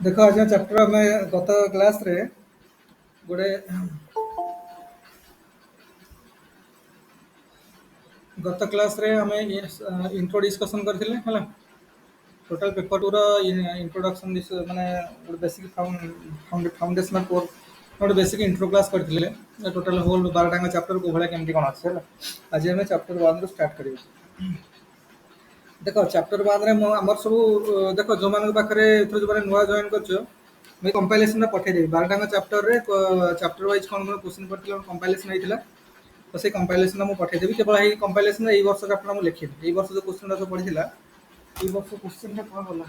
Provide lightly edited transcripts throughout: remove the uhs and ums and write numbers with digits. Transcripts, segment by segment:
ଦେଖ ଆଜି ଚାପ୍ଟର ଆମେ ଗତ କ୍ଲାସ୍ରେ ଗୋଟେ ଗତ କ୍ଲାସ୍ରେ ଆମେ ଇଣ୍ଟ୍ରୋ ଡିସ୍କସନ୍ କରିଥିଲେ ହେଲା। ଟୋଟାଲ ପେପର ଟୁର ଇଣ୍ଟ୍ରୋଡକ୍ସନ୍ ମାନେ ଗୋଟେ ବେସିକ୍ ଫାଉଣ୍ଡେସନାଲ୍ କୋର୍ସ ଗୋଟେ ବେସିକ୍ ଇଣ୍ଟ୍ରୋ କ୍ଲାସ୍ କରିଥିଲେ। ଟୋଟାଲ ହୋଲ୍ 12ଟାଙ୍କ ଚାପ୍ଟର କୋଉ ଭଳିଆ କେମିତି କ'ଣ ଅଛି ହେଲା। ଆଜି ଆମେ ଚାପ୍ଟର 1ରୁ ଷ୍ଟାର୍ଟ କରିବା। ଦେଖ ଚାପ୍ଟର 1ରେ ଆମର ସବୁ ଦେଖ ଯେଉଁମାନଙ୍କ ପାଖରେ ଏଥର ଯେଉଁମାନେ ନୂଆ ଜଏନ୍ କରିଛ ମୁଁ କମ୍ପାଇଲେସନ୍ଟା ପଠାଇଦେବି। 12ଟାଙ୍କ ଚାପ୍ଟରରେ ଚାପ୍ଟର ୱାଇଜ୍ କ'ଣ କ'ଣ କ୍ୱେଶ୍ଚିନ୍ ପଡ଼ିଥିଲା କମ୍ପାଇଲେସନ୍ ହେଇଥିଲା। ତ ସେଇ କମ୍ପାଇଲେସନ୍ଟା ମୁଁ ପଠାଇଦେବି। କେବଳ ଏଇ କମ୍ପାଇଲେସନ୍ ଏଇ ବର୍ଷ ଚାପ୍ଟର ମୁଁ ଲେଖିନି। ଏଇ ବର୍ଷ ଯେଉଁ କ୍ୱେଶ୍ଚିନ୍ଟା ସବୁ ପଡ଼ିଥିଲା ଏଇ ବର୍ଷ କ୍ୱେଶ୍ଚିନ୍ଟା କ'ଣ ଗଲା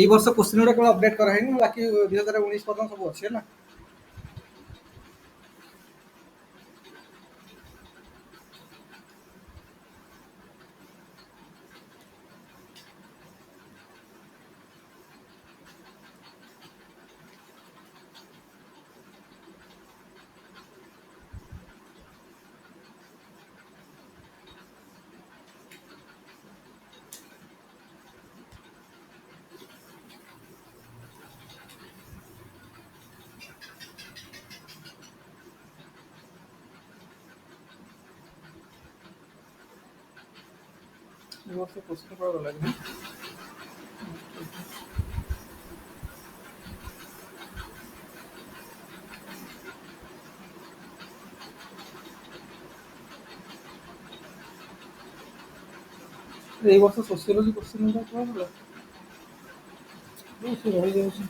ଏଇ ବର୍ଷ କ୍ୱେଶ୍ଚିନ୍ ଗୁଡ଼ା କେବଳ ଅପଡେଟ୍ କରାହେଇନି। ବାକି 2019 ପର୍ଯ୍ୟନ୍ତ ସବୁ ଅଛି ହେଲା। ଏଇ ବର୍ଷ କ୍ୱେଶ୍ଚିନ୍ କ'ଣ ଗଲା କି? ଏଇ ବର୍ଷ ସୋସିଓଲୋଜି କ୍ୱେଶ୍ଚିନ୍ ଗୁଡ଼ା କ'ଣ ଗଲା ସେ ରହିଯାଉଛି।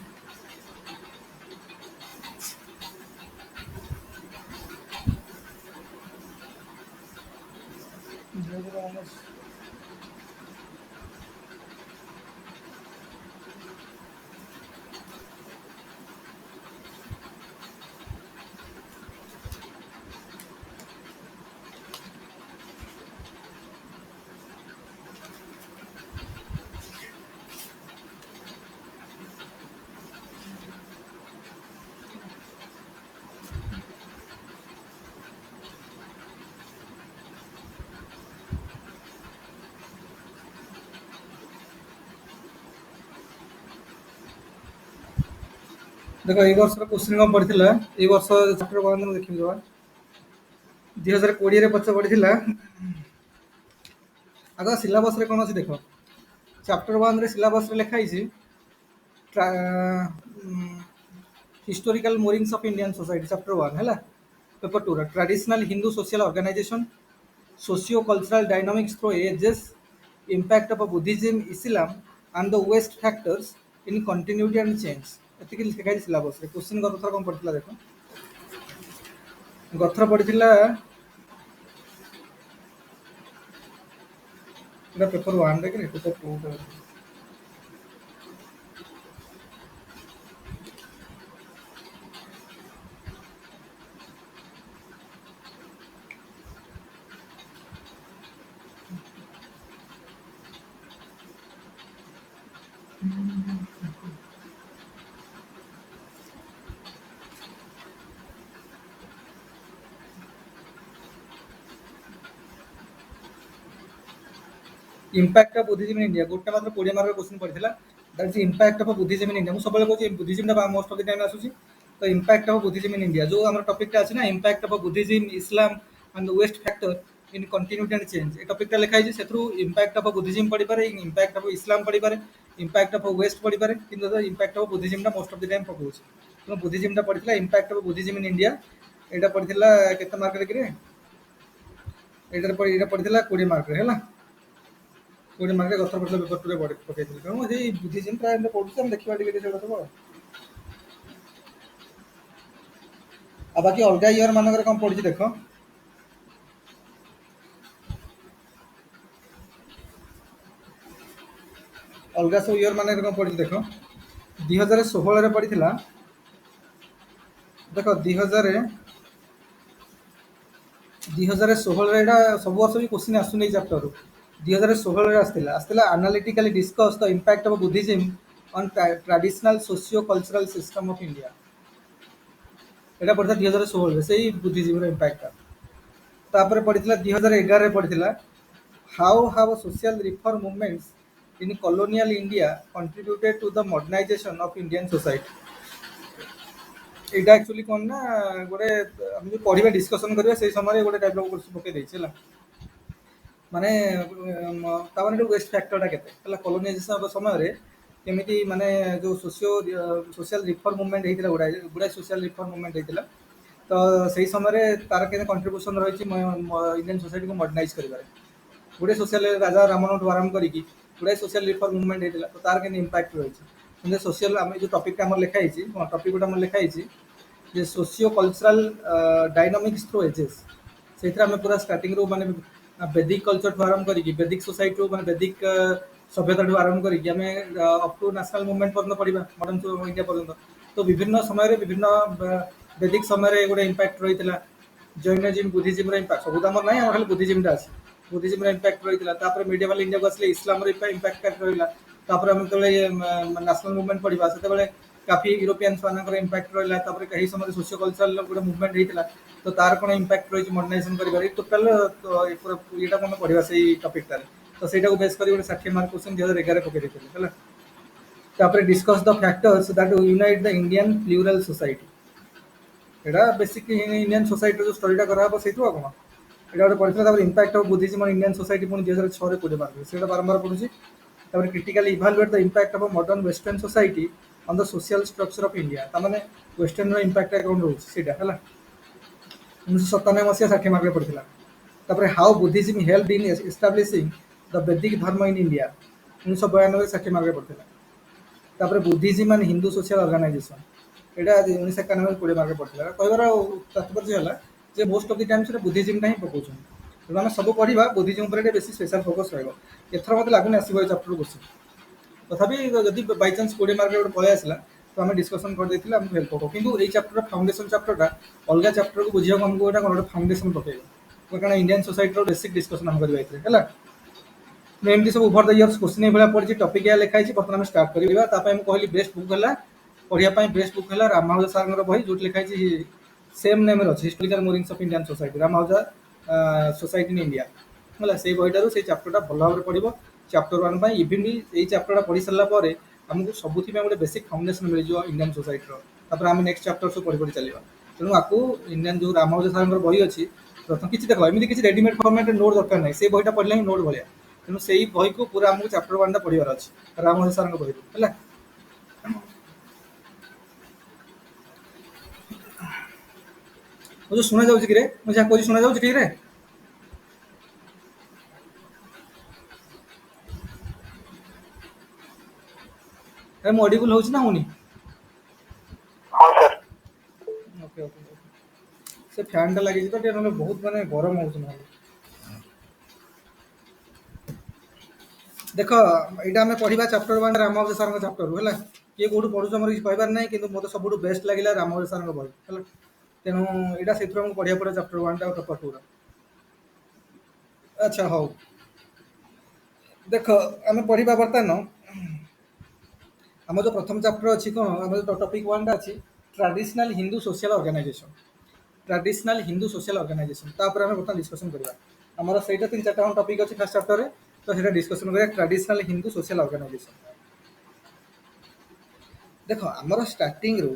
ଦେଖ ଏଇ ବର୍ଷର କ୍ୱେଶ୍ଚିନ୍ କ'ଣ ପଡ଼ିଥିଲା ଏଇ ବର୍ଷ ଚାପ୍ଟର 1 ମୁଁ ଦେଖିବି ଦେବା 2020ରେ ପଡ଼ିଥିଲା। ଆଗ ସିଲାବସ୍ରେ କ'ଣ ଅଛି ଦେଖ। ଚାପ୍ଟର 1ରେ ସିଲାବସ୍ରେ ଲେଖା ହେଇଛି historical moorings of Indian society chapter 1 ହେଲା। Paper 2 traditional Hindu social organisation socio cultural dynamics through ages impact of Buddhism Islam and the west factors in continuity and change एतिक लिखा सिलेबस रे। क्वेश्चन गत थर कौन पड़ता देख गत थर पड़ता पेपर 1 रे कि पेपर 2 रे impact of Buddhism in India गोटे मात्र 20 मार्क क्वेश्चन पड़ता that is impact of Buddhism in India. मुझे सब कहूँ Buddhism most of the time आसूसी। तो impact of Buddhism in India जो आम टॉपिक अच्छे ना impact of Buddhism Islam and west factor in continuity and change ए टॉपिकटा लिखाई से इम्पैक्ट ऑफ बुद्धिज्म पढ़ी पारे इम्पैक्ट ऑफ इस्लाम पढ़ी पारे इम्पैक्ट ऑफ वेस्ट पढ़ी पारे किंतु impact of Buddhism most of the time पकाउछ। तो बुद्धिज्म पढ़ी impact of Buddhism in India एटा पढ़ी केते मार्क रे कि एटा पढ़ी 20 मार्क रे हैला। 20 मार्क गत वर्ष पेपर 2 रे पकई तेणु से बुद्धिज्म प्राय पढ़ुचे देखा टे सब आ बाकी अलग इयर मानक कौन पड़ी देख अलग सब इयर मान कौन पड़ी देख 2016 पड़ी देख 2016 एटा सब वर्ष भी क्वेश्चन आसुनी चैप्टर 2016 आसला analytically discuss the impact of Buddhism on traditional socio cultural system of India. एटा पड़ता 2016 से ही बुद्धिज्म इम्पैक्ट ତାପରେ ପଡ଼ିଥିଲା 2011ରେ ପଡ଼ିଥିଲା how how social reform movements in colonial India contributed to the modernisation of Indian society. ଏଇଟା actually କ'ଣ ନା ଗୋଟେ ଆମେ ଯେଉଁ ପଢ଼ିବା ଡିସ୍କସନ୍ କରିବା ସେଇ ସମୟରେ ଗୋଟେ ଟାଇପ୍ର କୋର୍ସ ପକେଇ ଦେଇଛି ହେଲା। ମାନେ ତାମାନେ ଯେଉଁ ୱେଷ୍ଟ ଫ୍ୟାକ୍ଟରଟା କେତେ ହେଲା କଲୋନାଇଜେସନ୍ ହେବା ସମୟରେ କେମିତି ମାନେ ଯେଉଁ ସୋସିଆଲ ରିଫର୍ମ ମୁଭମେଣ୍ଟ ହେଇଥିଲା ଗୁଡ଼ାଏ ସୋସିଆଲ ରିଫର୍ମ ମୁଭମେଣ୍ଟ ହେଇଥିଲା। ତ ସେଇ ସମୟରେ ତାର କେତେ କଣ୍ଟ୍ରିବ୍ୟୁସନ୍ ରହିଛି ଇଣ୍ଡିଆନ୍ ସୋସାଇଟିକୁ ମଡର୍ଣ୍ଣାଇଜ୍ କରିବାରେ। ଗୋଟେ ସୋସିଆଲ ରାଜା ରାମନଠୁ ଆରମ୍ଭ କରିକି ଗୁଡ଼ାଏ ସୋସିଆଲ ରିଫର୍ମ ମୁଭମେଣ୍ଟ ହେଇଥିଲା। ତ ତାର କେମିତି ଇମ୍ପାକ୍ଟ ରହିଛି କିନ୍ତୁ ସୋସିଆଲ ଆମେ ଯେଉଁ ଟପିକ୍ଟା ଆମର ଲେଖା ହେଇଛି ଟପିକ୍ ଗୋଟେ ଆମର ଲେଖା ହେଇଛି ଯେ socio cultural dynamics through ages. ସେଇଥିରେ ଆମେ ପୁରା ଷ୍ଟାର୍ଟିଂରୁ ମାନେ ବେଦିକ କଲଚରଠୁ ଆରମ୍ଭ କରିକି ବେଦିକ ସୋସାଇଟିରୁ ମାନେ ବେଦିକ ସଭ୍ୟତାଠୁ ଆରମ୍ଭ କରିକି ଆମେ ଅପ୍ ଟୁ ନ୍ୟାସନାଲ ମୁଭମେଣ୍ଟ ପର୍ଯ୍ୟନ୍ତ ପଢ଼ିବା ମଡର୍ଣ୍ଣ ଇଣ୍ଡିଆ ପର୍ଯ୍ୟନ୍ତ। ତ ବିଭିନ୍ନ ସମୟରେ ବିଭିନ୍ନ ବେଦିକ ସମୟରେ ଗୋଟେ ଇମ୍ପାକ୍ଟ ରହିଥିଲା। ଜୈନଜିମ୍ ବୁଦ୍ଧିଜିମ୍ର ଇମ୍ପାକ୍ଟ ସବୁ ତ ଆମର ନାହିଁ ଆମର ଖାଲି ବୁଦ୍ଧିଜିମ୍ଟା ଅଛି। ବୁଦ୍ଧିଜିମ୍ର ଇମ୍ପାକ୍ଟ ରହିଥିଲା। ତାପରେ ମିଡିଆଭାଲ ଇଣ୍ଡିଆକୁ ଆସିଲେ ଇସଲାମର ଇମ୍ପାକ୍ଟ ରହିଲା। ତାପରେ ଆମେ ଯେତେବେଳେ ନ୍ୟାସନାଲ ମୁଭମେଣ୍ଟ ପଢ଼ିବା ସେତେବେଳେ କାଫି ୟୁରୋପିଆନ୍ସ ମାନଙ୍କର ଇମ୍ପାକ୍ଟ ରହିଲା। ତାପରେ ଏହି ସମୟରେ ସୋସିଓ କଲଚରାଲ ଗୋଟେ ମୁଭମେଣ୍ଟ ହେଇଥିଲା। ତ ତାର କ'ଣ ଇମ୍ପାକ୍ଟ ରହିଛି ମଡର୍ଣ୍ଣାଇଜେସନ୍ କରିବାରେ ଟୋଟାଲ ଇଏଟାକୁ ଆମେ ପଢ଼ିବା ସେଇ ଟପିକ୍ଟାରେ। ତ ସେଇଟାକୁ ବେସ୍ କରି ଗୋଟେ 60 ମାର୍କ କ୍ୱେଶ୍ଚନ୍ 2011 ପକେଇ ଦେଇଥିଲେ ହେଲା। ତାପରେ discuss the factors that unite the Indian plural society. ଏଇଟା ବେସିକ୍ ଇଣ୍ଡିଆନ୍ ସୋସାଇଟିର ଯେଉଁ ଷ୍ଟଡ଼ିଟା କରାହେବ ସେଇଠୁ ଆଉ କ'ଣ ଏଇଟା ଗୋଟେ ପଡ଼ିଥିଲା। ତାପରେ impact of Buddhism on Indian society ପୁଣି 2006ରେ 20 ମାର୍କ ସେଇଟା ବାରମ୍ବାର ପଡ଼ୁଛି। ତାପରେ critically evaluate the impact of modern western society on the social structure of India. ତାମାନେ ୱେଷ୍ଟର୍ଣ୍ଣର ଇମ୍ପାକ୍ଟ କ'ଣ ରହୁଛି ସେଇଟା ହେଲା। 1997 ମସିହା 60 ମାର୍କରେ ପଡ଼ିଥିଲା। ତାପରେ how Buddhism help in establishing the Vedic dharma in India 1992 60 ମାର୍କରେ ପଡ଼ିଥିଲା। ତାପରେ Buddhism and Hindu social organisation ଏଇଟା 1991 20 ମାର୍କରେ ପଡ଼ିଥିଲା। କହିବାର ତାତ୍ପର୍ଯ୍ୟ ହେଲା ଯେ ମୋଷ୍ଟ ଅଫ୍ ଦି ଟାଇମ୍ସ ବୁଦ୍ଧିଜିମ୍ଟା ହିଁ ପକାଉଛନ୍ତି। ତେଣୁ ଆମେ ସବୁ ପଢ଼ିବା ବୁଦ୍ଧିଜିମ୍ ଉପରେ ଟିକେ ବେଶୀ ସ୍ପେଶାଲ ଫୋକସ୍ ରହିବ। ଏଥର ମୋତେ ଲାଗୁନି ଆସିବ ଏ ଚାପ୍ଟର କ୍ୱେଶ୍ଚନ୍। ତଥାପି ଯଦି ବାଇଚାନ୍ସ 20 ମାର୍କରେ ଗୋଟେ ପଳେଇ ଆସିଲା ତ ଆମେ ଡିସ୍କସନ୍ କରିଦେଇଥିଲେ ଆମକୁ ହେଲ୍ପ ହେବ। କିନ୍ତୁ ଏଇ ଚାପ୍ଟର ଫାଉଣ୍ଡେସନ୍ ଚାପ୍ଟରଟା ଅଲଗା ଚାପ୍ଟରକୁ ବୁଝିବାକୁ ଆମକୁ ଏଇଟା କ'ଣ ଗୋଟେ ଫାଉଣ୍ଡେସନ୍ ପକାଇବ। କାରଣ ଇଣ୍ଡିଆନ୍ ସୋସାଇଟିର ବେସିକ୍ ଡିସ୍କସନ୍ ଆମେ କରିବା ଏଥିରେ ହେଲା। ଏମିତି ସବୁ ଓଭର ଦ ଇୟର୍ସ କ୍ୱେଶ୍ଚନ୍ ଏଇଭଳିଆ ପଡ଼ିଛି। ଟପିକ୍ ଏହା ଲେଖା ହେଇଛି। ବର୍ତ୍ତମାନ ଆମେ ଷ୍ଟାର୍ଟ କରିବା। ତା ପାଇଁ ମୁଁ କହିଲି ବେଷ୍ଟ ବୁକ୍ ହେଲା ପଢ଼ିବା ପାଇଁ ବେଷ୍ଟ ବୁକ୍ ହେଲା ରାମାନୁଜ ସାରଙ୍କର ବହି ଯେଉଁଠି ଲେଖା ହେଇଛି ସେମ୍ ନେମ୍ରେ ଅଛି historical movings of Indian society Ramanuja society in India ହେଲା। ସେଇ ବହିଟାରୁ ସେଇ ଚାପ୍ଟରଟା ଭଲ ଭାବରେ ପଢ଼ିବ। ଚାପ୍ଟର 1 ପାଇଁ ଇଭିନ୍ ବି ଏଇ ଚାପ୍ଟରଟା ପଢ଼ି ସାରିଲା ପରେ ଆମକୁ ସବୁଥିପାଇଁ ଗୋଟେ ବେସିକ୍ ଫାଉଣ୍ଡେସନ୍ ମିଳିଯିବ ଇଣ୍ଡିଆନ୍ ସୋସାଇଟିର। ତାପରେ ଆମେ ନେକ୍ସଟ ଚାପ୍ଟର ସବୁ ପଢ଼ି ପଢ଼ି ଚାଲିବା। ତେଣୁ ଆକୁ ଇଣ୍ଡିଆନ୍ ଯେଉଁ ରାମାନୁଜ ସାରଙ୍କର ବହି ଅଛି ପ୍ରଥମ କିଛି ଦେଖ ଏମିତି କିଛି ରେଡିମେଡ୍ ଫର୍ମାଟ୍ରେ ନୋଟ୍ ଦରକାର ନାହିଁ। ସେଇ ବହିଟା ପଢ଼ିଲେ ହିଁ ନୋଟ୍ ଭଳିଆ। ତେଣୁ ସେଇ ବହିକୁ ପୁରା ଆମକୁ ଚାପ୍ଟର 1ଟା ପଢ଼ିବାର ଅଛି ରାମାନୁଜ ସାରଙ୍କ ବହିରୁ ହେଲା। ମୁଁ ଯେଉଁ ଶୁଣାଯାଉଛି କିରେ ମୁଁ ଯାହା କହୁଛି ଶୁଣାଯାଉଛି ଠିକ୍ରେ? ମୁଁ ଅଡିବୁଲ୍ ହେଉଛି ନା ହେଉନି? ଓକେ ଓକେ ସେ ଫ୍ୟାନ୍ଟା ଲାଗିଛି ତ ଟିକେ ନହେଲେ ବହୁତ ମାନେ ଗରମ ହେଉଛି ନହେଲେ। ଦେଖ ଏଇଟା ଆମେ ପଢ଼ିବା ଚାପ୍ଟର 1 ରାମାନୁଜ ସାରଙ୍କ ଚାପ୍ଟରରୁ ହେଲା। କିଏ କେଉଁଠୁ ପଢ଼ୁଛୁ ଆମର କିଛି କହିବାର ନାହିଁ କିନ୍ତୁ ମୋତେ ସବୁଠୁ ବେଷ୍ଟ ଲାଗିଲା ରାମାନୁଜ ସାରଙ୍କ ବହି ହେଲା। ତେଣୁ ଏଇଟା ସେଇଥିରୁ ଆମକୁ ପଢ଼ିବାକୁ ପଡ଼ିବ ଚାପ୍ଟର 1ଟା ଆଉ ପେପର୍ 2ର। ଆଚ୍ଛା ହଉ ଦେଖ ଆମେ ପଢ଼ିବା ବର୍ତ୍ତମାନ ଆମର ଯେଉଁ ପ୍ରଥମ ଚାପ୍ଟର ଅଛି କ'ଣ ଆମର ଯେଉଁ ଟପିକ୍ 1ଟା ଅଛି traditional Hindu social organisation. Traditional Hindu social organisation ତା ଉପରେ ଆମେ ବର୍ତ୍ତମାନ ଡିସ୍କସନ୍ କରିବା। ଆମର ସେଇଟା 3-4ଟା ଟପିକ୍ ଅଛି ଫାର୍ଷ୍ଟ ଚାପ୍ଟରରେ। ତ ସେଇଟା ଡିସ୍କସନ୍ କରିବା ଟ୍ରାଡିସନାଲ ହିନ୍ଦୁ ସୋସିଆଲ ଅର୍ଗାନାଇଜେସନ୍। ଦେଖ ଆମର ଷ୍ଟାର୍ଟିଂରୁ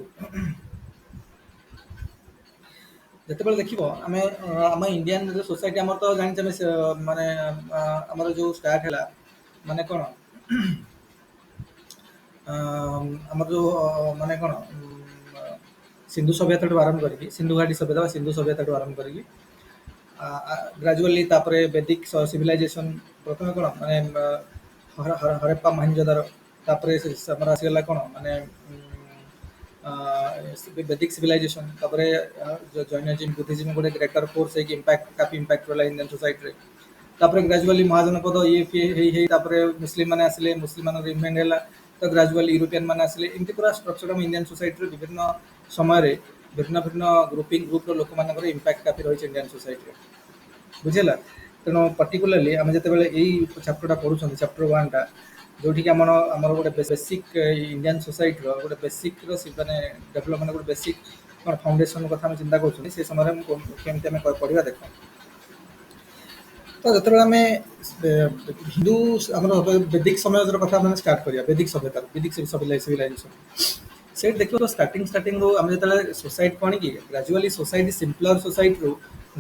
ଯେତେବେଳେ ଦେଖିବ ଆମେ ଆମ ଇଣ୍ଡିଆନ୍ ସୋସାଇଟି ଆମର ତ ଜାଣିଛେ ଆମେ ମାନେ ଆମର ଯେଉଁ ଷ୍ଟାର୍ଟ ହେଲା ମାନେ କ'ଣ ଆମର ଯେଉଁ ମାନେ କ'ଣ ସିନ୍ଧୁ ସଭ୍ୟତାଠୁ ଆରମ୍ଭ କରିକି ସିନ୍ଧୁ ଘାଟି ସଭ୍ୟତା ବା ସିନ୍ଧୁ ସଭ୍ୟତାଠୁ ଆରମ୍ଭ କରିକି ଗ୍ରାଜୁଆଲି ତାପରେ ବେଦିକ ସିଭିଲାଇଜେସନ୍ ପ୍ରଥମେ କ'ଣ ମାନେ ହରପ୍ପା ମହେଞ୍ଜୋଦାରୋ ତାପରେ ଆମର ଆସିଗଲା କ'ଣ ମାନେ ବେଦିକ ସିଭିଲାଇଜେସନ୍ ତାପରେ ଜୈନଜିମ୍ ବୁଦ୍ଧିଜିମ୍ ଗୋଟେ ଗ୍ରେଟର ଫୋର୍ସ ହେଇକି କାଫି ଇମ୍ପାକ୍ଟ ରହିଲା ଇଣ୍ଡିଆନ୍ ସୋସାଇଟିରେ। ତାପରେ ଗ୍ରାଜୁଆଲି ମହାଜନପଦ ଇଏ ଫିଏ ହେଇ ତାପରେ ମୁସଲିମ ମାନେ ଆସିଲେ ମୁସଲିମମାନଙ୍କ ଇଭେଣ୍ଟ ହେଲା। ତ ଗ୍ରାଜୁଆଲି ୟୁରୋପିଆନ୍ ମାନେ ଆସିଲେ ଏମିତି ପୁରା ଷ୍ଟ୍ରକ୍ଚର ଆମ ଇଣ୍ଡିଆନ୍ ସୋସାଇଟିର ବିଭିନ୍ନ ସମୟରେ ଭିନ୍ନ ଭିନ୍ନ ଗ୍ରୁପର ଲୋକମାନଙ୍କର ଇମ୍ପାକ୍ଟ କାଫି ରହିଛି ଇଣ୍ଡିଆନ୍ ସୋସାଇଟିରେ ବୁଝିଲା। ତେଣୁ ପର୍ଟିକୁଲାରଲି ଆମେ ଯେତେବେଳେ ଏଇ ଚାପ୍ଟରଟା ପଢ଼ୁଛନ୍ତି ଚାପ୍ଟର 1ଟା ଯେଉଁଠିକି ଆମର ଗୋଟେ ବେସିକ୍ ଇଣ୍ଡିଆନ୍ ସୋସାଇଟିର ଗୋଟେ ବେସିକ୍ର ମାନେ ଡେଭଲପମେଣ୍ଟ ଗୋଟେ ବେସିକ୍ କ'ଣ ଫାଉଣ୍ଡେସନ୍ କଥା ଆମେ ଚିନ୍ତା କରୁଛନ୍ତି ସେ ସମୟରେ କେମିତି ଆମେ ପଢ଼ିବା ଦେଖ ତ ଯେତେବେଳେ ଆମେ ହିନ୍ଦୁ ଆମର ବେଦିକ ସମାଜର କଥା ଆମେ ଷ୍ଟାର୍ଟ କରିବା, ବେଦିକ ସଭ୍ୟତା, ବେଦିକ ସିଭିଲାଇଜେସନ, ସେଇଠି ଦେଖିବ ତ ଷ୍ଟାର୍ଟିଂରୁ ଆମେ ଯେତେବେଳେ ସୋସାଇଟି କ'ଣ କି ଗ୍ରାଜୁଆଲି ସୋସାଇଟି ସିମ୍ପଲର ସୋସାଇଟିରୁ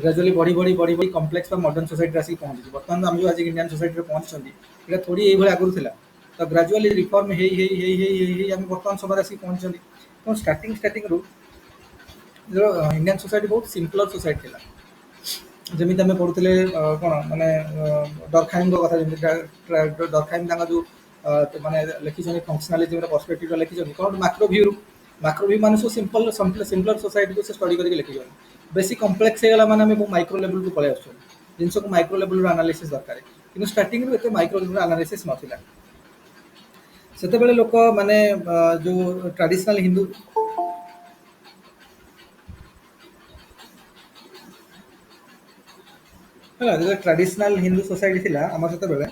ଗ୍ରାଜୁଆଲି ବଢ଼ି ବଢ଼ି ବଢ଼ି ବଢ଼ି କମ୍ପ୍ଲେକ୍ସ ବା ମଡର୍ଣ୍ଣ ସୋସାଇଟିରେ ଆସିକି ପହଞ୍ଚିଛି। ବର୍ତ୍ତମାନ ଆମେ ଯେଉଁ ଆଜି ଇଣ୍ଡିଆନ୍ ସୋସାଇଟିରେ ପହଞ୍ଚିଛନ୍ତି, ଏଇଟା ଥୋଡ଼ି ଏଇଭଳି ଆଗରୁ ଥିଲା। ତ ଗ୍ରାଜୁଆଲି ରିଫର୍ମ ହେଇ ହେଇ ହେଇ ହେଇ ହେଇ ହେଇ ଆମେ ବର୍ତ୍ତମାନ ସମୟରେ ଆସିକି ପହଞ୍ଚିଛନ୍ତି। ତ ଷ୍ଟାର୍ଟିଂରୁ ଇଣ୍ଡିଆନ୍ ସୋସାଇଟି ବହୁତ ସିମ୍ପଲର ସୋସାଇଟି ଥିଲା। ଯେମିତି ଆମେ ପଢ଼ୁଥିଲେ କ'ଣ ମାନେ ଡରଖାଇମଙ୍କ କଥା, ଯେମିତି ଡରଖାଇମ ତାଙ୍କ ଯେଉଁ ମାନେ ଲେଖିଛନ୍ତି ଫଙ୍କସନାଲିଜିମର ପର୍ସପେକ୍ଟିଭରେ ଲେଖିଛନ୍ତି କ'ଣ ମାକ୍ରୋ ଭ୍ୟୁ ମାନେ ସବୁ ସିମ୍ପଲର ସୋସାଇଟିକୁ ସେ ଷ୍ଟଡି କରିକି ଲେଖିଛନ୍ତି। ବେଶୀ କମ୍ପ୍ଲେକ୍ସ ହେଇଗଲା ମାନେ ଆମେ ମାଇକ୍ରୋ ଲେଭେଲକୁ ପଳେଇ ଆସୁଛନ୍ତି, ଜିନିଷକୁ ମାଇକ୍ରୋ ଲେଭେଲର ଆନାଲିସିସ୍ ଦରକାର। କିନ୍ତୁ ଷ୍ଟାର୍ଟିଂରୁ ଏତେ ମାଇକ୍ରୋ ଲେଭେଲର ଆନାଲିସିସ୍ ନଥିଲା। ସେତେବେଳେ ଲୋକ ମାନେ ଯେଉଁ ଟ୍ରାଡିସନାଲ ହିନ୍ଦୁ ହେଲା, ଯେତେବେଳେ ଟ୍ରାଡିସନାଲ ହିନ୍ଦୁ ସୋସାଇଟି ଥିଲା ଆମର ସେତେବେଳେ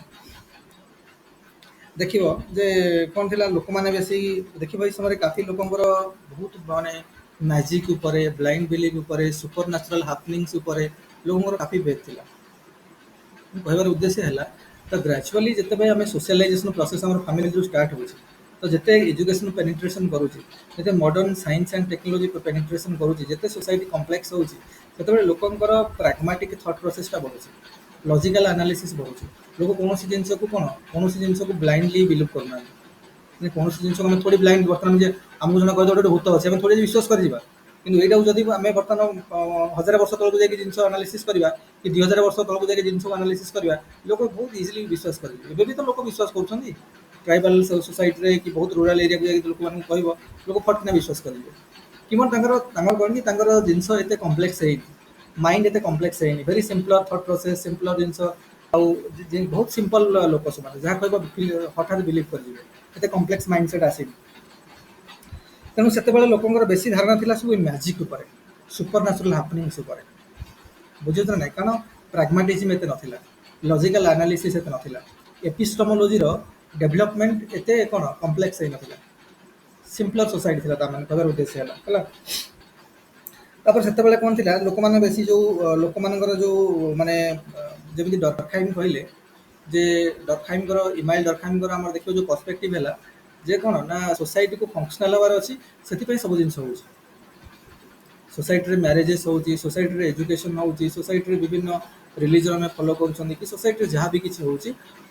ଦେଖିବ ଯେ କ'ଣ ଥିଲା, ଲୋକମାନେ ବେଶୀ ଦେଖିବ ଏଇ ସମୟରେ କାଫି ଲୋକଙ୍କର ବହୁତ ମାନେ ମ୍ୟାଜିକ୍ ଉପରେ, ବ୍ଲାଇଣ୍ଡ ବିଲିଭ୍ ଉପରେ, ସୁପର ନ୍ୟାଚୁରାଲ ହାପନିଙ୍ଗସ୍ ଉପରେ ଲୋକଙ୍କର କାଫି ବେକ୍ ଥିଲା। ମୁଁ କହିବାର ଉଦ୍ଦେଶ୍ୟ ହେଲା, ତ ଗ୍ରାଜୁଆଲି ଯେତେବେଳେ ଆମେ ସୋସିଆଲାଇଜେସନ ପ୍ରୋସେସ୍ ଆମର ଫ୍ୟାମିଲିରୁ ଷ୍ଟାର୍ଟ ହେଉଛି, ତ ଯେତେ ଏଜୁକେସନ ପେନିଟ୍ରେସନ୍ କରୁଛି, ଯେତେ modern science and technology penetration କରୁଛି, ଯେତେ ସୋସାଇଟି କମ୍ପ୍ଲେକ୍ସ ହେଉଛି, ସେତେବେଳେ ଲୋକଙ୍କର ପ୍ରାଗ୍ମାଟିକ୍ ଥଟ୍ ପ୍ରୋସେସଟା ବଢ଼ୁଛି, ଲଜିକାଲ ଆନାଲିସିସ୍ ବଢ଼ୁଛି। ଲୋକ କୌଣସି ଜିନିଷକୁ କୌଣସି ଜିନିଷକୁ ବ୍ଲାଇଣ୍ଡଲି ବିଲିଭ୍ କରୁନାହାନ୍ତି। ମାନେ କୌଣସି ଜିନିଷକୁ ଆମେ ଥୋଡ଼ି ବ୍ଲାଇଣ୍ଡ, ବର୍ତ୍ତମାନ ଯେ ଆମକୁ ଜଣେ କହିଦେବ ଗୋଟେ ଭୂତ ଅଛି, ଆମେ ଥୋଡ଼ି ବିଶ୍ୱାସ କରିଯିବା। କିନ୍ତୁ ଏଇଟାକୁ ଯଦି ଆମେ ବର୍ତ୍ତମାନ 1000 ବର୍ଷ ତଳକୁ ଯାଇକି ଜିନିଷ ଆନାଲିସିସ୍ କରିବା, କି 2000 ବର୍ଷ ତଳକୁ ଯାଇକି ଜିନିଷକୁ ଆନାଲିସିସ୍ କରିବା, ଲୋକ ବହୁତ ଇଜିଲି ବିଶ୍ୱାସ କରିବେ। ଏବେ ବି ତ ଲୋକ ବିଶ୍ୱାସ କରୁଛନ୍ତି। ଟ୍ରାଇବାଲ ସୋସାଇଟିରେ କି ବହୁତ ରୁରାଲ ଏରିଆକୁ ଯାଇକି ଲୋକମାନଙ୍କୁ କହିବ, ଲୋକ ଫଟକିନା ବିଶ୍ୱାସ କରିବେ। କିମ୍ବା ତାଙ୍କର କ'ଣ କି ତାଙ୍କର ଜିନିଷ ଏତେ କମ୍ପ୍ଲେକ୍ସ ହେଇନି, ମାଇଣ୍ଡ ଏତେ କମ୍ପ୍ଲେକ୍ସ ହେଇନି, ଭେରି ସିମ୍ପଲର ଥଟ୍ ପ୍ରୋସେସ୍, ସିମ୍ପଲର ଜିନିଷ। ଆଉ ବହୁତ ସିମ୍ପଲ ଲୋକ ସେମାନେ, ଯାହା କହିବ ହଠାତ୍ ବିଲିଭ୍ କରିଯିବେ, ଏତେ କମ୍ପ୍ଲେକ୍ସ ମାଇଣ୍ଡ ସେଟ୍ ଆସିନି। ତେଣୁ ସେତେବେଳେ ଲୋକଙ୍କର ବେଶୀ ଧାରଣା ଥିଲା ସବୁ ମ୍ୟାଜିକ୍ ଉପରେ, ସୁପର ନ୍ୟାଚୁରାଲ ହାପନିଙ୍ଗସ୍ ଉପରେ, ବୁଝୁଛ ନା ନାହିଁ? କାରଣ ପ୍ରାଗ୍ମାଟିଜିମ୍ ଏତେ ନଥିଲା, ଲଜିକାଲ ଆନାଲିସିସ୍ ଏତେ ନଥିଲା, ଏପିଷ୍ଟମୋଲୋଜିର ଡେଭଲପମେଣ୍ଟ ଏତେ କ'ଣ କମ୍ପ୍ଲେକ୍ସ ହେଇନଥିଲା, ସିମ୍ପଲର ସୋସାଇଟି ଥିଲା। ତାମାନେ କହିବାର ଉଦ୍ଦେଶ୍ୟ ହେଲା। ତାପରେ ସେତେବେଳେ କ'ଣ ଥିଲା, ଲୋକମାନେ ବେଶୀ ଯେଉଁ ଲୋକମାନଙ୍କର ଯେଉଁ ମାନେ ଯେମିତି ଡରଖାଇମ୍ କହିଲେ ଯେ ଇମାଇଲ ଡରଖାଇମଙ୍କର ଆମର ଦେଖିବ ଯେଉଁ ପର୍ସପେକ୍ଟିଭ ହେଲା ଯେ କ'ଣ ନା ସୋସାଇଟିକୁ ଫଙ୍କସନାଲ ହେବାର ଅଛି, ସେଥିପାଇଁ ସବୁ ଜିନିଷ ହେଉଛି। ସୋସାଇଟିରେ ମ୍ୟାରେଜେସ୍ ହେଉଛି, ସୋସାଇଟିରେ ଏଜୁକେସନ୍ ହେଉଛି, ସୋସାଇଟିରେ ବିଭିନ୍ନ ରିଲିଜନ୍ ଆମେ ଫଲୋ କରୁଛନ୍ତି, କି ସୋସାଇଟିରେ ଯାହା ବି କିଛି ହେଉଛି,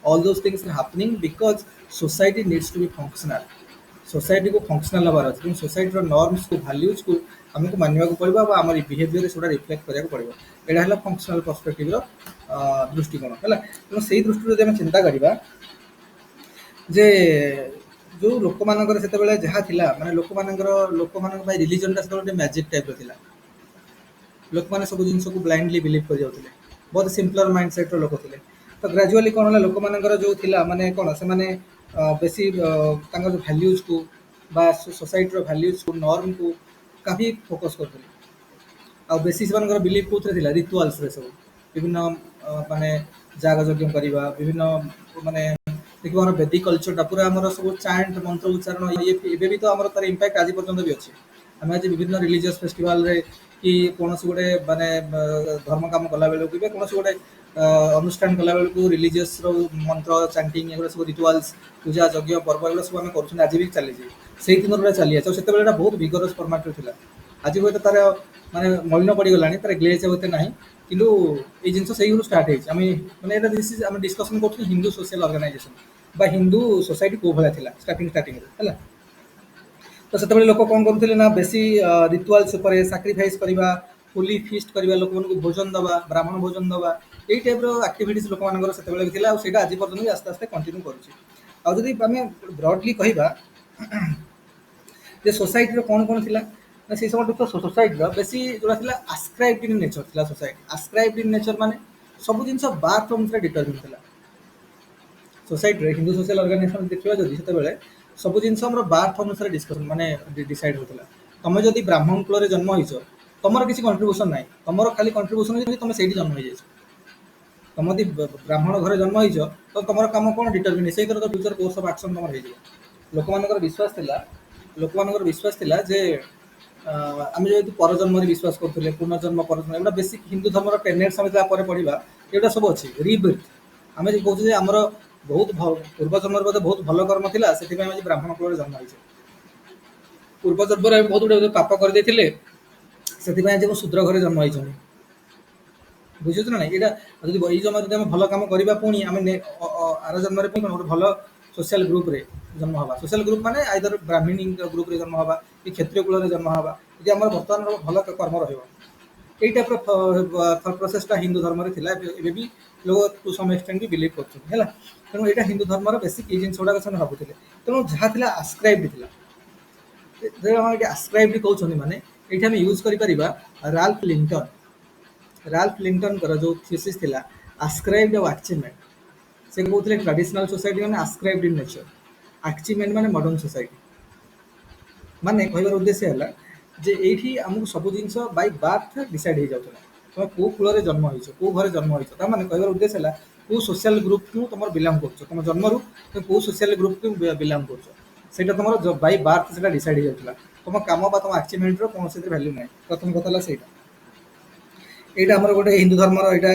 all those things are happening because society needs to be functional. ସୋସାଇଟିକୁ ଫଙ୍କସନାଲ ହେବାର ଅଛି, କିନ୍ତୁ ସୋସାଇଟିର ନର୍ମସକୁ, ଭାଲ୍ୟୁଜକୁ ଆମକୁ ମାନିବାକୁ ପଡ଼ିବ, ଆଉ ଆମର ବିହେଭିୟରରେ ସେଗୁଡ଼ା ରିଫ୍ଲେକ୍ଟ କରିବାକୁ ପଡ଼ିବ। ଏଇଟା ହେଲା ଫଙ୍କସନାଲ ପର୍ସପେକ୍ଟିଭର ଦୃଷ୍ଟିକୋଣ ହେଲା। ତେଣୁ ସେଇ ଦୃଷ୍ଟିରୁ ଯଦି ଆମେ ଚିନ୍ତା କରିବା ଯେ ଯେଉଁ ଲୋକମାନଙ୍କର ସେତେବେଳେ ଯାହା ଥିଲା, ମାନେ ଲୋକମାନଙ୍କ ପାଇଁ ରିଲିଜନଟା ସେତେବେଳେ ଗୋଟେ ମ୍ୟାଜିକ୍ ଟାଇପ୍ର ଥିଲା। ଲୋକମାନେ ସବୁ ଜିନିଷକୁ ବ୍ଲାଇଣ୍ଡଲି ବିଲିଭ୍ କରିଯାଉଥିଲେ, ବହୁତ ସିମ୍ପଲର ମାଇଣ୍ଡ ସେଟ୍ର ଲୋକ ଥିଲେ। ତ ଗ୍ରାଜୁଆଲି କ'ଣ ହେଲା, ଲୋକମାନଙ୍କର ଯେଉଁ ଥିଲା ମାନେ କ'ଣ, ସେମାନେ ବେଶୀ ତାଙ୍କର ଯେଉଁ ଭ୍ୟାଲ୍ୟୁଜକୁ ବା ସୋସାଇଟିର ଭ୍ୟାଲ୍ୟୁଜକୁ, ନର୍ମକୁ କାଫି ଫୋକସ୍ କରୁଥିଲେ। ଆଉ ବେଶୀ ସେମାନଙ୍କର ବିଲିଭ୍ କେଉଁଥିରେ ଥିଲା, ରିଚୁଆଲ୍ସରେ ସବୁ ବିଭିନ୍ନ ମାନେ ଯାଗ ଯଜ୍ଞ କରିବା, ବିଭିନ୍ନ ମାନେ ଦେଖିବ ଆମର ବେଦିକ କଲଚରଟା ପୁରା ଆମର ସବୁ ଚାଣ୍ଟ ମନ୍ତ୍ର ଉଚ୍ଚାରଣ, ଏବେ ବି ତ ଆମର ତାର ଇମ୍ପାକ୍ଟ ଆଜି ପର୍ଯ୍ୟନ୍ତ ବି ଅଛି। ଆମେ ଆଜି ବିଭିନ୍ନ ରିଲିଜିୟସ୍ ଫେଷ୍ଟିଭାଲରେ କି କୌଣସି ଗୋଟେ ମାନେ ଧର୍ମ କାମ କଲାବେଳକୁ, କିମ୍ବା କୌଣସି ଗୋଟେ ଅନୁଷ୍ଠାନ କଲାବେଳକୁ ରିଲିଜିୟସ୍ର ମନ୍ତ୍ର ଚାଣ୍ଟିଂ, ଏଗୁଡ଼ା ସବୁ ରିଚୁଆଲ୍ସ, ପୂଜା ଯଜ୍ଞ ପର୍ବ, ଏଗୁଡ଼ା ସବୁ ଆମେ କରୁଛନ୍ତି, ଆଜି ବି ଚାଲିଛି। ସେଇ ଦିନରୁ ଏଟା ଚାଲି ଅଛି। ଆଉ ସେତେବେଳେ ଏଟା ବହୁତ ଭିଗରସ୍ ଫର୍ମାଟ୍ରେ ଥିଲା। ଆଜି ହୁଏତ ତାର ମାନେ ମଳିନ ପଡ଼ିଗଲାଣି, ତାର ଗ୍ଲେଜ୍ ଆଉ ଏତେ ନାହିଁ, କିନ୍ତୁ ଏଇ ଜିନିଷ ସେଇରୁ ଷ୍ଟାର୍ଟ ହେଇଛି। ଆମେ ମାନେ ଏଇଟା ଆମେ ଡିସ୍କସନ୍ କରୁଛୁ ହିନ୍ଦୁ ସୋସିଆଲ ଅର୍ଗାନାଇଜେସନ ବା ହିନ୍ଦୁ ସୋସାଇଟି କେଉଁ ଭଳିଆ ଥିଲା ଷ୍ଟାର୍ଟିଂରୁ ହେଲା। ତ ସେତେବେଳେ ଲୋକ କ'ଣ କରୁଥିଲେ ନା, ବେଶୀ ରିଚୁଆଲ୍ସ ଉପରେ, ସାକ୍ରିଫାଇସ୍ କରିବା, ହୋଲି ଫିଷ୍ଟ କରିବା, ଲୋକମାନଙ୍କୁ ଭୋଜନ ଦେବା, ବ୍ରାହ୍ମଣ ଭୋଜନ ଦେବା, ଏଇ ଟାଇପ୍ର ଆକ୍ଟିଭିଟିସ୍ ଲୋକମାନଙ୍କର ସେତେବେଳେ ବି ଥିଲା। ଆଉ ସେଇଟା ଆଜି ପର୍ଯ୍ୟନ୍ତ ବି ଆସ୍ତେ ଆସ୍ତେ କଣ୍ଟିନ୍ୟୁ କରୁଛି। ଆଉ ଯଦି ଆମେ ବ୍ରଡଲି କହିବା ଯେ ସୋସାଇଟିର କ'ଣ କ'ଣ ଥିଲା, ନା ସେଇ ସମୟରେ ତ ସୋସାଇଟିର ବେଶୀ ଯେଉଁଟା ଥିଲା ଆସ୍କ୍ରାଇବ୍ଡ ଇନ୍ ନେଚର ଥିଲା। ସୋସାଇଟି ଆସ୍କ୍ରାଇବ୍ଡ ଇନ୍ ନେଚର ମାନେ ସବୁ ଜିନିଷ ବାର୍ଥ ଅନୁସାରେ ଡିଟରମିନ୍ ଥିଲା। ସୋସାଇଟିରେ ହିନ୍ଦୁ ସୋସିଆଲ ଅର୍ଗାନାଇଜେସନ ଦେଖିବା ଯଦି, ସେତେବେଳେ ସବୁ ଜିନିଷ ଆମର ବାର୍ଥ ଅନୁସାରେ ଡିସ୍କସନ୍ ମାନେ ଡିସାଇଡ୍ ହେଉଥିଲା। ତମେ ଯଦି ବ୍ରାହ୍ମଣ କୁଳରେ ଜନ୍ମ ହେଇଛ, ତମର କିଛି କଣ୍ଟ୍ରିବ୍ୟୁସନ୍ ନାହିଁ, ତମର ଖାଲି କଣ୍ଟ୍ରିବ୍ୟୁସନ୍ ହେଉଛି ତମେ ସେଇଠି ଜନ୍ମ ହେଇଯାଇଛ। ତମ ଯଦି ବ୍ରାହ୍ମଣ ଘରେ ଜନ୍ମ ହେଇଛ, ତ ତମର କାମ କ'ଣ ଡିଟରମିନ୍, ସେଇଥିରେ ତ ଫ୍ୟୁଚର କୋର୍ସ ଅଫ୍ ଆକ୍ସନ୍ ତମର ହେଇଯିବ। ଲୋକମାନଙ୍କର ବିଶ୍ୱାସ ଥିଲା ଯେ ଆମେ ଯେହେତୁ ପରଜନ୍ମରେ ବିଶ୍ୱାସ କରୁଥିଲେ ପୁନର୍ଜନ୍ମ ପରଜନ୍ମ ଏଗୁଡ଼ା ବେସିକ୍ ହିନ୍ଦୁ ଧର୍ମର ଟେନେଟ୍ସ ଆମେ ତାପରେ ପଢ଼ିବା ଏଗୁଡ଼ା ସବୁ ଅଛି ରିବର୍ଥ। ଆମେ ଯେ କହୁଛୁ ଯେ ଆମର ବହୁତ ପୂର୍ବଜନ୍ମରେ ବୋଧେ ବହୁତ ଭଲ କର୍ମ ଥିଲା ସେଥିପାଇଁ ଆମେ ଆଜି ବ୍ରାହ୍ମଣ କୁଳରେ ଜନ୍ମ ହେଇଛେ। ପୂର୍ବଜନ୍ମରେ ଆମେ ବହୁତ ଗୁଡ଼ିଏ ପାପ କରିଦେଇଥିଲେ ସେଥିପାଇଁ ଆଜି ମୁଁ ଶୂଦ୍ର ଘରେ ଜନ୍ମ ହେଇଛନ୍ତି। ବୁଝୁଛୁ ନା ନାଇଁ ଏଇଟା ଯଦି ଏଇ ଜନ୍ମରେ ଯଦି ଆମେ ଭଲ କାମ କରିବା ପୁଣି ଆମେ ଆର ଜନ୍ମରେ ପୁଣି ଗୋଟେ ଭଲ ସୋସିଆଲ ଗ୍ରୁପରେ ଜନ୍ମ ହେବା। ସୋସିଆଲ ଗ୍ରୁପ ମାନେ ଆଇଦର ବ୍ରାହ୍ମଣୀ ଗ୍ରୁପରେ ଜନ୍ମ ହେବା କି କ୍ଷତ୍ରିୟ କୂଳରେ ଜନ୍ମ ହେବା ଯଦି ଆମର ବର୍ତ୍ତମାନର ଭଲ କର୍ମ ରହିବ। ଏଇ ଟାଇପ୍ର ପ୍ରୋସେସଟା ହିନ୍ଦୁ ଧର୍ମରେ ଥିଲା ଏବେ ବି ଲୋକ ଟୁ ସମ୍ ଏକ୍ସଟେଣ୍ଟ ବି ବିଲିଭ୍ କରୁଛନ୍ତି ହେଲା। ତେଣୁ ଏଇଟା ହିନ୍ଦୁ ଧର୍ମର ବେସିକ୍ ଏଇ ଜିନିଷ ଗୁଡ଼ାକ ସେମାନେ ଭାବୁଥିଲେ। ତେଣୁ ଯାହା ଥିଲା ଆସ୍କ୍ରାଇବ୍ଡ ଥିଲା। ଯେତେବେଳେ ଆମେ ଏଠି ଆସ୍କ୍ରାଇବ୍ଡ କହୁଛନ୍ତି ମାନେ ଏଇଠି ଆମେ ୟୁଜ୍ କରିପାରିବା ରାଲ୍ଫ ଲିଣ୍ଟନ। ରାଲ୍ଫ ଲିଣ୍ଟନଙ୍କର ଯେଉଁ ଥିସିସ୍ ଥିଲା ଆସ୍କ୍ରାଇବ୍ଡ ଆଉ ଆଚିଭମେଣ୍ଟ। ସେ କହୁଥିଲେ ଟ୍ରାଡିସନାଲ ସୋସାଇଟି ମାନେ ଆସ୍କ୍ରାଇବ୍ଡ ଇନ୍ ନେଚର, ଆଚିଭମେଣ୍ଟ ମାନେ ମଡର୍ଣ୍ଣ ସୋସାଇଟି। ମାନେ କହିବାର ଉଦ୍ଦେଶ୍ୟ ହେଲା ଯେ ଏଇଠି ଆମକୁ ସବୁ ଜିନିଷ ବାଇ ବାର୍ଥ ଡିସାଇଡ୍ ହେଇଯାଉଥିଲା। ତମେ କୋଉ କୂଳରେ ଜନ୍ମ ହେଇଛ କୋଉ ଘରେ ଜନ୍ମ ହେଇଛ ତା ମାନେ କହିବାର ଉଦ୍ଦେଶ୍ୟ ହେଲା କୋଉ ସୋସିଆଲ ଗ୍ରୁପକୁ ତମର ବିଲଙ୍ଗ କରୁଛ। ତମ ଜନ୍ମରୁ ତମେ କୋଉ ସୋସିଆଲ ଗ୍ରୁପକୁ ବିଲଙ୍ଗ କରୁଛ ସେଇଟା ତମର ବାଇ ବାର୍ଥ ସେଟା ଡିସାଇଡ୍ ହେଇଯାଉଥିଲା। ତମ କାମ ବା ତମ ଆଚିଭମେଣ୍ଟର କୌଣସି ଭ୍ୟାଲ୍ୟୁ ନାହିଁ। ପ୍ରଥମ କଥା ହେଲା ସେଇଟା। ଏଇଟା ଆମର ଗୋଟେ ହିନ୍ଦୁ ଧର୍ମର ଏଇଟା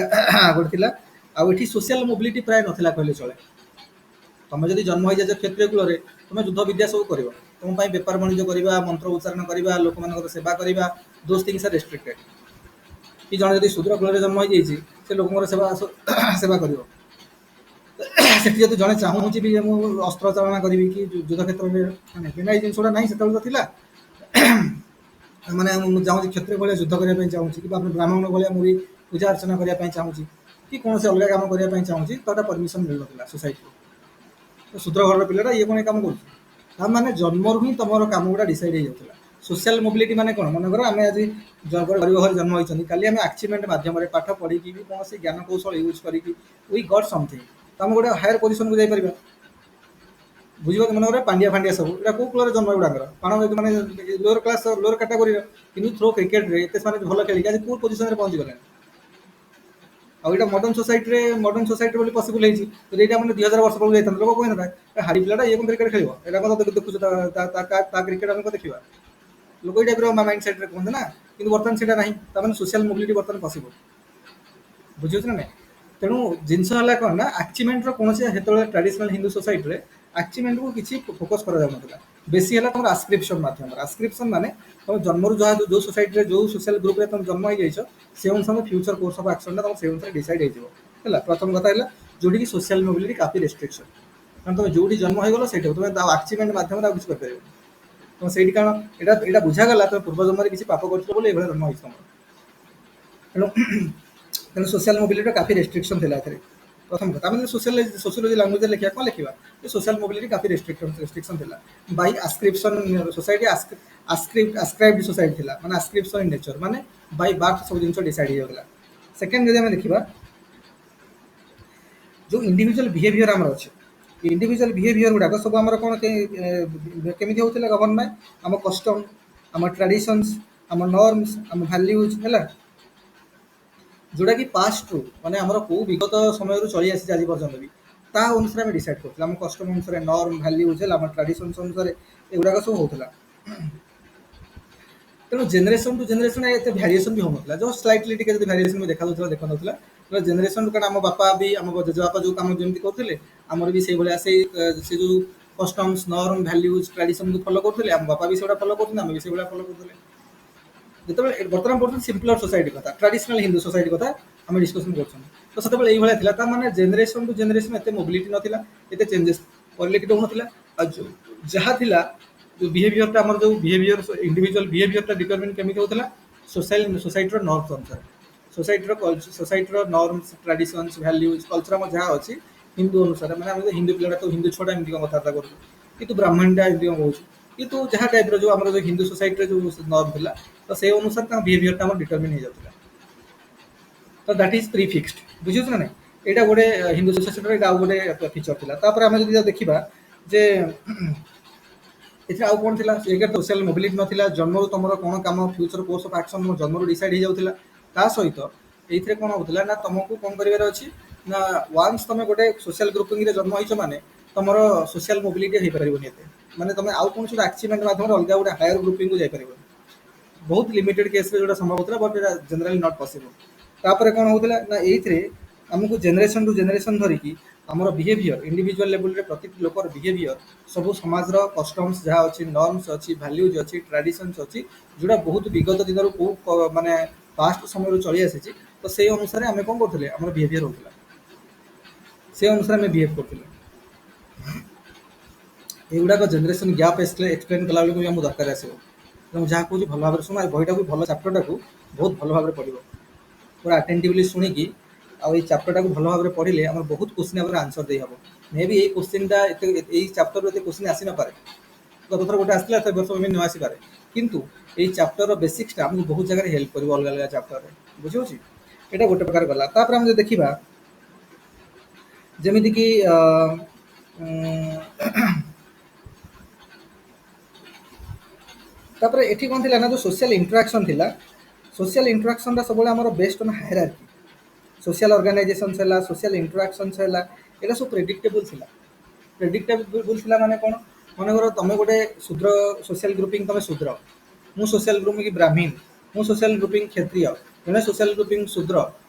ଗୋଟେ ଥିଲା। ଆଉ ଏଠି ସୋସିଆଲ ମୋବିଲିଟି ପ୍ରାୟ ନଥିଲା କହିଲେ ଚଳେ। ତମେ ଯଦି ଜନ୍ମ ହେଇଯାଇଛ କ୍ଷତ୍ରିୟ କୂଳରେ ତମେ ଯୁଦ୍ଧ ବିଦ୍ୟା ସବୁ କରିବ। ତମ ପାଇଁ ବେପାର ବାଣିଜ୍ୟ କରିବା, ମନ୍ତ୍ର ଉଚ୍ଚାରଣ କରିବା, ଲୋକମାନଙ୍କର ସେବା କରିବା, ଦୋଜ ଥିଙ୍ଗସ୍ ଆର୍ ରେଷ୍ଟ୍ରିକ୍ଟେଡ୍। କି ଜଣେ ଯଦି ଶୂଦ୍ର କୂଳରେ ଜନ୍ମ ହେଇଯାଇଛି ସେ ଲୋକଙ୍କର ସେବା କରିବ। ସେଠି ଯଦି ଜଣେ ଚାହୁଁଛି ବି ମୁଁ ଅସ୍ତ୍ର ଚାଳନା କରିବି କି ଯୁଦ୍ଧ କ୍ଷେତ୍ରରେ ମାନେ ଏଇ ଜିନିଷଟା ନାହିଁ ସେତେବେଳେ ତ ଥିଲା। ମାନେ ମୁଁ ଚାହୁଁଛି କ୍ଷତ୍ରିୟ ଭଳିଆ ଯୁଦ୍ଧ କରିବା ପାଇଁ ଚାହୁଁଛି କି ବ୍ରାହ୍ମଣ ଭଳିଆ ମୁଁ ବି ପୂଜା ଅର୍ଚ୍ଚନା କରିବା ପାଇଁ ଚାହୁଁଛି କି କୌଣସି ଅଲଗା କାମ କରିବା ପାଇଁ ଚାହୁଁଛି ତାଟା ପରମିସନ ମିଳୁନଥିଲା ସୋସାଇଟିରୁ। ଶୂଦ୍ର ଘରର ପିଲାଟା ଇଏ କଣ କାମ କରୁଛି ତା ମାନେ ଜନ୍ମରୁ ହିଁ ତମର କାମ ଗୁଡ଼ା ଡିସାଇଡ୍ ହେଇଯାଉଥିଲା। ସୋସିଆଲ ମୋବିଲିଟି ମାନେ କ'ଣ ମନେକର ଆମେ ଆଜି ଗରିବ ଘରେ ଜନ୍ମ ହେଇଛନ୍ତି କାଲି ଆମେ ଆଚିଭମେଣ୍ଟ ମାଧ୍ୟମରେ ପାଠ ପଢ଼ିକି ବି କୌଣସି ଜ୍ଞାନ କୌଶଳ ୟୁଜ୍ କରିକି ୱି ଗଟ୍ ସମଥିଙ୍ଗ ତ ଆମେ ଗୋଟେ ହାୟର ପୋଜିସନକୁ ଯାଇପାରିବା। ବୁଝିପାରୁଛ ମନେକର ପାଣ୍ଡିଆ ଫାଣ୍ଡିଆ ସବୁ ଏଇଟା କୋଉ କୂଳରେ ଜନ୍ମ ଏଗୁଡ଼ାକର ମାନେ ଲୋଅର କ୍ଲାସ୍ ଲୋଅର କାଟାଗୋରୀର କିନ୍ତୁ ଥ୍ରୋ କ୍ରିକେଟରେ ଏତେ ସେମାନେ ଭଲ ଖେଳିକି ଆଜି କୋଉ ପୋଜିସନରେ ପହଞ୍ଚିଗଲେଣି। ଆଉ ଏଇଟା ମଡର୍ଣ୍ଣ ସୋସାଇଟି ବୋଲି ପସିବଲ ହେଇଛି। ଯଦି ଏଇଟା ମାନେ 2000 ବର୍ଷ ବେଳକୁ ଯାଇଥାନ୍ତେ ଲୋକ କହିଥାନ୍ତା ହାଡି ପିଲାଟା ଇଏ କଣ କ୍ରିକେଟ ଖେଳିବ ଏଇଟା କଣ ଦେଖୁଛୁ ତା କ୍ରିକେଟ ଆମେ କଣ ଦେଖିବା। ଲୋକ ଏଇ ଟାଇପ୍ର ମାଇଣ୍ଡ ସେଟ୍ରେ କୁହନ୍ତି ନା। କିନ୍ତୁ ବର୍ତ୍ତମାନ ସେଇଟା ନାହିଁ ତାମାନେ ସୋସିଆଲ ମୋବିଲିଟି ବର୍ତ୍ତମାନ ପସିବଲ। ବୁଝିପାରୁଛ ନା ନାଇଁ। ତେଣୁ ଜିନିଷ ହେଲା କ'ଣ ନା ଆଚିଭମେଣ୍ଟର କୌଣସି ସେତେବେଳେ ଟ୍ରାଡିସନାଲ ହିନ୍ଦୁ ସୋସାଇଟିରେ ଆଚିଭମେଣ୍ଟକୁ କିଛି ଫୋକସ୍ କରାଯାଉନଥିଲା। ବେଶୀ ହେଲା ତମର ଆସ୍କ୍ରିପସନ୍ ମାଧ୍ୟମରେ। ଆସ୍କ୍ରିପସନ୍ ମାନେ ତମ ଜନ୍ମରୁ ଯାହା ଯେଉଁ ସୋସାଇଟିରେ ଯେଉଁ ସୋସିଆଲ ଗ୍ରୁପରେ ତମେ ଜନ୍ମ ହେଇଯାଇଛ ସେ ଅନୁସାରେ ଫ୍ୟୁଚର କୋର୍ସ ଅଫ୍ ଆକ୍ସନଟା ତମ ସେଇ ଅନୁସାରେ ଡିସାଇଡ୍ ହେଇଯିବ ହେଲା। ପ୍ରଥମ କଥା ହେଲା ଯୋଉଠିକି ସୋସିଆଲ ମୋବିଲିଟି କାଫି ରେଷ୍ଟ୍ରିକ୍ସନ୍। କାରଣ ତମେ ଯୋଉଠି ଜନ୍ମ ହେଇଗଲ ସେଇଠି ତମେ ଆଉ ଆଚିଭମେଣ୍ଟ ମାଧ୍ୟମରେ ଆଉ କିଛି କରିପାରିବନି। ତମ ସେଇଠି କାରଣ ଏଇଟା ବୁଝାଗଲା ତମେ ପୂର୍ବ ଜନ୍ମରେ କିଛି ପାପ କରିଥିଲ ବୋଲି ଏଇଭଳିଆ ଜନ୍ମ ହେଇଛି ତମର। ତେଣୁ ସୋସିଆଲ ମୋବିଲିଟିର କାଫି ରେଷ୍ଟ୍ରିକ୍ସନ୍ ଥିଲା ଏଥିରେ। ପ୍ରଥମ କଥା ଆମେ ସୋସିଓଲୋଜି ଲାଙ୍ଗୁଏଜରେ ଲେଖିବା କ'ଣ ଲେଖିବା ସୋସିଆଲ ମୋବିଲିଟି କାଫି ରେଷ୍ଟ୍ରିକ୍ସନ୍ ଥିଲା। ବାଇ ଆସ୍କ୍ରିପସନ୍ ସୋସାଇଟି ଆସ୍କ୍ରାଇବ୍ଡ ସୋସାଇଟି ଥିଲା ମାନେ ଆସ୍କ୍ରିପସନ୍ ଇନ୍ ନେଚର ମାନେ ବାଇ ବାର୍ଥ ସବୁ ଜିନିଷ ଡିସାଇଡ୍ ହେଇଯାଉଥିଲା। ସେକେଣ୍ଡ ଯଦି ଆମେ ଦେଖିବା ଯେଉଁ ଇଣ୍ଡିଭିଜୁଆଲ ବିହେଭିୟର ଆମର ଅଛି ଇଣ୍ଡିଭିଜୁଆଲ ବିହେଭିୟର ଗୁଡ଼ାକ ସବୁ ଆମର କ'ଣ କେମିତି ହେଉଥିଲା ଗଭର୍ଣ୍ଣ ବାଇ ଆମ କଷ୍ଟମ୍, ଆମ ଟ୍ରାଡିସନ୍ସ, ଆମ ନର୍ମସ୍, ଆମ ଭ୍ୟାଲ୍ୟୁଜ୍ ହେଲା। ଯୋଉଟାକି ପାଷ୍ଟରୁ ମାନେ ଆମର କୋଉ ବିଗତ ସମୟରୁ ଚଳି ଆସିଛି ଆଜି ପର୍ଯ୍ୟନ୍ତ ବି ତା ଅନୁସାରେ ଆମେ ଡିସାଇଡ୍ କରୁଥିଲେ। ଆମ କଷ୍ଟମ୍ ଅନୁସାରେ ନର୍ମ ଭ୍ୟାଲ୍ୟୁଜ୍ ହେଲା ଆମ ଟ୍ରାଡିସନ୍ସ ଅନୁସାରେ ଏଗୁଡ଼ାକ ସବୁ ହେଉଥିଲା। ତେଣୁ ଜେନେରେସନ୍ ଟୁ ଜେନେରେସନ୍ ଏତେ ଭ୍ୟାରିଏସନ୍ ବି ହେଉନଥିଲା। ଜଷ୍ଟ ସ୍ଲାଇଟଲି ଟିକେ ଯଦି ଭ୍ୟାରିଏସନ୍ ବି ଦେଖାଯାଉଥିଲା ଜେନେରେସନ୍ କାରଣ ଆମ ବାପା ବି ଆମ ଜେଜେବାପା ଯେଉଁ କାମ ଯେମିତି କରୁଥିଲେ ଆମର ବି ସେଇଭଳିଆ ସେ ଯେଉଁ କଷ୍ଟମ୍ସ ନର୍ମ ଭ୍ୟାଲ୍ୟୁଜ୍ ଟ୍ରାଡିସନ୍କୁ ଫଲୋ କରୁଥିଲେ ଆମ ବାପା ବି ସେଗୁଡ଼ା ଫଲୋ କରୁଥିଲେ ଆମେ ବି ସେଇଭଳିଆ ଫଲୋ କରୁଥିଲେ। ଯେତେବେଳେ ବର୍ତ୍ତମାନ ପର୍ଯ୍ୟନ୍ତ ସିମ୍ପଲର ସୋସାଇଟି କଥା ଟ୍ରାଡିସନାଲ ହିନ୍ଦୁ ସୋସାଇଟି କଥା ଆମେ ଡିସ୍କସନ୍ କରୁଛନ୍ତି ତ ସେତେବେଳେ ଏଇଭଳିଆ ଥିଲା। ତା ମାନେ ଜେନେରେସନ୍ ଟୁ ଜେନେରେସନ୍ ଏତେ ମୋବିଲିଟି ନଥିଲା ଏତେ ଚେଞ୍ଜେସ୍ ପରିଲକ୍ଷିତ ହେଉନଥିଲା। ଆଉ ଯାହା ଥିଲା ଯେଉଁ ବିହେଭିୟରଟା ଆମର ଯେଉଁ ବିହେଭିୟର ଇଣ୍ଡିଭିଜୁଆଲ ବିହେଭିୟରଟା ଡିଟରମିନ୍ କେମିତି ହେଉଥିଲା ସୋସାଇଟିର ନର୍ମସ୍ ଅନୁସାରେ ସୋସାଇଟିର ନର୍ମସ୍ ଟ୍ରାଡିସନ୍ସ ଭ୍ୟାଲ୍ୟୁଜ୍ କଲଚର ଆମର ଯାହା ଅଛି ହିନ୍ଦୁ ଅନୁସାରେ ମାନେ ଆମେ ହିନ୍ଦୁ ପିଲାଟା ତ ହିନ୍ଦୁ ଛୁଆଟା ଏମିତି କ'ଣ କଥାବାର୍ତ୍ତା କରୁଛୁ କିନ୍ତୁ ବ୍ରାହ୍ମଣଟା ଏମିତି କ'ଣ କହୁଛୁ କିନ୍ତୁ ଯାହା ଟାଇପ୍ର ଯେଉଁ ଆମର ଯେଉଁ ହିନ୍ଦୁ ସୋସାଇଟିରେ ଯେଉଁ ନର୍ମ ଥିଲା ତ ସେଇ ଅନୁସାରେ ତାଙ୍କ ବିହେଭିୟରଟା ଆମର ଡିଟରମିନ୍ ହେଇଯାଉଥିଲା। ତ ଦ୍ୟାଟ୍ ଇଜ୍ ପ୍ରି ଫିକ୍ସଡ। ବୁଝୁଛୁ ନା ନାଇଁ। ଏଇଟା ଗୋଟେ ହିନ୍ଦୁ ସୋସାଇଟିର ଏଇଟା ଆଉ ଗୋଟେ ଫିଚର ଥିଲା। ତାପରେ ଆମେ ଯଦି ଦେଖିବା ଯେ ଏଥିରେ ଆଉ କ'ଣ ଥିଲା ଏଇଟା ସୋସିଆଲ ମୋବିଲିଟି ନଥିଲା। ଜନ୍ମରୁ ତମର କ'ଣ କାମ ଫ୍ୟୁଚର କୋର୍ସ ଅଫ୍ ଆକ୍ସନ ତୁମ ଜନ୍ମରୁ ଡିସାଇଡ୍ ହେଇଯାଉଥିଲା। ତା ସହିତ ଏଇଥିରେ କ'ଣ ହେଉଥିଲା ନା ତମକୁ କ'ଣ କରିବାର ଅଛି ନା ୱାନ୍ସ ତମେ ଗୋଟେ ସୋସିଆଲ ଗ୍ରୁପିଂରେ ଜନ୍ମ ହେଇଛ ମାନେ ତମର ସୋସିଆଲ ମୋବିଲିଟି ହେଇପାରିବନି ଏତେ ମାନେ ତମେ ଆଉ କୌଣସି ଗୋଟେ ଆଚିଭମେଣ୍ଟ ମାଧ୍ୟମରେ ଅଲଗା ଗୋଟେ ହାୟର ଗ୍ରୁପିଂକୁ ଯାଇପାରିବନି। बहुत लिमिटेड केस रे जोटा संभव होता बट जनरली नॉट पॉसिबल। तापर कौन होता ना ये आमको जनरेशन टू जनरेशन धरिकी आमर बिहेवियर इंडिविजुअल लेवल रे प्रति लोकर बिहेवियर सब समाज कस्टम्स जहाँ अच्छी नॉर्म्स अच्छी वैल्यूज अच्छी ट्रेडिशंस अच्छी जोड़ा बहुत विगत दिन माने पास्ट समय चली आसी तो से अनुसार आम कौन करते आम बिहेवियर होता से अनुसार आम बिहेव करते युवाक जेनेसन गैप एक्सप्लेन कला बेलू आमको दरकार आसो तो जहाँ कह भल भाव शुण बहीटा को भल चैप्टरटा को बहुत भल भाव पढ़ पूरा अटेंटिवली शुणिकी आई चैप्टरटा को भल भाव पढ़ले आम बहुत क्वेश्चन आंसर दे हम मे भी यही क्वेश्चनटा चैप्टर एत क्वेश्चन आसी नपे गत थर गोटे आसला वर्ष में न आसपे कितु ये चैप्टर बेसिक्सटा आमको बहुत जगह हेल्प कर अलग अलग चैप्टर बुझे यहाँ गोटे प्रकार गला आम देखा जमीक तापर एठी कौन थिला ना जो सोशल इंटरेक्शन थिला सोशल इंटरेक्शन सब based on hierarchy social organisation है सोशल इंटरेक्शन है ये सब प्रेडिक्टेबल थिला प्रेडिक्टेबल थिला माने कौन मन कर तुम गोटे शूद्र सोशल ग्रुपिंग तुम शूद्र मु सोशल ग्रुपिंग ब्राह्मीण मु सोशल ग्रुपिंग क्षत्रिय जड़े सोशल ग्रुपिंग शूद्र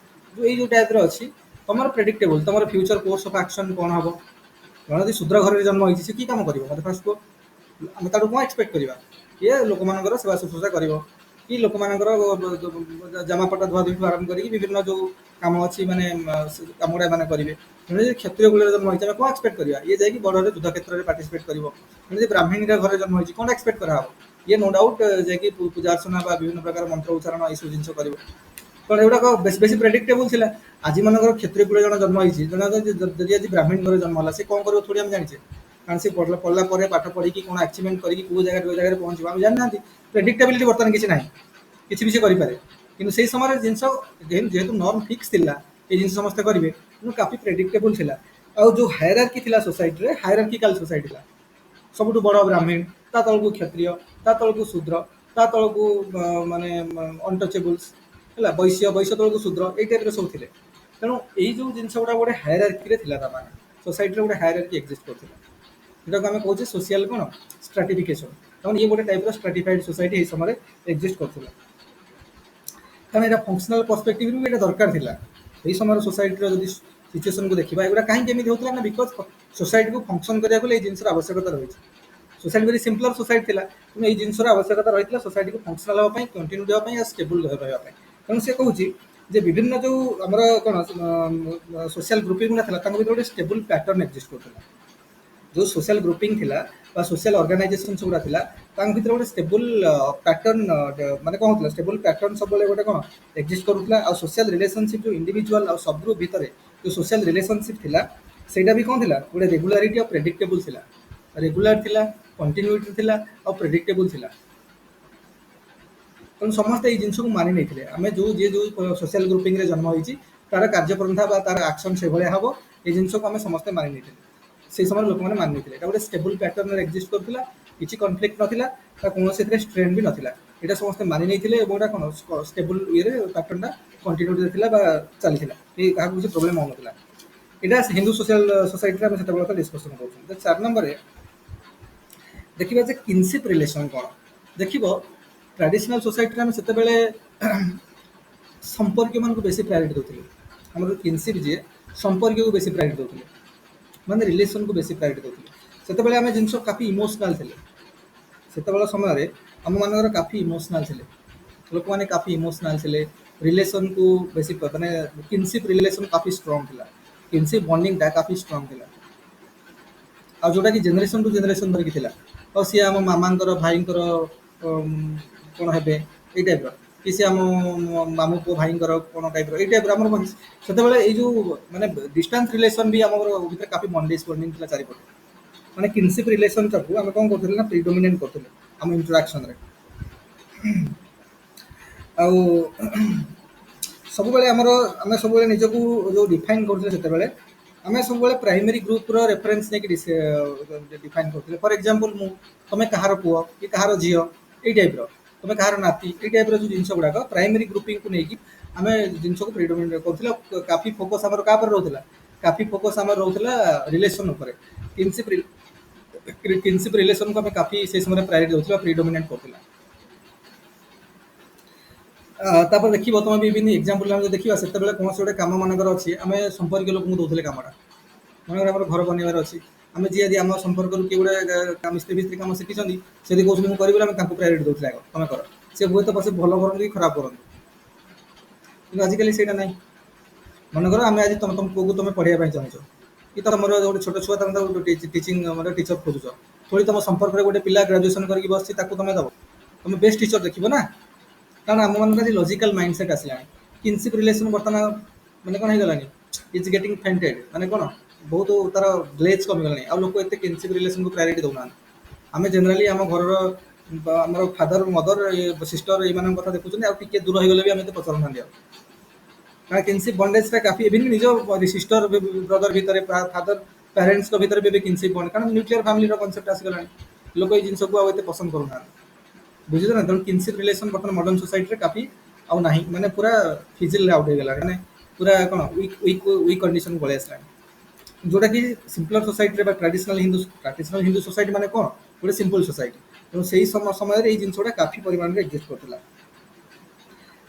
जो ये टाइप अच्छी तुम प्रेडिक्टेबल तुम फ्यूचर कोर्स ऑफ एक्शन कौन हम जन शूद्र घर जन्म होती से कि कम कर मतलब फास्ट को आम तार कौन एक्सपेक्ट करवा ये लोक मान सेवा शुश्रूषा कर कि लोक मान जमापटा धुआ धुई आरम्भ कर विभिन्न जो कम अच्छी मानने कम गुड़ा मैंने करेंगे तेणु क्षत्रिय कूल जन्म होती है कौन एक्सपेक्ट करवा ये जाकि बड़ युद्ध क्षेत्र में पार्टिसिपेट कर ब्राह्मणी घर जन्म होती कौन एक्सपेक्ट करा ये नो डाउट जैकि पूजा अर्चना विभिन्न प्रकार मंत्र उच्चारण यू जिन कर कौन एगुड़ाक बेस प्रेडिक्टेबल थी आज मन क्षत्रिय कूल जन जन्म होती जब आज ब्राह्मण घर जन्म है सी कौन कर थोड़ी आम जाने कारण से पढ़ला पाठ पढ़ी कौन अचिवमेंट करी जगह पहुँच आम जाना प्रेडिक्टेबिलिटी बर्तमान किसी ना किसी भी करें कि से समय जिन जेहेतु नॉर्म फिक्स थिला ये जिन समस्ते करेंगे तेणु काफी प्रेडिक्टेबल थिला और जो हायरार्की थिला सोसाइटी रे हायरार्किकल सोसाइटी थिला सबुठ बड़ ब्राह्मण ता तल को क्षत्रिय ता तल को शूद्र ता तल को माने अनटचेबल्स है वैश्य वैश्य तल को शूद्र ये टाइप सब थे तेणु यही जो जिन गुड़ा गोटे हायरार्की सोसाइटी गोटे हायरार्की एक्जिस्ट करथिला जोटा आम कहे सोशल कौन स्ट्राटिफिकेशन तक ये गोटे टाइप स्ट्राटिफाइड सोसाइटी ये समय एक्जिस्ट करथिला कारण यहाँ फंक्शनल पर्सपेक्टिव भी दरकार थिला यही समय सोसाइटी जब सिचुएसन को देखा एगुड़ा कहीं केमी होता ना बिकज सोसाइटी को फंक्शन करने जिन आवश्यकता रही सोसाइटी वेरी सिंपलर सोसाइटी थी तेणु ये जिन आवश्यकता रही है सोसाइटी को फंक्शनल हाँपाई कंटिन्यू देवाई स्टेबल रही तेणु से कहूँ जे विभिन्न जो आमर कौन सोशल ग्रुपिंग गुड़ा था गोटे स्टेबल पैटर्न एक्जिस्ट करता जो सोशल ग्रुपिंग थिला सोशल ऑर्गेनाइजेशन गुड़ा थिला भीतर गोटे स्टेबल पैटर्न माने कौन होता स्टेबल पैटर्न सब गोटे कौन एक्जिस्ट करूला आ सोशल रिलेशनशिप जो इंडिविजुअल और सब ग्रुप भितर जो सोशल रिलेशनशिप थिला सेटा भी कौन थिला गोटे रेगुलारिटी और प्रेडिक्टेबल थिला रेगुलर थिला कंटिन्यूटी थिला और प्रेडिक्टेबल थिला तेणु समस्ते ये जिन को मानि नहीं आम जो जी जो सोशल ग्रुपिंग रे जन्म होती तार कार्यपंथा तार एक्शन से भाया हम ये जिन को आम समस्ते मानि नहीं से समय लोक मैंने मानी थे गोटे स्टेबल पैटर्न एक्जिस्ट करूला किसी कन्फ्लिक्ट नाला कौन से स्ट्रेन भी नाला यहाँ समस्त मानि नहीं कौन स्टेबल ये पैटर्नटा कंटिन्यूटी चली क्या किसी प्रोब्लेम होना यहाँ हिंदू सोशल सोसाइटी आम से डिस्कसन कर 4 नंबर देखा जे किनशिप रिलेशन कौन देख ट्रेडिशनल सोसाइटी आम से संपर्क मान बेसी प्रायोरिटी दूसरे आम किनशिप जी संपर्क को बेसी प्रायोरिटी दूसरे माने रिलेशन को बेसी प्रायोरिटी दूसरे से आम जिन काफी इमोशनाल थे से समय आम मान काफी इमोशनाल थे लोक मैंने काफी इमोशनाल थे रिलेशन को बेसी माने किनशिप रिलेशन काफी स्ट्रांग था किनशिप बॉन्डिंग काफी स्ट्रांग था आ जोटा कि जेनेरेशन टू जेनेरेशन धरिकी थिला और सी आम मामांकर भाईंकर कौन हे ये टाइप कि सी आम मामू पु भाईंकर कौन टाइप ये टाइप आम से जो माने डिस्टेंस रिलेशन भी आम भीतर काफी बॉन्डेज बॉन्डिंग था चारिपटे माने किनशिप रिलेशन टाक आम कौन करते ना प्रिडोमिनेट करते आम इंटराक्शन सब आमर आम सब निजक जो डिफाइन करते आम सब प्राइमरी ग्रुप रेफरेन्स नहीं डिफाइन करते फॉर एग्जांपल मु तुम कहार पुओ कि कहार झील ये टाइप तुम कहार नाती ये टाइप जो जिन गुड़ाक प्राइमरी ग्रुपिंग को लेकिन आम जिन को प्रिडोमिनेट कर काफी फोकस आम क्या रोला काफी फोकस आम रोला रिलेशन किनशिप रिलेशन को आम काफी से समय प्रायोरिटी दूसरा प्रिडोमिनेट करता ତାପରେ ଦେଖିବ ତମେ ବିଭିନ୍ନ ଏକ୍ଜାମ୍ପଲ୍ ଆମେ ଯଦି ଦେଖିବା ସେତେବେଳେ କୌଣସି ଗୋଟେ କାମ ମାନଙ୍କର ଅଛି ଆମେ ସମ୍ପର୍କୀୟ ଲୋକଙ୍କୁ ଦଉଥିଲେ କାମଟା। ମନେକର ଆମର ଘର ବନେଇବାର ଅଛି ଆମେ ଯିଏ ଯଦି ଆମ ସମ୍ପର୍କରୁ କିଏ ଗୋଟେ ମିସ୍ତ୍ରୀ ଫିସ୍ତ୍ରୀ କାମ ଶିଖିଛନ୍ତି ସେ ଯଦି କହୁଛନ୍ତି ମୁଁ କରିବି ବୋଲି ଆମେ ତାଙ୍କୁ ପ୍ରାୟୋରିଟି ଦଉଥିଲେ ଆଗ ତମେ କର। ସେ ହୁଏତ ପଛେ ଭଲ କରନ୍ତୁ କି ଖରାପ କରନ୍ତୁ କିନ୍ତୁ ଆଜିକାଲି ସେଇଟା ନାହିଁ। ମନେକର ଆମେ ଆଜି ତମ ପୁଅକୁ ତମେ ପଢ଼ିବା ପାଇଁ ଚାହୁଁଛ କି ତମର ଗୋଟେ ଛୋଟ ଛୁଆ ତମେ ତାକୁ ଟିଚିଂ ମାନେ ଟିଚର ଖୋଜୁଛ ଥୋଡ଼ି ତମ ସମ୍ପର୍କରେ ଗୋଟେ ପିଲା ଗ୍ରାଜୁଏସନ୍ କରିକି ବସିଛି ତାକୁ ତମେ ଦବ ତମେ ବେଷ୍ଟ ଟିଚର ଦେଖିବ ନା। କାରଣ ଆମମାନଙ୍କର ଆଜି ଲଜିକାଲ ମାଇଣ୍ଡ ସେଟ୍ ଆସିଲାଣି କିନସିପ୍ ରିଲେସନ୍ ବର୍ତ୍ତମାନ ମାନେ କ'ଣ ହେଇଗଲାଣି ଇଟ୍ସ ଗେଟିଂ ଫେଣ୍ଟେଡ୍ ମାନେ କ'ଣ ବହୁତ ତାର ଗ୍ଲେଜ୍ କମିଗଲାଣି ଆଉ ଲୋକ ଏତେ କିନସିପ୍ ରିଲେସନକୁ ପ୍ରାୟୋରିଟି ଦେଉନାହାନ୍ତି। ଆମେ ଜେନେରାଲି ଆମ ଘରର ଆମର ଫାଦର ମଦର ସିଷ୍ଟର ଏଇମାନଙ୍କ କଥା ଦେଖୁଛନ୍ତି ଆଉ ଟିକେ ଦୂର ହେଇଗଲେ ବି ଆମେ ଏତେ ପଚାରୁନାହାନ୍ତି ଆଉ କାରଣ କିନସିପ୍ ବଣ୍ଡେଜଟା କାଫି ଏବେ ନିଜ ସିଷ୍ଟର ବ୍ରଦର ଭିତରେ ଫାଦର ପ୍ୟାରେଣ୍ଟସଙ୍କ ଭିତରେ ବି ଏବେ କିନସିପ୍ ବଣ୍ଡ କାରଣ ନ୍ୟୁକ୍ଲିୟର ଫ୍ୟାମିଲିର କନସେପ୍ଟ ଆସିଗଲାଣି ଲୋକ ଏଇ ଜିନିଷକୁ ଆଉ ଏତେ ପସନ୍ଦ କରୁନାହାନ୍ତି। ବୁଝୁଛ ନା ତେଣୁ କିନସିପ୍ ରିଲେସନ୍ ବର୍ତ୍ତମାନ ମଡର୍ଣ୍ଣ ସୋସାଇଟିରେ କାଫି ଆଉ ନାହିଁ ମାନେ ପୁରା ଫିଜିଲ୍ ଆଉଟ୍ ହେଇଗଲାଣି ମାନେ ପୁରା କ'ଣ ୱିକ୍ କଣ୍ଡିସନ୍ ପଳେଇ ଆସିଲାଣି ଯେଉଁଟାକି ସିମ୍ପଲର ସୋସାଇଟିରେ ବା ଟ୍ରାଡିସନାଲ ହିନ୍ଦୁ ସୋସାଇଟି ମାନେ କ'ଣ ଗୋଟେ ସିମ୍ପଲ ସୋସାଇଟି ତେଣୁ ସେଇ ସମୟରେ ଏଇ ଜିନିଷ ଗୁଡ଼ା କାଫି ପରିମାଣରେ ଏକ୍ଜିଷ୍ଟ କରୁଥିଲା।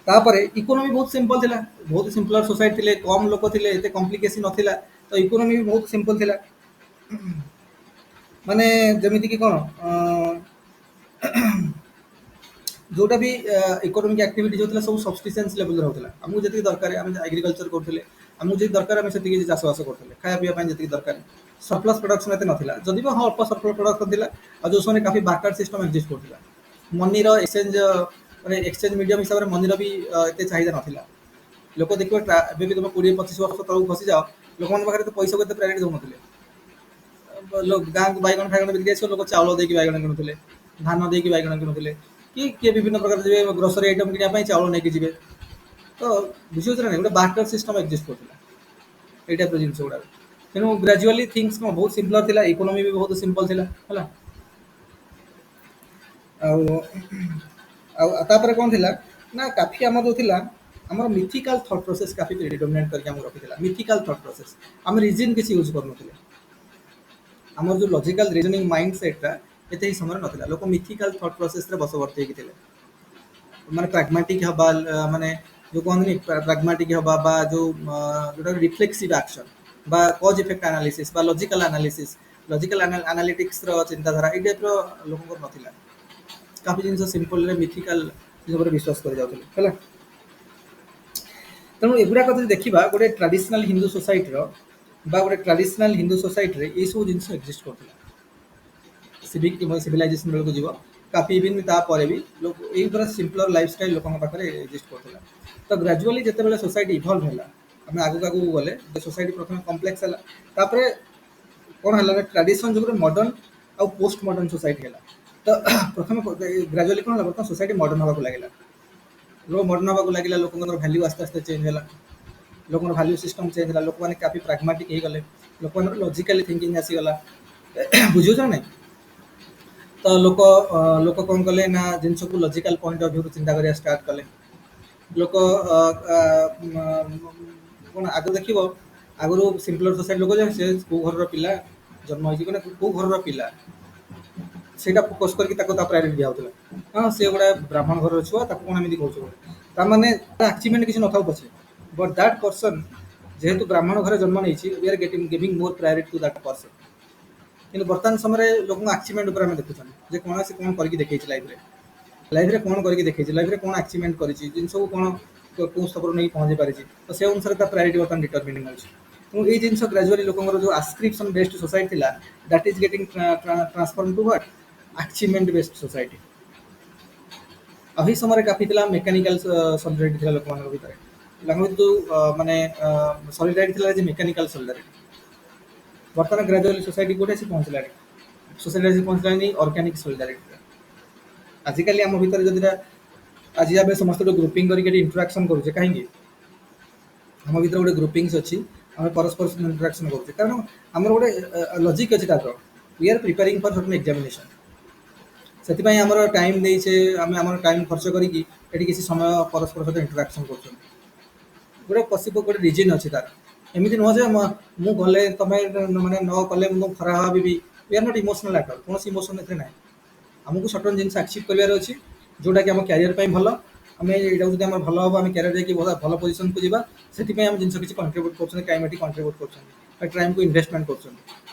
ତାପରେ ଇକୋନୋମି ବହୁତ ସିମ୍ପଲ ଥିଲା ବହୁତ ସିମ୍ପଲର ସୋସାଇଟି ଥିଲେ କମ୍ ଲୋକ ଥିଲେ ଏତେ କମ୍ପ୍ଲିକେସି ନଥିଲା ତ ଇକୋନୋମି ବି ବହୁତ ସିମ୍ପଲ ଥିଲା ମାନେ ଯେମିତିକି କ'ଣ ଯେଉଁଟା ବି ଇକୋନୋମିକ୍ ଆକ୍ଟିଭିଟି ହେଉଥିଲା ସବୁ ସବଷ୍ଟିସେନ୍ସ ଲେଭେଲରେ ହେଉଥିଲା ଆମକୁ ଯେତିକି ଦରକାର ଆମେ ଏଗ୍ରିକଲଚର କରୁଥିଲେ ଆମକୁ ଯେତିକି ଦରକାର ଆମେ ସେତିକି ଚାଷବାସ କରୁଥିଲେ ଖାଇବା ପିଇବା ପାଇଁ ଯେତିକି ଦରକାର ସରପ୍ଲସ୍ ପ୍ରଡକ୍ସନ୍ ଏତେ ନଥିଲା ଯଦି ବି ହଁ ଅଳ୍ପ ସରପ୍ଲସ୍ ପ୍ରଡକ୍ସନ୍ ଥିଲା ଆଉ ଯେଉଁ ସମୟରେ କାଫି ବାର୍ଟର ସିଷ୍ଟମ୍ ଏକ୍ଜିଷ୍ଟ କରୁଥିଲା ମନିର ଏକ୍ସଚେଞ୍ଜ ମାନେ ଏକ୍ସଚେଞ୍ଜ ମିଡ଼ିୟମ ହିସାବରେ ମନିର ବି ଏତେ ଚାହିଦା ନଥିଲା ଲୋକ ଦେଖିବ ଏବେ ବି ତୁମେ 20-25 ବର୍ଷ ତଳକୁ ଖସିଯାଅ ଲୋକମାନଙ୍କ ପାଖରେ ତ ପଇସାକୁ ଏତେ ପ୍ରାୟୋରିଟି ଦେଉନଥିଲେ ଗାଁକୁ ବାଇଗଣ ଫାଇଗଣ ବିକ୍ରି ଆସିବ ଲୋକ ଚାଉଳ ଦେଇକି ବାଇଗଣ କିଣୁଥିଲେ ଧାନ ଦେଇକି ବାଇଗଣ କିଣୁଥିଲେ କି କିଏ ବିଭିନ୍ନ ପ୍ରକାର ଯିବେ ଗ୍ରୋସରୀ ଆଇଟମ୍ କିଣିବା ପାଇଁ ଚାଉଳ ନେଇକି ଯିବେ ତ ବୁଝିହେଉଛି ନା ନାହିଁ ଗୋଟେ ବାର୍ଟର ସିଷ୍ଟମ୍ ଏକ୍ଜିଷ୍ଟ କରୁଥିଲା ଏଇ ଟାଇପ୍ର ଜିନିଷ ଗୁଡ଼ାକ ତେଣୁ ଗ୍ରାଜୁଆଲି ଥିଙ୍ଗସ୍ କ'ଣ ବହୁତ ସିମ୍ପଲର ଥିଲା ଇକୋନୋମି ବି ବହୁତ ସିମ୍ପଲ ଥିଲା ହେଲା ଆଉ ଆଉ ତାପରେ କ'ଣ ଥିଲା ନା କାଫି ଆମର ଯେଉଁ ଥିଲା ଆମର ମିଥିକାଲ ଥଟ୍ ପ୍ରୋସେସ୍ କାଫି ପ୍ରିଡୋମିନେଟ୍ କରିକି ଆମକୁ ରଖିଥିଲା ମିଥିକାଲ ଥଟ୍ ପ୍ରୋସେସ୍ ଆମେ ରିଜିନ୍ କିଛି ୟୁଜ୍ କରୁନଥିଲେ ଆମର ଯେଉଁ ଲଜିକାଲ ରିଜନିଂ ମାଇଣ୍ଡ ସେଟ୍ଟା ଏତେ ହିଁ ସମୟରେ ନଥିଲା ଲୋକ ମିଥିକାଲ ଥଟ୍ ପ୍ରୋସେସ୍ରେ ବଶବର୍ତ୍ତୀ ହେଇକି ଥିଲେ ମାନେ ପ୍ରାଗ୍ମାଟିକ୍ ହେବା ମାନେ ଯେଉଁ କହନ୍ତିନି ପ୍ରାଗ୍ମାଟିକ୍ ହେବା ବା ଯେଉଁ ଯେଉଁଟା ରିଫ୍ଲେକ୍ସିଭ୍ ଆକ୍ସନ୍ ବା କଜ୍ ଇଫେକ୍ଟ ଆନାଲିସିସ୍ ବା ଲଜିକାଲ ଆନାଲିସିସ୍ ଲଜିକାଲ ଆନାଲିଟିକ୍ସର ଚିନ୍ତାଧାରା ଏଇ ଟାଇପ୍ର ଲୋକଙ୍କର ନଥିଲା କାଫି ଜିନିଷ ସିମ୍ପଲରେ ମିଥିକାଲ ଉପରେ ବିଶ୍ୱାସ କରିଯାଉଥିଲେ ହେଲା। ତେଣୁ ଏଗୁଡ଼ାକ ଯଦି ଦେଖିବା ଗୋଟେ ଟ୍ରାଡିସନାଲ ହିନ୍ଦୁ ସୋସାଇଟିର ବା ଗୋଟେ ଟ୍ରାଡିସନାଲ ହିନ୍ଦୁ ସୋସାଇଟିରେ ଏଇସବୁ ଜିନିଷ ଏକ୍ଜିଷ୍ଟ କରୁଥିଲା ସିଭିଲାଇଜେସନ୍ ବେଳକୁ ଯିବ କାଫି ଇଭିନ୍ ତାପରେ ବି ଲୋକ ଏଇ ପୁରା ସିମ୍ପଲର ଲାଇଫଷ୍ଟାଇଲ୍ ଲୋକଙ୍କ ପାଖରେ ଏକ୍ଜିଷ୍ଟ କରୁଥିଲା ତ ଗ୍ରାଜୁଆଲି ଯେତେବେଳେ ସୋସାଇଟି ଇଭଲ୍ଭ ହେଲା ଆମେ ଆଗକୁ ଆଗକୁ ଗଲେ ସୋସାଇଟି ପ୍ରଥମେ କମ୍ପ୍ଲେକ୍ସ ହେଲା ତାପରେ କ'ଣ ହେଲା ନା ଟ୍ରାଡିସନ୍ ଯୁଗରେ ମଡର୍ଣ୍ଣ ଆଉ ପୋଷ୍ଟ ମଡର୍ଣ୍ଣ ସୋସାଇଟି ହେଲା ତ ପ୍ରଥମେ ଗ୍ରାଜୁଆଲି କ'ଣ ହେଲା ବର୍ତ୍ତମାନ ସୋସାଇଟି ମଡର୍ଣ୍ଣ ହେବାକୁ ଲାଗିଲା ମଡର୍ଣ୍ଣ ହେବାକୁ ଲାଗିଲା ଲୋକଙ୍କର ଭ୍ୟାଲ୍ୟୁ ଆସ୍ତେ ଆସ୍ତେ ଚେଞ୍ଜ ହେଲା ଲୋକଙ୍କର ଭ୍ୟାଲ୍ୟୁ ସିଷ୍ଟମ୍ ଚେଞ୍ଜ ହେଲା ଲୋକମାନେ କାଫି ପ୍ରାଗ୍ମାଟିକ୍ ହେଇଗଲେ ଲୋକମାନଙ୍କର ଲଜିକାଲି ଥିଙ୍କିଙ୍ଗ ଆସିଗଲା ବୁଝୁଛ ନା ନାହିଁ ତ ଲୋକ କ'ଣ କଲେ ନା ଜିନିଷକୁ ଲଜିକାଲ ପଏଣ୍ଟ ଅଫ୍ ଭ୍ୟୁରୁ ଚିନ୍ତା କରିବା ଷ୍ଟାର୍ଟ କଲେ ଲୋକ କ'ଣ ଆଗରୁ ଦେଖିବ ଆଗରୁ ସିମ୍ପଲର ସୋସାଇଟି ଲୋକ ଯେ ସେ କେଉଁ ଘରର ପିଲା ଜନ୍ମ ହେଇଛି କି ନା କେଉଁ ଘରର ପିଲା ସେଇଟା ଫୋକସ୍ କରିକି ତାକୁ ତା ପ୍ରାୟୋରିଟି ଦିଆହେଉଥିଲା ହଁ ସେ ଗୋଟେ ବ୍ରାହ୍ମଣ ଘରର ଛୁଆ ତାକୁ କ'ଣ ଏମିତି କହୁଛୁ ତାମାନେ ତା ଆଚିଭମେଣ୍ଟ କିଛି ନଥାଉ ପଛେ ବଟ୍ ଦ୍ୟାଟ୍ ପର୍ସନ୍ ଯେହେତୁ ବ୍ରାହ୍ମଣ ଘରେ ଜନ୍ମ ନେଇଛି we are giving more priority to that person କିନ୍ତୁ ବର୍ତ୍ତମାନ ସମୟରେ ଲୋକଙ୍କ ଆଚିଭମେଣ୍ଟ ଉପରେ ଆମେ ଦେଖୁଛନ୍ତି ଯେ କୌଣସି କ'ଣ କରିକି ଦେଖେଇଛି ଲାଇଫ୍ରେ କ'ଣ କରିକି ଦେଖେଇଛି ଲାଇଫ୍ରେ କ'ଣ ଆଚିଭମେଣ୍ଟ କରିଛି ଜିନିଷକୁ କ'ଣ କେଉଁ ସ୍ତରକୁ ନେଇକି ପହଞ୍ଚି ପାରିଛି ତ ସେ ଅନୁସାରେ ତା ପ୍ରାୟୋରିଟି ବର୍ତ୍ତମାନ ଡିଟରମିନିଂ ହେଉଛି ତେଣୁ ଏଇ ଜିନିଷ ଗ୍ରାଜୁଆଲି ଲୋକଙ୍କର ଯେଉଁ ଆସ୍କ୍ରିପସନ୍ ବେସ୍ଡ ସୋସାଇଟି ଥିଲା that is getting transform to what achievement based society ଆଉ ଏହି ସମୟରେ କାଫି ଥିଲା ମେକାନିକାଲ ସଲିଡାରିଟି ଥିଲା ଲୋକମାନଙ୍କ ଭିତରେ ତାଙ୍କ ଭିତରେ ଯେଉଁ ମାନେ ସଲିଡାରିଟି ଥିଲା ଯେ ମେକାନିକାଲ ସଲିଡାରିଟି ବର୍ତ୍ତମାନ ଗ୍ରାଜୁଆଲି ସୋସାଇଟି କୋଉଠି ଆସି ପହଞ୍ଚିଲାଣି ସୋସାଇଟି ଆସି ପହଞ୍ଚିଲାଣି ଅର୍ଗାନିକ୍ ସଲିଡାରିଟିରେ ଆଜିକାଲି ଆମ ଭିତରେ ଯଦି ଆଜି ଆମେ ସମସ୍ତେ ଗୋଟେ ଗ୍ରୁପିଂ କରିକି ଏଠି ଇଣ୍ଟରାକ୍ସନ୍ କରୁଛେ କାହିଁକି ଆମ ଭିତରେ ଗୋଟେ ଗ୍ରୁପିଂସ୍ ଅଛି ଆମେ ପରସ୍ପର ଇଣ୍ଟରାକ୍ସନ୍ କରୁଛେ କାରଣ ଆମର ଗୋଟେ ଲଜିକ୍ ଅଛି ତାର we are preparing for certain examination ସେଥିପାଇଁ ଆମର ଟାଇମ୍ ଦେଇଛେ ଆମେ ଆମର ଟାଇମ୍ ଖର୍ଚ୍ଚ କରିକି ଏଠି କିଛି ସମୟ ପରସ୍ପର ସହିତ ଇଣ୍ଟରାକ୍ସନ୍ କରୁଛନ୍ତି ଗୋଟେ ଗୋଟେ ରିଜିନ୍ ଅଛି ତାର ଏମିତି ନୁହଁ ଯେ ମୁଁ ଗଲେ ତମେ ମାନେ ନ କଲେ ମୁଁ ଖରାପ ଭାବିବି we are not emotional at all କୌଣସି ଇମୋସନ୍ ଏଥିରେ ନାହିଁ ଆମକୁ ସଟନ୍ ଜିନିଷ ଆଚିଭ୍ କରିବାର ଅଛି ଯେଉଁଟାକି ଆମ କ୍ୟାରିୟର ପାଇଁ ଭଲ ଆମେ ଏଇଟା ଯଦି ଆମର ଭଲ ହେବ ଆମେ କ୍ୟାରିୟର ଯାଇକି ଭଲ ପୋଜିସନକୁ ଯିବା ସେଥିପାଇଁ ଆମେ ଜିନିଷ କିଛି କଣ୍ଟ୍ରିବ୍ୟୁଟ୍ କରୁଛନ୍ତି ଟାଇମ୍ ଏଠି କଣ୍ଟ୍ରିବ୍ୟୁଟ୍ କରୁଛନ୍ତି ବା ଟାଇମ୍କୁ ଇନଭେଷ୍ଟମେଣ୍ଟ କରୁଛନ୍ତି।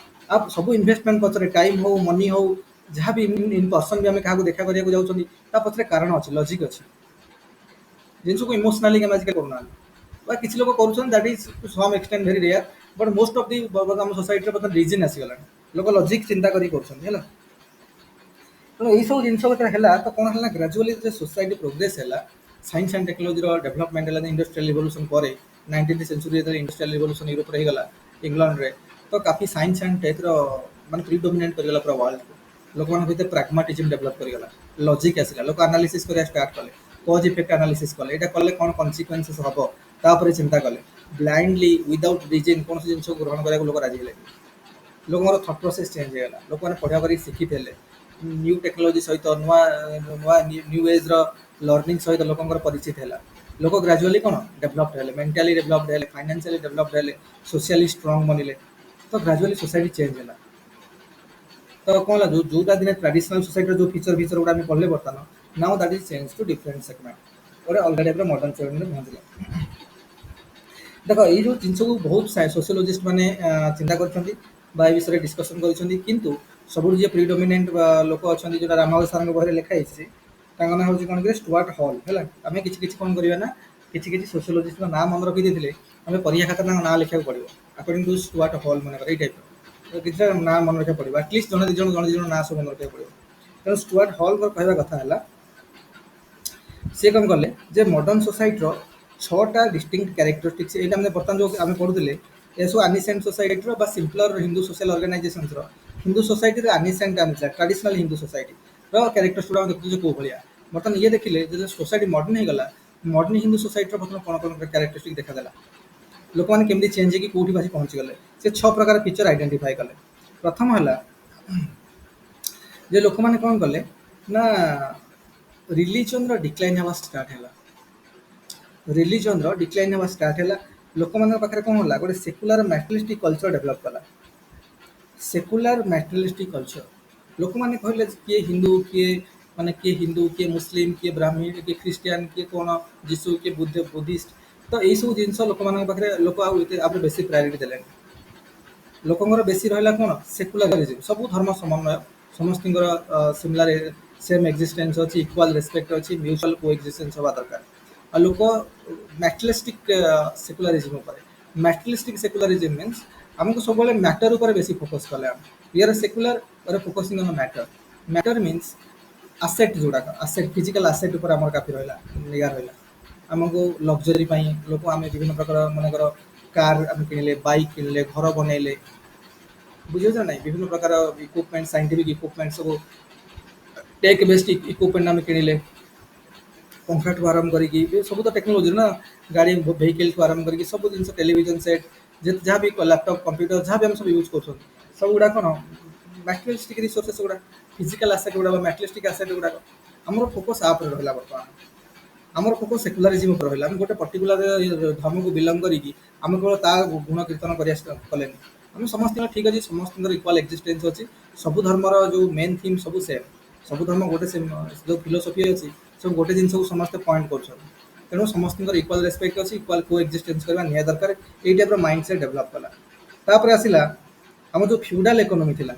ଆଉ ସବୁ ଇନଭେଷ୍ଟମେଣ୍ଟ ପଛରେ ଟାଇମ୍ ହଉ ମନି ହଉ ଯାହା ବି ଇନ୍ ପର୍ସନ୍ ବି ଆମେ କାହାକୁ ଦେଖା କରିବାକୁ ଯାଉଛନ୍ତି ତା ପଛରେ କାରଣ ଅଛି ଲଜିକ୍ ଅଛି। ଜିନିଷକୁ ଇମୋସନାଲି ଆମେ ଆଜିକାଲି କରୁନାହାନ୍ତି ବା କିଛି ଲୋକ କରୁଛନ୍ତି that is to some extent very rare but most of the ଆମ ସୋସାଇଟିରେ ବର୍ତ୍ତମାନ ରିଜିନ୍ ଆସିଗଲାଣି ଲୋକ ଲଜିକ୍ ଚିନ୍ତା କରିକି କରୁଛନ୍ତି ହେଲା। ତେଣୁ ଏଇସବୁ ଜିନିଷ ଯେତେବେଳେ ହେଲା ତ କ'ଣ ହେଲା ଗ୍ରାଜୁଆଲି ଯେ ସୋସାଇଟି ପ୍ରୋଗ୍ରେସ୍ ହେଲା ସାଇନ୍ସ ଆଣ୍ଡ ଟେକ୍ନୋଲୋଜିର ଡେଭଲପମେଣ୍ଟ ହେଲା ଇଣ୍ଡଷ୍ଟ୍ରିଆଲ ରିଭଲ୍ୟୁସନ୍ ପରେ 19th ସେଞ୍ଚୁରୀ ଯେତେବେଳେ ଇଣ୍ଡଷ୍ଟ୍ରିଆଲ ରିଭଲ୍ୟୁସନ୍ ୟୁରୋପରେ ହେଇଗଲା ଇଂଲଣ୍ଡରେ ତ କାଫି ସାଇନ୍ସ ଆଣ୍ଡ ଟେକ୍ର ମାନେ ପ୍ରିଡୋମିନେଟ୍ କରିଗଲା ପୁରା ୱାର୍ଲଡକୁ। ଲୋକମାନଙ୍କ ଭିତରେ ପ୍ରାଗ୍ମାଟିଜିମ୍ ଡେଭଲପ୍ କରିଗଲା ଲଜିକ୍ ଆସିଲା ଲୋକ ଆନାଲିସିସ୍ କରିବା ଷ୍ଟାର୍ଟ କଲେ କଜ୍ ଇଫେକ୍ଟ ଆନାଲିସିସ୍ କଲେ ଏଇଟା କଲେ କ'ଣ କନସିକ୍ୱେନ୍ସେସ୍ ହେବ ତା ଉପରେ ଚିନ୍ତା କଲେ ବ୍ଲାଇଣ୍ଡଲି ୱିଦାଉଟ୍ ରିଜିନ୍ କୌଣସି ଜିନିଷକୁ ଗ୍ରହଣ କରିବାକୁ ଲୋକ ରାଜି ହେଲେନି। ଲୋକଙ୍କର ଥଟ୍ ପ୍ରୋସେସ୍ ଚେଞ୍ଜ ହେଇଗଲା ଲୋକମାନେ ପଢ଼ିବା କରିକି ଶିଖିଥିଲେ ନ୍ୟୁ ଟେକ୍ନୋଲୋଜି ସହିତ ନୂଆ ନୂଆ ନ୍ୟୁ ଏଜ୍ର ଲର୍ଣ୍ଣିଂ ସହିତ ଲୋକଙ୍କର ପରିଚିତ ହେଲା। ଲୋକ ଗ୍ରାଜୁଆଲି କ'ଣ ଡେଭଲପ୍ଡ ହେଲେ ମେଣ୍ଟାଲି ଡେଭଲପ୍ଡ ହେଲେ ଫାଇନାନ୍ସିଆଲି ଡେଭଲପ୍ଡ ହେଲେ ସୋସିଆଲି ଷ୍ଟ୍ରଙ୍ଗ ବନିଲେ ତ ଗ୍ରାଜୁଆଲି ସୋସାଇଟି ଚେଞ୍ଜ ହେଲା। ତ କ'ଣ ହେଲା ଯୋଉଟା ଦିନେ ଟ୍ରାଡିସନାଲ ସୋସାଇଟିର ଯୋଉ ଫିଚର ଗୁଡ଼ା ଆମେ ପଢ଼ିଲେ ବର୍ତ୍ତମାନ now that is change to different segment ଗୋଟେ ଅଲଗା ଟାଇପ୍ର ମଡର୍ଣ୍ଣ ସେଗମେଣ୍ଟରେ ପହଞ୍ଚିଲା। ଦେଖ ଏଇ ଯେଉଁ ଜିନିଷକୁ ବହୁତ ସୋସିଓଲୋଜିଷ୍ଟ ମାନେ ଚିନ୍ତା କରିଛନ୍ତି ବା ଏ ବିଷୟରେ ଡିସ୍କସନ୍ କରିଛନ୍ତି କିନ୍ତୁ ସବୁଠୁ ଯିଏ ପ୍ରିଡୋମିନେଣ୍ଟ ଲୋକ ଅଛନ୍ତି ଯେଉଁଟା ରାମାଗୋ ସାରଙ୍କ ବହିରେ ଲେଖା ହେଇଛି ତାଙ୍କ ନାଁ ହେଉଛି କ'ଣ କି ଷ୍ଟୁଆର୍ଟ ହଲ୍ ହେଲା। ଆମେ କିଛି କିଛି କ'ଣ କରିବା ନା କିଛି କିଛି ସୋସିଓଲୋଜିଷ୍ଟଙ୍କ ନାଁ ମନେ ରଖିଦେଇଥିଲେ ଆମେ ପରୀକ୍ଷା ଖାତାରେ ତାଙ୍କ ନାଁ ଲେଖିବାକୁ ପଡ଼ିବ ଆକର୍ଡିଂ ଟୁ ଷ୍ଟୁଆର୍ଟ ହଲ୍ ମନେକର ଏଇ ଟାଇପ୍ର କିଛିଟା ନାଁ ମନେ ରଖିବାକୁ ପଡ଼ିବ ଆଟଲିଷ୍ଟ ଜଣେ ଦୁଇ ଜଣ ନାଁ ସବୁ ମନେ ରଖିବାକୁ ପଡ଼ିବ। ତେଣୁ ଷ୍ଟୁଆର୍ଟ ହଲ୍ଙ୍କ କହିବା କଥା ହେଲା ସିଏ କ'ଣ କଲେ ଯେ ମଡର୍ଣ୍ଣ ସୋସାଇଟିର 6ଟା ଡିଷ୍ଟିଙ୍କ୍ଟ କ୍ୟାରେକ୍ଟରିଷ୍ଟିକ୍ସ ଏଇଟା ଆମେ ବର୍ତ୍ତମାନ ଯେଉଁ ଆମେ ପଢ଼ୁଥିଲେ ଏସବୁ ଆନିସେଣ୍ଟ ସୋସାଇଟିର ବା ସିମ୍ପଲର ହିନ୍ଦୁ ସୋସିଆଲ ଅର୍ଗାନାଇଜେସନ୍ସର ହିନ୍ଦୁ ସୋସାଇଟିର ଆନିସେଣ୍ଟ ଆଣିଥିଲା ଟ୍ରାଡିସନାଲ ହିନ୍ଦୁ ସୋସାଇଟିର କ୍ୟାରେକ୍ଟର୍ସ ଗୁଡ଼ା ଆମେ ଦେଖୁଛୁ କେଉଁ ଭଳିଆ। ବର୍ତ୍ତମାନ ଇଏ ଦେଖିଲେ ଯେତେବେଳେ ସୋସାଇଟି ମଡର୍ଣ୍ଣ ହେଇଗଲା ମଡର୍ଣ୍ଣ ହିନ୍ଦୁ ସୋସାଇଟିର ବର୍ତ୍ତମାନ କ'ଣ କ'ଣ କ୍ୟାରେକ୍ଟରିଷ୍ଟିକ୍ ଦେଖାଦେଲା ଲୋକମାନେ କେମିତି ଚେଞ୍ଜ ହେଇକି କେଉଁଠି ଆସି ପହଞ୍ଚିଗଲେ ସେ 6 ପ୍ରକାର ଫିଚର ଆଇଡେଣ୍ଟିଫାଏ କଲେ। ପ୍ରଥମ ହେଲା ଯେ ଲୋକମାନେ କ'ଣ କଲେ ନା ରିଲିଜନର ଡିକ୍ଲାଇନ୍ ହେବା ଷ୍ଟାର୍ଟ ହେଲା। ରିଲିଜନର ଡିକ୍ଲାଇନ୍ ହେବା ଷ୍ଟାର୍ଟ ହେଲା ଲୋକମାନଙ୍କ ପାଖରେ କ'ଣ ହେଲା ଗୋଟେ ସେକୁଲାର ମ୍ୟାଟେରିଆଲିଷ୍ଟିକ୍ କଲଚର ଡେଭଲପ୍ କଲା। ସେକୁଲାର ମ୍ୟାଟେରିଆଲିଷ୍ଟିକ୍ କଲଚର ଲୋକମାନେ କହିଲେ କିଏ ହିନ୍ଦୁ କିଏ ମୁସଲିମ କିଏ ବ୍ରାହ୍ମୀ କିଏ ଖ୍ରୀଷ୍ଟିଆନ କିଏ କ'ଣ ଯୀଶୁ କିଏ ବୁଦ୍ଧିଷ୍ଟ ତ ଏଇସବୁ ଜିନିଷ ଲୋକମାନଙ୍କ ପାଖରେ ଲୋକ ଆଉ ଏତେ ଆପରେ ବେଶୀ ପ୍ରାୟୋରିଟି ଦେଲେଣି। ଲୋକଙ୍କର ବେଶୀ ରହିଲା କ'ଣ ସେକୁଲାରିଜିମ୍ ସବୁ ଧର୍ମ ସମନ୍ୱୟ ସମସ୍ତଙ୍କର ସିମିଲାର ସେମ୍ ଏକ୍ଜିଷ୍ଟେନ୍ସ ଅଛି ଇକ୍ୱାଲ୍ ରେସ୍ପେକ୍ଟ ଅଛି ମ୍ୟୁଚୁଆଲ୍ କୋ ଏକ୍ଜିଷ୍ଟେନ୍ସ ହେବା ଦରକାର। ଆଉ ଲୋକ ମ୍ୟାଟେରିଆଲିଷ୍ଟିକ୍ ସେକୁଲାରିଜିମ୍ ଉପରେ ମ୍ୟାଟେରିଆଲିଷ୍ଟିକ୍ ସେକୁଲାରିଜିମ୍ ମିନ୍ସ ଆମକୁ ସବୁବେଳେ ମ୍ୟାଟର ଉପରେ ବେଶୀ ଫୋକସ୍ କଲେ ଆମେ ୟାର secular focusing on matter. Matter means asset ଯୋଉଟାକ ଆସେଟ୍ ଫିଜିକାଲ୍ ଆସେଟ୍ ଉପରେ ଆମର କାଫି ରହିଲା ନିଗା ରହିଲା। ଆମକୁ ଲକ୍ଜରୀ ପାଇଁ ଲୋକ ଆମେ ବିଭିନ୍ନ ପ୍ରକାର ମନେକର କାର୍ ଆମେ କିଣିଲେ ବାଇକ୍ କିଣିଲେ ଘର ବନେଇଲେ ବୁଝିଛ ନାହିଁ ବିଭିନ୍ନ ପ୍ରକାର ଇକ୍ୱିପମେଣ୍ଟ ସାଇଣ୍ଟିଫିକ୍ ଇକ୍ୱିପମେଣ୍ଟ ସବୁ ଟେକ୍ ବେସ୍ଡ ଇକ୍ୱିପମେଣ୍ଟ ଆମେ କିଣିଲେ ପଙ୍ଖାଠୁ ଆରମ୍ଭ କରିକି ସବୁ ତ ଟେକ୍ନୋଲୋଜି ନା ଗାଡ଼ି ଭେହିକିଲ୍ଠୁ ଆରମ୍ଭ କରିକି ସବୁ ଜିନିଷ ଟେଲିଭିଜନ ସେଟ୍ ଯାହା ବି ଲ୍ୟାପଟପ୍ କମ୍ପ୍ୟୁଟର ଯାହା ବି ଆମେ ସବୁ ୟୁଜ୍ କରୁଛନ୍ତି ସବୁଗୁଡ଼ା କ'ଣ ମ୍ୟାଟେରିଆଲିଷ୍ଟିକ୍ ରିସୋର୍ସେସ୍ ଗୁଡ଼ା ଫିଜିକାଲ୍ ଆସେଟ୍ ଗୁଡ଼ା ବା ମ୍ୟାଟେରିଆଲିଷ୍ଟିକ୍ ଆସେଟ୍ ଗୁଡ଼ାକ ଆମର ଫୋକସ୍ ଆ ଉପରେ ରହିଲା। ବର୍ତ୍ତମାନ ଆମର ଫୋକସ୍ ସେକୁଲାରିଜିମ୍ ଉପରେ ରହିଲା। ଆମେ ଗୋଟେ ପର୍ଟିକୁଲାର ଧର୍ମକୁ ବିଲଙ୍ଗ କରିକି ଆମେ କେବଳ ତା ଗୁଣ କୀର୍ତ୍ତନ କରିବା କଲେନି ଆମେ ସମସ୍ତଙ୍କର ଠିକ୍ ଅଛି ସମସ୍ତଙ୍କର ଇକ୍ୱାଲ୍ ଏକ୍ଜିଷ୍ଟେନ୍ସ ଅଛି ସବୁ ଧର୍ମର ଯେଉଁ ମେନ୍ ଥିମ୍ ସବୁ ସେମ୍ ସବୁ ଧର୍ମ ଗୋଟେ ଯେଉଁ ଫିଲୋସଫି ଅଛି ସବୁ ଗୋଟେ ଜିନିଷକୁ ସମସ୍ତେ ପଏଣ୍ଟ କରୁଛନ୍ତି। ତେଣୁ ସମସ୍ତଙ୍କର ଇକ୍ୱାଲ୍ ରେସ୍ପେକ୍ଟ ଅଛି ଇକ୍ୱାଲ୍ କୋ ଏକ୍ଜିଷ୍ଟେନ୍ସ କରିବା ନିହାତି ଦରକାର ଏଇ ଟାଇପ୍ର ମାଇଣ୍ଡ ସେଟ୍ ଡେଭଲପ୍ କଲା। ତାପରେ ଆସିଲା ଆମର ଯେଉଁ ଫ୍ୟୁଡାଲ୍ ଇକୋନୋମି ଥିଲା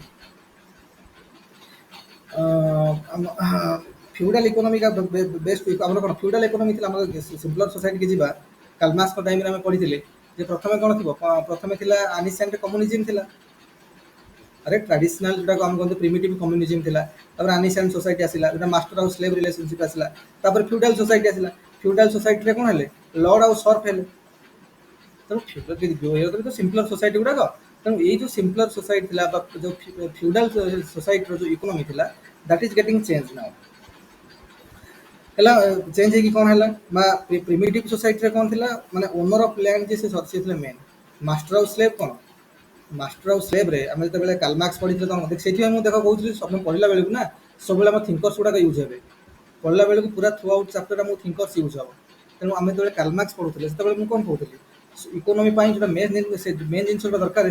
ଫ୍ୟୁଡାଲ୍ ଇକୋନୋମିକା ବେଷ୍ଟ ଆମର କ'ଣ ଫ୍ୟୁଡାଲ୍ ଇକୋନୋମି ଥିଲା ଆମର ସିମ୍ପଲର ସୋସାଇଟିକି ଯିବା କାଲମାସଙ୍କ ଟାଇମ୍ରେ ଆମେ ପଢ଼ିଥିଲେ ଯେ ପ୍ରଥମେ କ'ଣ ଥିବ ପ୍ରଥମେ ଥିଲା ଆନିସେଣ୍ଟ କମ୍ୟୁନିଜିମ୍ ଥିଲା अरे ट्राडिशनल जोटा आम कहते प्रिमिटिव कम्युनिज्म थिला तापर आनिसेंट सोसाइटी आसिला जोटा मास्टर और स्लेव रिलेशनशिप आसिला तापर फ्यूडल सोसाइटी आसिला फ्यूडल सोसाइटी रे कोन हेले लॉर्ड और सर्फ हेले तेणु फ्यूडल जो ये तो सिंपलर सोसाइटी गुड़ाक तेणु ये जो सिंपलर सोसाइटी थिला जो फ्यूडल सोसाइटी जो इकोनॉमी थिला that is getting change now change है कौन है प्रिमिटिव सोसाइटी रे कौन थिला माने ओनर ऑफ लैंड जे से थिले मेन मास्टर और स्लेव कौन मास्टर और स्लेव रे आम जो कालमार्क्स पढ़ी देख से मुझे देख कहूँ सब पढ़ला बेलू ना सब थिंकर्स गुड़ाक यूज हे पढ़ला बेलू पूरा थ्रू आउट चैप्टर मो थिंकर्स यूज हम तेणु आम जो कालमार्क्स पढ़ुले से मुझे कौन कहूँ इकोनॉमी जो मेन जिन दरकार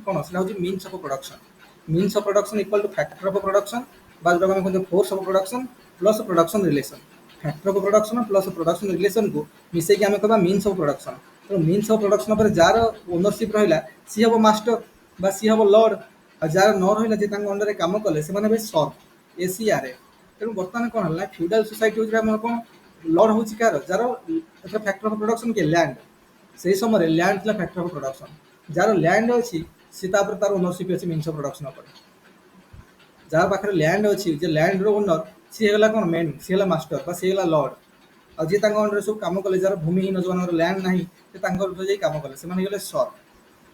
कौन से means of production equal to factor of production जो force of production plus production relation factor of production plus production relation को मिसेक आम कह मीन्स ऑफ प्रोडक्शन तो मीन्स ऑफ प्रोडक्शन पर जार ओनरशिप रहा सी हम मास्टर बा सी हम लॉर्ड आ जार न रहा जी अंडर कम कले से सर्व एसीआर तेणु बर्तमान कौन है फ्यूडाल सोसाइटी हूँ कौन लॉर्ड हूँ car jar factor of production किए लैंड से समय लैंड था factor of production jar land अच्छी सी तार ओनरशिप अच्छी मीन्स ऑफ प्रोडक्शन उपर जार पाखे लैंड अच्छी जे लैंड ओनर सी है कौन मेन सी है मास्टर सी है लॉर्ड आ जी अंडर सब कम कले जार भूमिहीन जो लैंड ना से कम कले से सर्व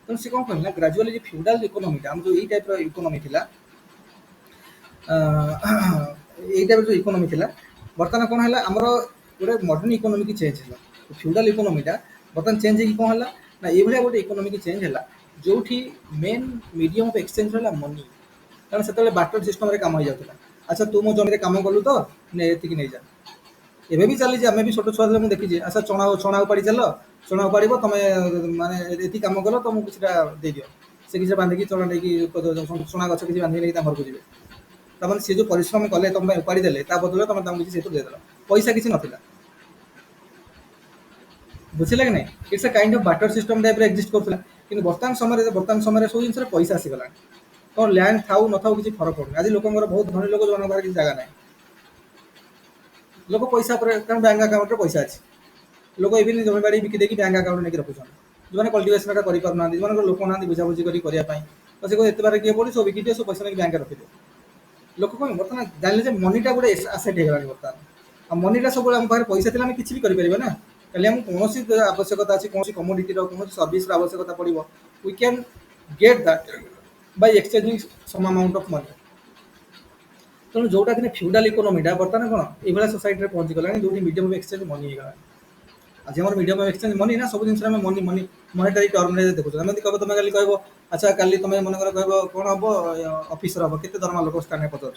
तेणु सी कौन कहना ग्राजुअली फ्यूडाल इकोनोमीटा आम जो यही टाइप इकोनोमी थी यही टाइप जो इकोनोमी थी बर्तमान कौन है आमर गोटे मॉडर्न इकोनोमी की चेंज है फ्यूडाल इकोनोमीटा बर्तमान चेंज हो कौन है ना ये गोटे इकोनोमी की चेंज है जो मेन मीडियम ऑफ एक्सचेंज रहा मनी कारण से बाटर सिस्टम रे काम हो जाता अच्छा तू मो जमी कम कलु तो ये नहीं जा एवं भी चली आम भी छोट छुआ मुझे देखी अच्छा चना उपाड़ी चल चना उपाड़ तुम मानने ये कम कल तुमको किसी दे दियो से किसी बांधिकी चना नहीं चना गच किसी बांधिकी घर को जी तमें सी जो परिश्रम कले तुम उपाड़ी देले बदल तुम तुमको किसी देदेल पैसा किसी नाला बुझे कि नहीं it's a kind of barter system type exist करूला कि बर्तमान समय सब जिन पैसा आसीगला तो लैंड थाऊ न थाऊ किसी फरक पड़ना आज लोक बहुत धनी लोक जो किसी जगह ना लोक पैसा कारण बैंक अकाउंट पैसा अच्छी लोक इवन जमी बाड़ी बिकी देकी बैंक अकाउंट नहीं रखुन जो कल्टिवेशन करना जो लोक ना बुझाबुझी करने तो से एत बार किए पड़ी सब बिकी सब पैसा नहीं बैंक रखिदे लोक कौन बर्तमान जानले मनीटा गोटे आसेट होगा बर्तमान आ मनीटा सब आम पाखे पैसा थी किसी भी करें ना कल आम कौन आवश्यकता अच्छी कौन कमोडिटी कौन सर्विस आवश्यकता पड़ो we can get that by exchanging some amount of money तेणु जोटा कि फ्यूडाल इकोनोमीटा बर्तमान कौन ये सोसाइटी पहुँची गला जो मीडियम ऑफ एक्सचेंज मनी होगा आज हमारे मीडियम ऑफ एक्सचेंज मनी ना सब जिन मनी मनी मनिटरी टर्म देखो आम कह तुम कल कह अच्छा कल तुम मन कर कह कौन हम ऑफिसर हम के दरमा लोक स्थानीय पचार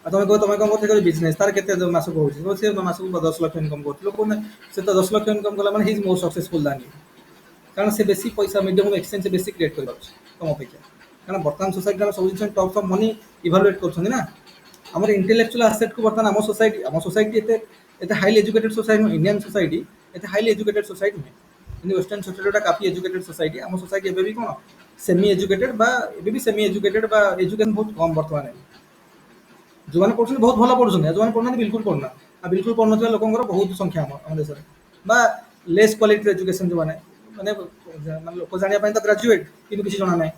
तुम कह तुम कौन कर बिजनेस तार के मासक हो मासक 10 लाख इनकम कर लोक से तो 10 लाख इनकम कला मैंने हिज मोर सक्सेसफुल दान कारण से बेसी पैसा मीडियम ऑफ एक्सचेंज बेसी क्रिएट कर तुम अपेक्षा कारण बर्तमान सोसाइटी सब जिन टर्म्स ऑफ मनी इभालुएट कर आम इंटेलेक्चुअल आसेट को बर्तमान आम सोसाइटी एत highly educated society Indian society एत हाईली एजुकेटेड सोसाइटी नुहे वेस्टर्न सोसाइटी काफी एजुकेटेड सोसाइटी आम सोसाइटी एबे भी कौन सेमी एजुकेटेड भी सेमी एजुकेटेड एजुकेशन बहुत कम बर्तमान जो मैंने पढ़ुं बहुत भल पढ़ुं जो पढ़ना बिल्कुल पढ़ना आ बिल्कुल पढ़ुना लोक बहुत संख्या आम देश में लेस क्वालिटी एजुकेशन जो मैंने लोक जानापी तो ग्राजुएट कि किसी जना ना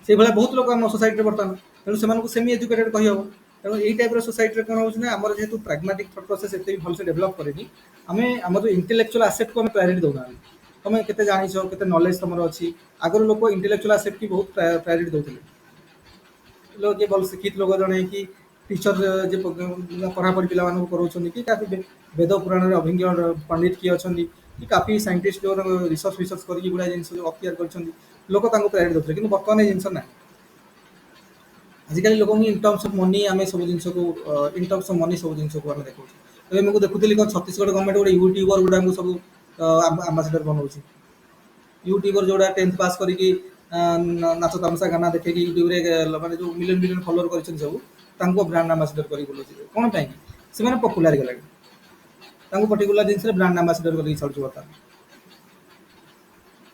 से भाया बहुत लोग आम सोसाइटी बर्तमान तेणु से सेमी एजुकेटेड कह तेणु यही टाइप सोसाइटी कौन हो जेहतु प्राग्मेटिक थॉट प्रोसेस एत भलसे डेभलप करेनि आम आम जो इंटेलेक्चुअल आसेट को प्रायोरिटी दौना तुम के जाच के नॉलेज तुम अच्छी आगर लोक इंटेलेक्चुअल आसेट की बहुत प्रायोरिटी दौले लोग ये भल शिक्षित लोग जड़े कि टीचर जे पढ़ापढ़ी पिला कराऊँ कि काफी वेद पुराण अभिज्ञ पंडित किए अच्छा कि काफी साइंटिस्ट जो रिसर्च फिसर्च करके गुड़ा जिन अख्तियार कर लोक प्रायोरिटी दौले कि बर्तमान ये जिन ना आजिकल लोक इन टर्म्स ऑफ मनी आम सब जिन को इन टर्म्स ऑफ मनी सब जिन को आम देखा तो मुझे देखुली कौन छत्तीसगढ़ गवर्नमेंट गोटे यूट्यूबर गुड़ा सब आम्बासाडर बनाऊँ यूट्यूबर जोड़ा 10th पास करके नाच तमसा गाना देखे यूट्यूब मैंने जो मिलियन मिलियन फॉलोअर कर सब ब्रांड आम्बासाडर कर कौन से पपुलार गला पर्टिकुलर जिन ब्रांड आम्बासाडर कर छाड़ू बर्तमान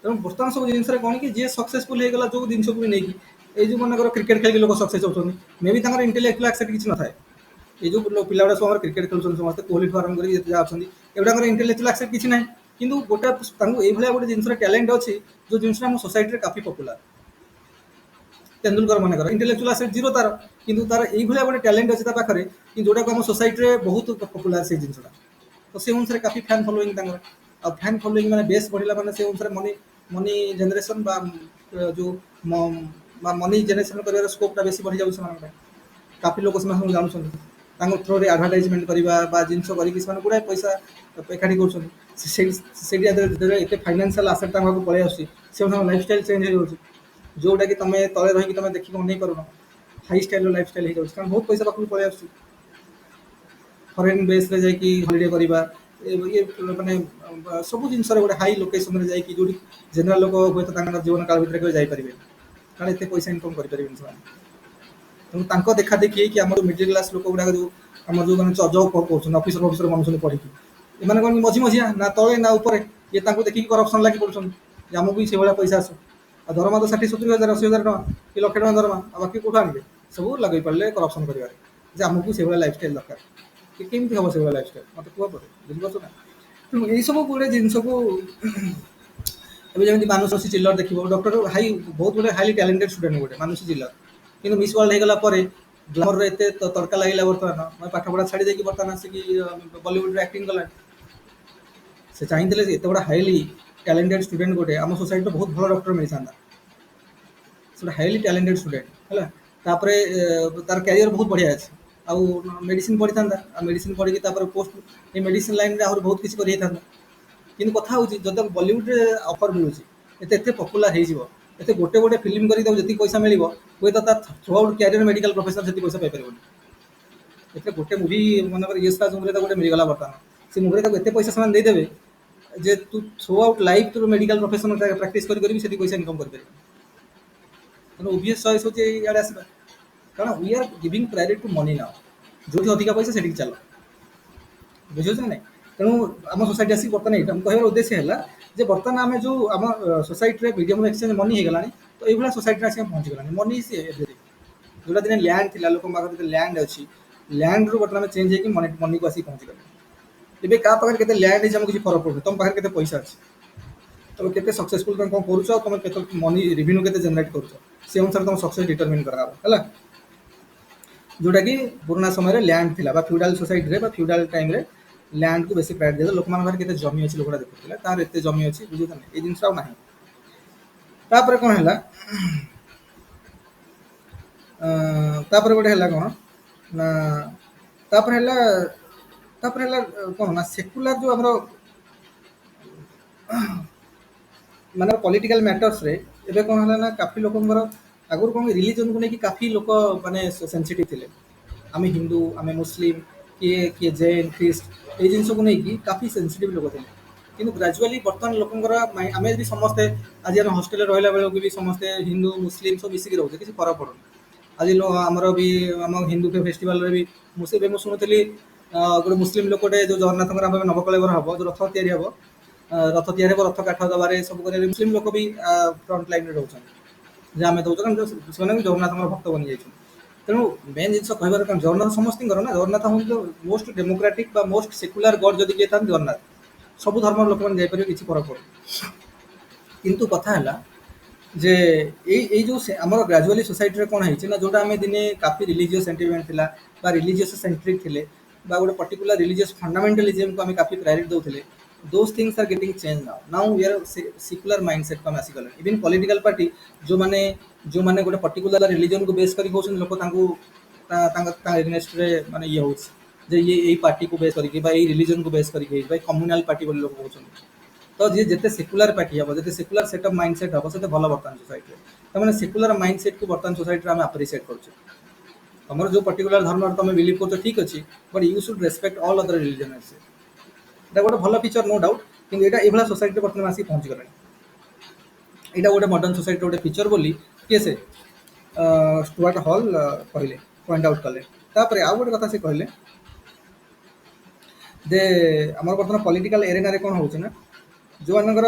तेणु बर्तमान सब जिन कौन कि जी सक्सेसफुल होगा जो जिन को भी नहीं ये जो मन क्रिकेट खेल लोग सक्सेस होती मे भी इंटेलेक्चुअल एक्सेप्ट किसी न था ये जो पिला गुड़ा सब क्रिकेट खेलुन समस्त कोहली ठू आरम्भ कर एगुड़ा इंटेलेक्चुअल एक्सेप्ट किसी ना कि गोटे ये गोटे जिन टैलेंट अच्छी जो जिन सोसाइटी काफी पपुलार तेंदुलकर मन कर इंटेलेक्चुअल एक्सेप्ट जीरो तार किंतु तार ये गोटे टैलेंट अच्छी पाखे कि जोटा को आम सोसाइटी बहुत पपुलार से जिनसा तो से अनुसार काफी फैन फॉलोइंग आ फैन फॉलोइंग मैंने बेस बढ़ला मैंने से अनुसार मनी मनी जेनेरेशन जो मनी जेनेरेशन कर स्कोपटा बेसी बढ़ी जाए काफी लोग जानते थ्रो एडभर्टाइजमेंट करवा जिन कर गुड़ाए पैसा एकाठी कर फाइनेंशियल आसेट पलि आसान लाइफस्टाइल चेंज हो जोटा कि तुम तले रही तुम देखिए नहीं कर हाई स्टाइल लाइफस्टाइल हो जाए बहुत पैसा पाखक पलि आस फरेन बेस जाकि हॉलिडे करवा ये माने सब जिन गोटे हाई लोकेशन जाकि जो जेनराल लोक हे जीवन काल भर जापारे कारण एत पैसा इनकम करें तेणु देखा देखी कि आम मिडिल क्लास लोक गुड़ा जो ଆମର ଯେଉଁମାନେ ଜବ୍ କରୁଛନ୍ତି ଅଫିସର ଫଫିସର ବନୁଛନ୍ତି ପଢ଼ିକି, ଏମାନେ କ'ଣ କି ମଝି ମଝିଆ ନା ତଳେ ନା ଉପରେ, ଇଏ ତାଙ୍କୁ ଦେଖିକି କରପସନ୍ ଲାଗି ପଡ଼ୁଛନ୍ତି ଯେ ଆମକୁ ବି ସେଇଭଳିଆ ପଇସା ଆସୁ। ଆଉ ଦରମା ତ 60-70 ହଜାର 80 ହଜାର ଟଙ୍କା କି ଲକ୍ଷେ ଟଙ୍କା ଦରମା, ଆଉ ବାକି କେଉଁଠୁ ଆଣିବେ? ସବୁ ଲଗେଇ ପାରିଲେ କରପସନ୍ କରିବାରେ, ଯେ ଆମକୁ ସେଇଭଳିଆ ଲାଇଫଷ୍ଟାଇଲ୍ ଦରକାର। କି କେମିତି ହେବ ସେଇଭଳିଆ ଲାଇଫଷ୍ଟାଇଲ୍ ମୋତେ କୁହ ପରେ, ବୁଝିପାରୁଛ ନା? ତେଣୁ ଏଇସବୁ ଗୁଡ଼େ ଜିନିଷକୁ ଏବେ ଯେମିତି ମାନୁଷୀ ଚିଲ୍ଲର ଦେଖିବ, ଡକ୍ଟର ହାଇ ବହୁତ ଗୁଡ଼େ ହାଇଲି ଟ୍ୟାଲେଣ୍ଟେଡ୍ ଷ୍ଟୁଡେଣ୍ଟ ଗୋଟେ ମାନୁଷୀ ଚିଲ୍ଲର, କିନ୍ତୁ ମିସ୍ ୱାର୍ଲଡ ହେଇଗଲା ପରେ ଗ୍ଲାମରର ଏତେ ତଡ଼କା ଲାଗିଲା ବର୍ତ୍ତମାନ ମାନେ ପାଠ ପଢ଼ା ଛାଡ଼ି ଦେଇକି ବର୍ତ୍ତମାନ ଆସିକି ବଲିଉଡ଼ରେ ଆକ୍ଟିଂ କଲାଣି। ସେ ଚାହିଁଥିଲେ ଯେ ଏତେ ବଡ଼ ହାଇଲି ଟ୍ୟାଲେଣ୍ଟେଡ୍ ଷ୍ଟୁଡେଣ୍ଟ ଗୋଟେ ଆମ ସୋସାଇଟିରେ ବହୁତ ଭଲ ଡକ୍ଟର ମିଳିଥାନ୍ତା। ସେ ଗୋଟେ ହାଇଲି ଟ୍ୟାଲେଣ୍ଟେଡ୍ ଷ୍ଟୁଡେଣ୍ଟ ହେଲା, ତାପରେ ତାର କ୍ୟାରିୟର ବହୁତ ବଢ଼ିଆ ଅଛି, ଆଉ ମେଡ଼ିସିନ ପଢ଼ିଥାନ୍ତା, ଆଉ ମେଡ଼ିସିନ ପଢ଼ିକି ତାପରେ ପୋଷ୍ଟ ଏ ମେଡ଼ିସିନ ଲାଇନରେ ଆହୁରି ବହୁତ କିଛି କରିହେଇଥାନ୍ତା। କିନ୍ତୁ କଥା ହେଉଛି ଯଦି ବଲିଉଡ଼ରେ ଅଫର୍ ମିଳୁଛି, ଏତେ ଏତେ ପପୁଲାର ହେଇଯିବ, ଏତେ ଗୋଟେ ଗୋଟେ ଫିଲ୍ମ କରି ତାକୁ ଯେତିକି ପଇସା ମିଳିବ, ହୁଏତ ତା through out career medical professor ସେତିକି ପଇସା ପାଇପାରିବନି। ଏଥିରେ ଗୋଟେ ମୁଭି ମନେକର ୟଶ୍ ରାଜ ମୁଭିରେ ତାକୁ ଗୋଟେ ମିଳିଗଲା ବର୍ତ୍ତମାନ, ସେ ମୁଭିରେ ତାକୁ ଏତେ ପଇସା ସେମାନେ ଦେଇଦେବେ ଯେ ତୁ ଥ୍ରୁ ଆଉଟ୍ ଲାଇଫ୍ ତୋର ମେଡ଼ିକାଲ ପ୍ରଫେସନ ପ୍ରାକ୍ଟିସ୍ କରିବି ସେତିକି ପଇସା ଇନକମ୍ କରିପାରିବୁ। ତେଣୁ ଓବିୟସ୍ ଚଏସ୍ ହେଉଛି ଇଆଡ଼େ ଆସିବା, କାରଣ we are giving priority to money now, ଯୋଉଠି ଅଧିକା ପଇସା ସେଠିକି ଚାଲ, ବୁଝିପାରୁଛ ନା ନାଇଁ? ତେଣୁ ଆମ ସୋସାଇଟି ଆସିକି ବର୍ତ୍ତମାନ ଏଇଟା ମୁଁ କହିବାର ଉଦ୍ଦେଶ୍ୟ ହେଲା ଯେ ବର୍ତ୍ତମାନ ଆମେ ଯେଉଁ ଆମ ସୋସାଇଟିରେ ମିଡ଼ିୟମ୍ ଏକ୍ସଚେଞ୍ଜ ମନି ହେଇଗଲାଣି, ତ ଏଇଭଳିଆ ସୋସାଇଟିରେ ଆସିକି ପହଞ୍ଚିଗଲାଣି। Money is everything. ଯେଉଁଟା ଦିନେ ଲ୍ୟାଣ୍ଡ ଥିଲା, ଲୋକଙ୍କ ପାଖରେ ଯେତେ ଲ୍ୟାଣ୍ଡ ଅଛି, ଲ୍ୟାଣ୍ଡରୁ ବର୍ତ୍ତମାନ ଚେଞ୍ଜ ହେଇକି ମନିକୁ ଆସିକି ପହଞ୍ଚିଗଲାଣି। ଏବେ କାହା ପାଖରେ କେତେ ଲ୍ୟାଣ୍ଡ ହେଇଛି ଆମକୁ କିଛି ଫରକ ପଡ଼ୁନି, ତମ ପାଖରେ କେତେ ପଇସା ଅଛି, ତମେ କେତେ ସକ୍ସେସଫୁଲ, ତମେ କ'ଣ କରୁଛ, ଆଉ ତମେ କେତେ ମନି ରେଭିନ୍ୟୁ କେତେ ଜେନେରେଟ୍ କରୁଛ, ସେ ଅନୁସାରେ ତମ ସକ୍ସେସ୍ ଡିଟରମିନ୍ କରାହେବ ହେଲା। ଯେଉଁଟାକି ପୁରୁଣା ସମୟରେ ଲ୍ୟାଣ୍ଡ ଥିଲା ବା ଫ୍ୟୁଡାଲ ସୋସାଇଟିରେ ବା ଫ୍ୟୁଡାଲ ଟାଇମ୍ରେ ଲ୍ୟାଣ୍ଡକୁ ବେଶୀ ପ୍ରାୟୋରିଟି ଦିଆଯାଏ। ଲୋକମାନଙ୍କ ପାଖରେ କେତେ ଜମି ଅଛି ଲୋକଟା ଦେଖୁଥିଲେ, ତାର ଏତେ ଜମି ଅଛି, ବୁଝୁଛନ୍ତି? ଏଇ ଜିନିଷ ଆଉ ନାହିଁ। ତାପରେ କ'ଣ ହେଲା, ତାପରେ ଗୋଟେ ହେଲା କ'ଣ ନା ତାପରେ ହେଲା କ'ଣ ନା ସେକୁଲାର ଯେଉଁ ଆମର ମାନେ ପଲିଟିକାଲ ମ୍ୟାଟର୍ସରେ ଏବେ କ'ଣ ହେଲା ନା କାଫି ଲୋକଙ୍କର ଆଗରୁ କ'ଣ ରିଲିଜନକୁ ନେଇକି କାଫି ଲୋକ ମାନେ ସେନ୍ସିଟିଭ୍ ଥିଲେ। ଆମେ ହିନ୍ଦୁ, ଆମେ ମୁସଲିମ, କିଏ କିଏ ଜୈନ, ଖ୍ରୀଷ୍ଟ, ଏଇ ଜିନିଷକୁ ନେଇକି କାଫି ସେନ୍ସିଟିଭ୍ ଲୋକ ଥିଲେ। କିନ୍ତୁ ଗ୍ରାଜୁଆଲି ବର୍ତ୍ତମାନ ଲୋକଙ୍କର ଆମେ ଯଦି ସମସ୍ତେ ଆଜି ଆମେ ହଷ୍ଟେଲରେ ରହିଲା ବେଳକୁ ବି ସମସ୍ତେ ହିନ୍ଦୁ ମୁସଲିମ ସବୁ ମିଶିକି ରହୁଛେ, କିଛି ଫରକ ପଡ଼ୁନି। ଆଜି ଆମର ବି ଆମ ହିନ୍ଦୁ ଫେଷ୍ଟିଭାଲରେ ବି ମୁଁ ଶୁଣୁଥିଲି ଗୋଟେ ମୁସଲିମ ଲୋକଟେ ଯେଉଁ ଜଗନ୍ନାଥଙ୍କର ଆମ ନବକଳେବର ହେବ, ଯେଉଁ ରଥ ତିଆରି ହେବ, ରଥ ତିଆରି ହେବ, ରଥ କାଠ ଦେବାରେ ସବୁ କରିବାରେ ମୁସଲିମ ଲୋକ ବି ଫ୍ରଣ୍ଟ ଲାଇନରେ ରହୁଛନ୍ତି, ଯେ ଆମେ ଦେଉଛୁ କାରଣ ସେମାନେ ବି ଜଗନ୍ନାଥଙ୍କର ଭକ୍ତ ବନିଯାଇଛନ୍ତି। ତେଣୁ ମେନ୍ ଜିନିଷ କହିବାର କ'ଣ, ଜଗନ୍ନାଥ ସମସ୍ତଙ୍କର ନା, ଜଗନ୍ନାଥ ହେଉଛି ମୋଷ୍ଟ ଡେମୋକ୍ରାଟିକ୍ ବା ମୋଷ୍ଟ ସେକୁଲାର ଗଡ୍ ଯଦି କିଏ ଥାନ୍ତି ଜଗନ୍ନାଥ। ସବୁ ଧର୍ମର ଲୋକମାନେ ଯାଇପାରିବେ, କିଛି ଫରକ ପଡ଼ୁନି। କିନ୍ତୁ କଥା ହେଲା ଯେ ଏଇ ଯେଉଁ ଆମର ଗ୍ରାଜୁଆଲି ସୋସାଇଟିରେ କ'ଣ ହେଇଛି ନା, ଯେଉଁଟା ଆମେ ଦିନେ କାଫି ରିଲିଜିୟସ୍ ସେଣ୍ଟିମେଣ୍ଟ ଥିଲା ବା ରିଲିଜିୟସ୍ ସେଣ୍ଟ୍ରିକ୍ ଥିଲେ ବା ଗୋଟେ ପର୍ଟିକୁଲାର ରିଲିଜିୟସ୍ ଫଣ୍ଡାମେଣ୍ଟାଲିଜିମ୍କୁ ଆମେ କାଫି ପ୍ରାୟୋରିଟି ଦେଉଥିଲେ, those things are getting changed now. Now we are secular mindset को ଆମେ ଆସିଗଲେଣି। ଇଭିନ୍ ପଲିଟିକାଲ ପାର୍ଟି ଯେଉଁମାନେ ଗୋଟେ ପର୍ଟିକୁଲାର ରିଲିଜନକୁ ବେସ୍ କରିକି କହୁଛନ୍ତି, ଲୋକ ତାଙ୍କୁ ତାଙ୍କ ଏଗନେଷ୍ଟରେ ମାନେ ଇଏ ହେଉଛି ଯେ ଇଏ ଏଇ ପାର୍ଟିକୁ ବେସ୍ କରିକି ବା ଏଇ ରିଲିଜନକୁ ବେସ୍ କରିକି ହେଇଛି, ବା କମ୍ୟୁନାଲ ପାର୍ଟି ବୋଲି ଲୋକ କହୁଛନ୍ତି। ତ ଯିଏ ଯେତେ ସେକୁଲାର ପାର୍ଟି ହେବ, ଯେତେ ସେକୁଲାର ସେଟଅପ୍ ମାଇଣ୍ଡ ସେଟ୍ ହେବ, ସେତେ ଭଲ ବର୍ତ୍ତମାନ ସୋସାଇଟିରେ। ତାମାନେ ସେକୁଲାର ମାଇଣ୍ଡ ସେଟ୍କୁ ବର୍ତ୍ତମାନ ସୋସାଇଟିରେ ଆମେ ଆପ୍ରିସିଏଟ୍ କରୁଛୁ। ତମର ଯେଉଁ ପର୍ଟିକୁଲାର ଧର୍ମରେ ତମେ ବିଲିଭ୍ କରୁଛ ଠିକ୍ ଅଛି, but you should respect all other religion. এটা ଗୋଟେ ଭଲ ଫିଚର ନୋ ଡାଉଟ୍, କିନ୍ତୁ ଏଇଟା ଏଇଭଳିଆ ସୋସାଇଟିରେ ବର୍ତ୍ତମାନ ଆସିକି ପହଞ୍ଚିଗଲାଣି। ଏଇଟା ଗୋଟେ ମଡର୍ଣ୍ଣ ସୋସାଇଟିର ଗୋଟେ ଫିଚର ବୋଲି କିଏ ସେ ଷ୍ଟୁଆର୍ଟ ହଲ୍ କହିଲେ, ପଏଣ୍ଟ ଆଉଟ୍ କଲେ। ତାପରେ ଆଉ ଗୋଟେ କଥା ସେ କହିଲେ ଯେ ଆମର ବର୍ତ୍ତମାନ ପଲିଟିକାଲ ଏରେନାରେ କ'ଣ ହେଉଛି ନା, ଯେଉଁମାନଙ୍କର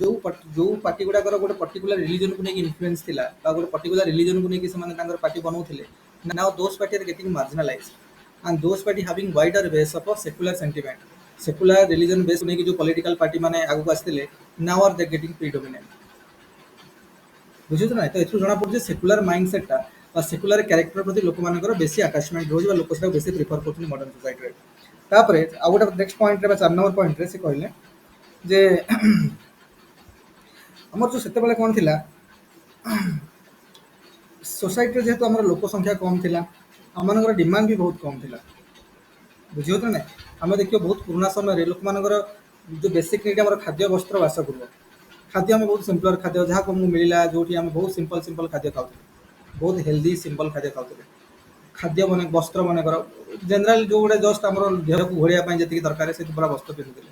ଯେଉଁ ପାର୍ଟି ଗୁଡ଼ାକର ଗୋଟେ ପର୍ଟିକୁଲାର ରିଲିଜନକୁ ନେଇକି ଇନଫ୍ଲୁଏନ୍ସ ଥିଲା ବା ଗୋଟେ ପର୍ଟିକୁଲାର ରିଲିଜନକୁ ନେଇକି ସେମାନେ ତାଙ୍କର ପାର୍ଟି ବନାଉଥିଲେ, now those party are getting marginalise and those party having wider base of a secular sentiment, secular religion base ନେଇକି ଯେଉଁ ପଲିଟିକାଲ ପାର୍ଟି ମାନେ ଆଗକୁ ଆସିଥିଲେ, now are they getting predominant। ବୁଝୁଛ ନା? ତ ଏଥିରୁ ଜଣାପଡ଼ୁଛି ସେକୁଲାର ମାଇଣ୍ଡ ସେଟ୍ଟା ବା ସେକୁଲାର କ୍ୟାରେକ୍ଟର ପ୍ରତି ଲୋକମାନଙ୍କର ବେଶୀ ଆଟାଚମେଣ୍ଟ ରହୁଛି ବା ଲୋକ ସେଟାକୁ ବେଶୀ ପ୍ରିଫର କରୁଛନ୍ତି ମଡର୍ଣ୍ଣ ସୋସାଇଟିରେ। ତାପରେ ଆଉ ଗୋଟେ ନେକ୍ସଟ ପଏଣ୍ଟରେ ବା 4 ନମ୍ବର ପଏଣ୍ଟରେ ସେ କହିଲେ ଯେ ଆମର ଯେଉଁ ସେତେବେଳେ କ'ଣ ଥିଲା, ସୋସାଇଟିରେ ଯେହେତୁ ଆମର ଲୋକ ସଂଖ୍ୟା କମ୍ ଥିଲା, ଆମମାନଙ୍କର ଡିମାଣ୍ଡ ବି ବହୁତ କମ୍ ଥିଲା। ବୁଝିବ ତ ନାଇଁ? ଆମେ ଦେଖିବ ବହୁତ ପୁରୁଣା ସମୟରେ ଲୋକମାନଙ୍କର ଯେଉଁ ବେସିକ୍ ନିଡ୍ ଆମର ଖାଦ୍ୟ, ବସ୍ତ୍ର, ବାସଗୃହ, ଖାଦ୍ୟ ଆମେ ବହୁତ ସିମ୍ପଲର ଖାଦ୍ୟ ଯାହାକୁ ଆମକୁ ମିଳିଲା, ଯେଉଁଠି ଆମେ ବହୁତ ସିମ୍ପଲ ଖାଦ୍ୟ ଖାଉଥିଲେ, ବହୁତ ହେଲ୍ଦି ସିମ୍ପଲ ଖାଦ୍ୟ ଖାଉଥିଲେ। ଖାଦ୍ୟ ମାନେ ବସ୍ତ୍ର ମନେକର ଜେନେରାଲ ଯେଉଁ ଗୋଟେ ଜଷ୍ଟ ଆମର ଦେହକୁ ଘୋଡ଼େଇବା ପାଇଁ ଯେତିକି ଦରକାର ସେତିକି ପୁରା ବସ୍ତ୍ର ପିନ୍ଧୁଥିଲେ।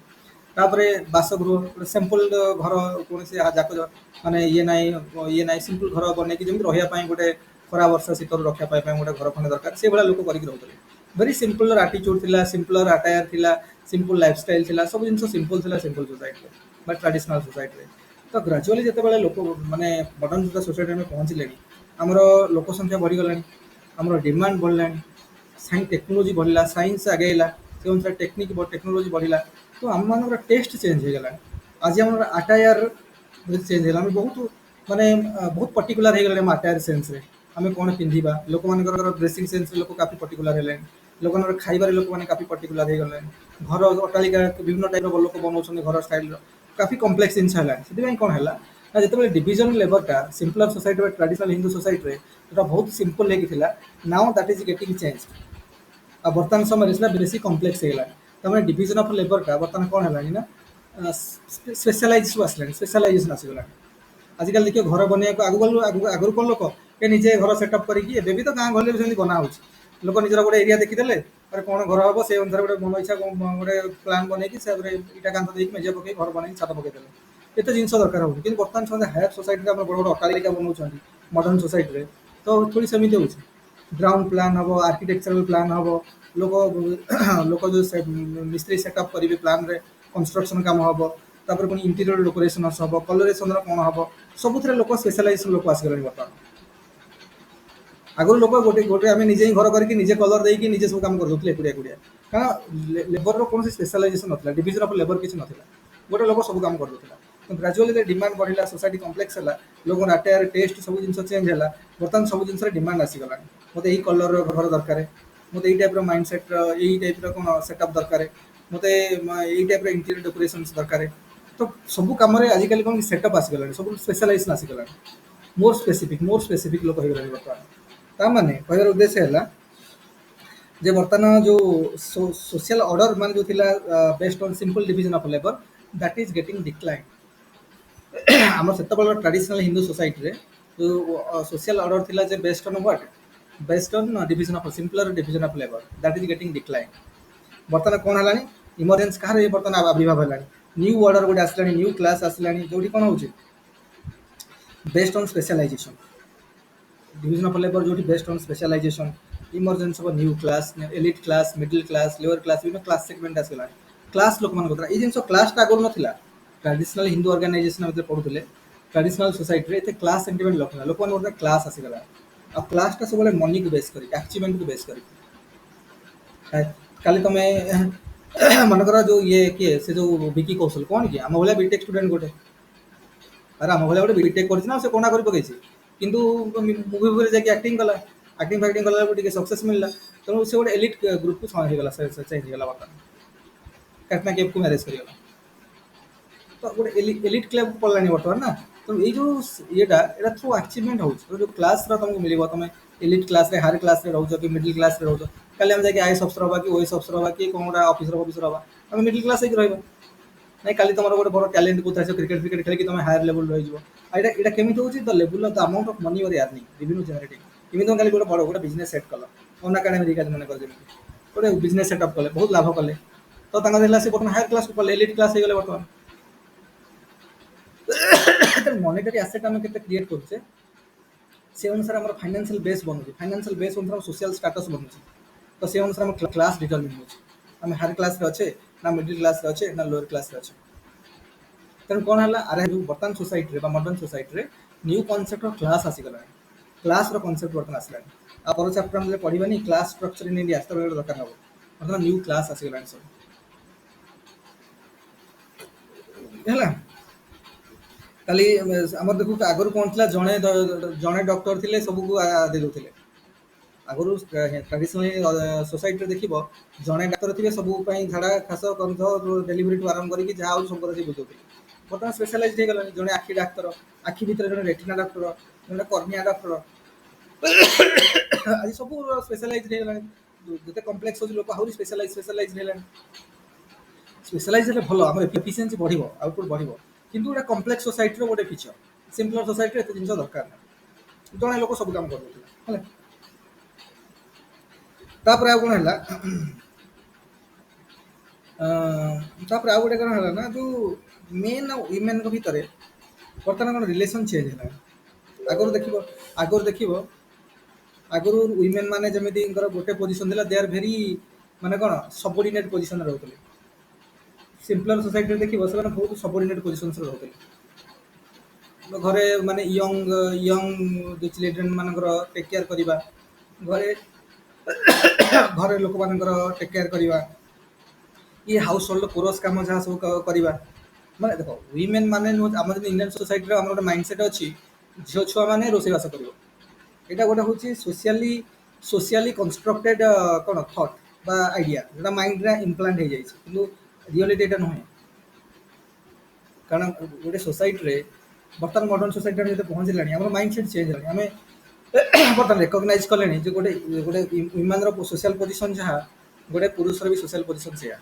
ତାପରେ ବାସଗୃହ ଗୋଟେ ସିମ୍ପଲ ଘର, କୌଣସି ଯାକ ମାନେ ଇଏ ନାହିଁ ସିମ୍ପଲ ଘର ବନେଇକି ଯେମିତି ରହିବା ପାଇଁ ଗୋଟେ ଖରା ବର୍ଷା ଶୀତରୁ ରକ୍ଷା ପାଇବା ପାଇଁ ଗୋଟେ ଘର ଖଣ୍ଡେ ଦରକାର, ସେଇଭଳିଆ ଲୋକ କରିକି ରହୁଥିଲେ। very simpler attitude थिला, simpler attire थिला, simple lifestyle थिला, सब जिनस simple थिला simple society but traditional society रे तो ग्रेजुअली जेतेबेले लोक माने मॉडर्न सोसाइटी में पहुंचलेनी हमर लोक संख्या बढ़ी गलानी हमर डिमांड बढ़लानी साइंस टेक्नोलॉजी बढ़ला साइंस आगेला से अनुसार टेक्नोलॉजी बढ़िला तो हम मानकर टेस्ट चेंज हो गला आज हमर अटायर चेंज होला हम बहुत माने बहुत पर्टिकुलर हो गले अटायर सेंस रे आम कौन पिंधा लोक मान ड्रेसिंग सेन्स लोक काफी पर्टिकुलर है लोक मान खाइबार लोक मैंने काफी पर्टिकुलर हो गले घर अट्टालिका विभिन्न टाइप लोक बनाऊँ घर स्टाइल काफी कम्प्लेक्स जिन है कौन है ना जिते डिविजन लेवलटा simpler society traditional Hindu society जो बहुत सिंपल लेकिन now that is getting change आ बर्तमान समय बेसी कम्प्लेक्स होगा तमें डिविजन ऑफ लेबरटा बर्तमान कौन है ना स्पेशलाइज आसला स्पेशलाइजेशन आसगला आजिकल देखिए घर बनवाक आगु कौन लोक ये निजे घर सेटअप करके भी तो गाँ गहली भी बना हो लोक निजर गोटे एरिया देखीदे अरे कौन घर हम से अनुसार गोटे मन इच्छा गोटे प्लान बनई इटा कांथ देकी मेज पकई घर बन छात पकईदे ये जिन दरकार हो कि बर्तमान समय हायर सोसाइटी बड़ बड़ अट्टालिका बनाऊँ मॉडर्न सोसाइटी तो थोड़ी सेमती हो ग्राउंड प्लान हम आर्किटेक्चरल प्लान हम लोक लोक जो मिस्त्री सेटअप करेंगे प्लान रे कंस्ट्रक्शन काम हम तापर पुणी इंटीरियर डेकोरेशन हम कलरेसन कौन हम सब लोक स्पेशलाइजेशन लोक आसगले बर्तमान आगुरी लोक गोटे गोटे आम निजे घर करके निजे कलर देकी निजे सब काम करदे एकुड़िया एकुड़िया कारण लेबर कौन स्पेशलाइजेशन ना डिविजन ऑफ लेबर किसी नाला गोटे लोक सब काम करदे तो ग्रेजुअली डिमांड बढ़ला सोसाइटी कम्प्लेक्स है लोक अटायर टेस्ट सब जिन चेंज है बर्तमान सब जिन डिमांड आसीगला मत यही कलर घर दरकार मत यही टाइप माइंड सेट यही टाइप कौन सेटअप दरकार मत यही टाइप इंटीरियर डेकोरेशन दरकार तो सब कम आजिकल कौन सेटअप आसीगला सब स्पेशलाइजेशन आसीगला मोर स्पेसिफिक लोक हो गए बर्तमान ताने कहर उद्देश्य है जे बर्तमान जो सोशल ऑर्डर मान जो थिला based on simple division of labour that is getting decline आम से ट्रेडिशनल हिंदू सोसाइटी रे जो सोशल ऑर्डर थिला जे based on what based on division of simpler division of labour that is getting decline बर्तमान कौन है इमरजेंसी कहार बर्तमान आविर्भाव है न्यू ऑर्डर गोटे आसला न्यू क्लास आसला जो कौन हो based on specialisation division of labour जो based on specialisation emergency of new class elite class middle class lower class विभिन्न क्लास सेगमेंट आसगला क्लास लोक मान ये जिन क्लास आगुरी ना ट्रेडिशनल हिंदू ऑर्गेनाइजेशन में पढ़ुले ट्रेडिशनल सोसाइटी रे क्लास सेंटिमेंट लोक लोक मान क्लास आसीगला आ क्लासटा सब मनी को बेस कर अचीवमेंट को बेस कर काली तुम मनकर जो ये किए से जो विकी कौशल कौन कि आम भाया बीटेक स्टूडेंट गोटे अरे आम भाया गोटे बीटेक करना से कौन कर पकई किंतु मुवी मुवी जाके एक्टिंग कला एक्टिंग फैक्टिंग कला सक्सेस मिलला तेणु से गोटे एलिट ग्रुप को होगा चेंज होगा बर्तमान कैटना केफ को मैरेज करगला तो गोटे एलिट क्लब को पड़लानी बर्तमान ना तो ये जो येटा एटा थ्रू अचीवमेंट हो जो क्लास तुमको मिल तुम एलिट क्लास रे हायर क्लास रे रोज कि मिडिल क्लास रे रोज कल हम जाके आईएएस अफसर हवा कि ओएस अफसर हवा कि कौन गोटे ऑफिसर हवा आम मिडिल क्लास रहा नहीं काली तुम गोटे बड़ टैलेंट को क्रिकेट क्रिकेट खेल तुम हायर लेवल रही है केमी हो the level of the amount of money और अर्निंग रेवेन्यू जनरेटिंग इवन तुम गोटे बड़ गोटे बिजनेस सेट कल अन अकाडेमी मन कर गोटे बिजनेस सेटअप कले बहुत लाभ कले तो बर्तमान हायर क्लास को एलिट क्लास हो गले बर्तमान मॉनेटरी एसेट आम के क्रिएट करुचे से अनुसार आम फाइनेंशियल बेस बनूँ फाइनेंशियल बेस अनुसार सोशल स्टेटस बनूँ तो से अनुसार आम क्लास डिटरमिन हो हायर क्लास अच्छे ना मिडिल क्लास अच्छे ना लोअर क्लास अच्छे तेणु कौन है अरे जो बर्तमान सोसाइटी मॉडर्न सोसाइटी रे न्यू कॉन्सेप्ट ऑफ क्लास आसीगला क्लास रो कॉन्सेप्ट बर्तमान आसला आ पर चैप्टर हम पढ़ानी क्लास स्ट्रक्चर इन इंडिया तो दरकार हम बर्तमान न्यू क्लास आसीगला सब है काली आम देखो आगुरी कौन था जड़े जड़े डॉक्टर थे सबको दे दूसरे आगुरी ट्रेडिशनल सोसाइटी देख जड़े डाक्तर थे सब झाड़ा खास गंध डेलीवरी टू आरंभ करके जहाँ सब बुझे बर्तमान स्पेशलाइज हो गला जड़े आखि डाक्तर आखि भितर जड़े रेटिना डाक्तर जड़े कर्निया डाक्तर आज सब स्पेशलाइज हो गला जिते कम्प्लेक्स हो लोक आहरी स्पेशलाइज है स्पेशलाइज भल आम एफिशिएंसी बढ़ आउटपुट बढ़ किंतु गोटे कम्प्लेक्स सोसाइटी गोटे फीचर सिंपलर सोसाइटी एत जिन दरकार ना जड़े लोक सब काम कर तापर आ कौन है आउ गोटे कौन है ना जो मेन आ वुमेन भितर बर्तमान कौन रिलेशन चेंज है आगुरी देख ଆଗରୁ ୱିମେନ୍ ମାନେ ଯେମିତିଙ୍କର ଗୋଟେ ପୋଜିସନ୍ ଥିଲା ଦେ ଆର୍ ଭେରି ମାନେ କ'ଣ ସବଅର୍ଡିନେଟ୍ ପୋଜିସନ୍‌ରେ ରହୁଥିଲେ। ସିମ୍ପଲର ସୋସାଇଟିରେ ଦେଖିବ ସେମାନେ ବହୁତ ସବଅର୍ଡିନେଟ୍ ପୋଜିସନ୍ସରେ ରହୁଥିଲେ। ଘରେ ମାନେ ୟଙ୍ଗ ଚିଲଡ୍ରେନ୍ ମାନଙ୍କର ଟେକ୍ କେୟାର କରିବା, ଘରେ ଘରେ ଲୋକମାନଙ୍କର ଟେକ୍ କେୟାର କରିବା, ଇଏ ହାଉସ୍ ହୋଲ୍ଡ କୋରସ୍ କାମ ଯାହା ସବୁ କରିବା। ମାନେ ଦେଖ ୱିମେନ୍ ମାନେ ନୁହଁ, ଆମର ଯଦି ଇଣ୍ଡିଆନ୍ ସୋସାଇଟିର ଆମର ଗୋଟେ ମାଇଣ୍ଡ ସେଟ୍ ଅଛି ଝିଅ ଛୁଆମାନେ ରୋଷେଇବାସ କରିବ। ଏଇଟା ଗୋଟେ ହେଉଛି ସୋସିଆଲି କନଷ୍ଟ୍ରକ୍ଟେଡ୍ କ'ଣ ଥଟ୍ ବା ଆଇଡ଼ିଆ ଯେଉଁଟା ମାଇଣ୍ଡରେ ଇମ୍ପ୍ଲାଣ୍ଟ ହେଇଯାଇଛି, କିନ୍ତୁ ରିଅଲିଟି ଏଇଟା ନୁହେଁ। କାରଣ ଗୋଟେ ସୋସାଇଟିରେ ବର୍ତ୍ତମାନ ମଡ଼ର୍ଣ୍ଣ ସୋସାଇଟି ଆମେ ଯେତେ ପହଞ୍ଚିଲାଣି ଆମର ମାଇଣ୍ଡ ସେଟ୍ ଚେଞ୍ଜ ହେଲାଣି। ଆମେ ବର୍ତ୍ତମାନ ରେକଗ୍ନାଇଜ୍ କଲେଣି ଯେ ଗୋଟେ ଗୋଟେ ୱିମେନ୍ର ସୋସିଆଲ ପୋଜିସନ୍ ଯାହା ଗୋଟେ ପୁରୁଷର ବି ସୋସିଆଲ ପୋଜିସନ୍ ସେୟା,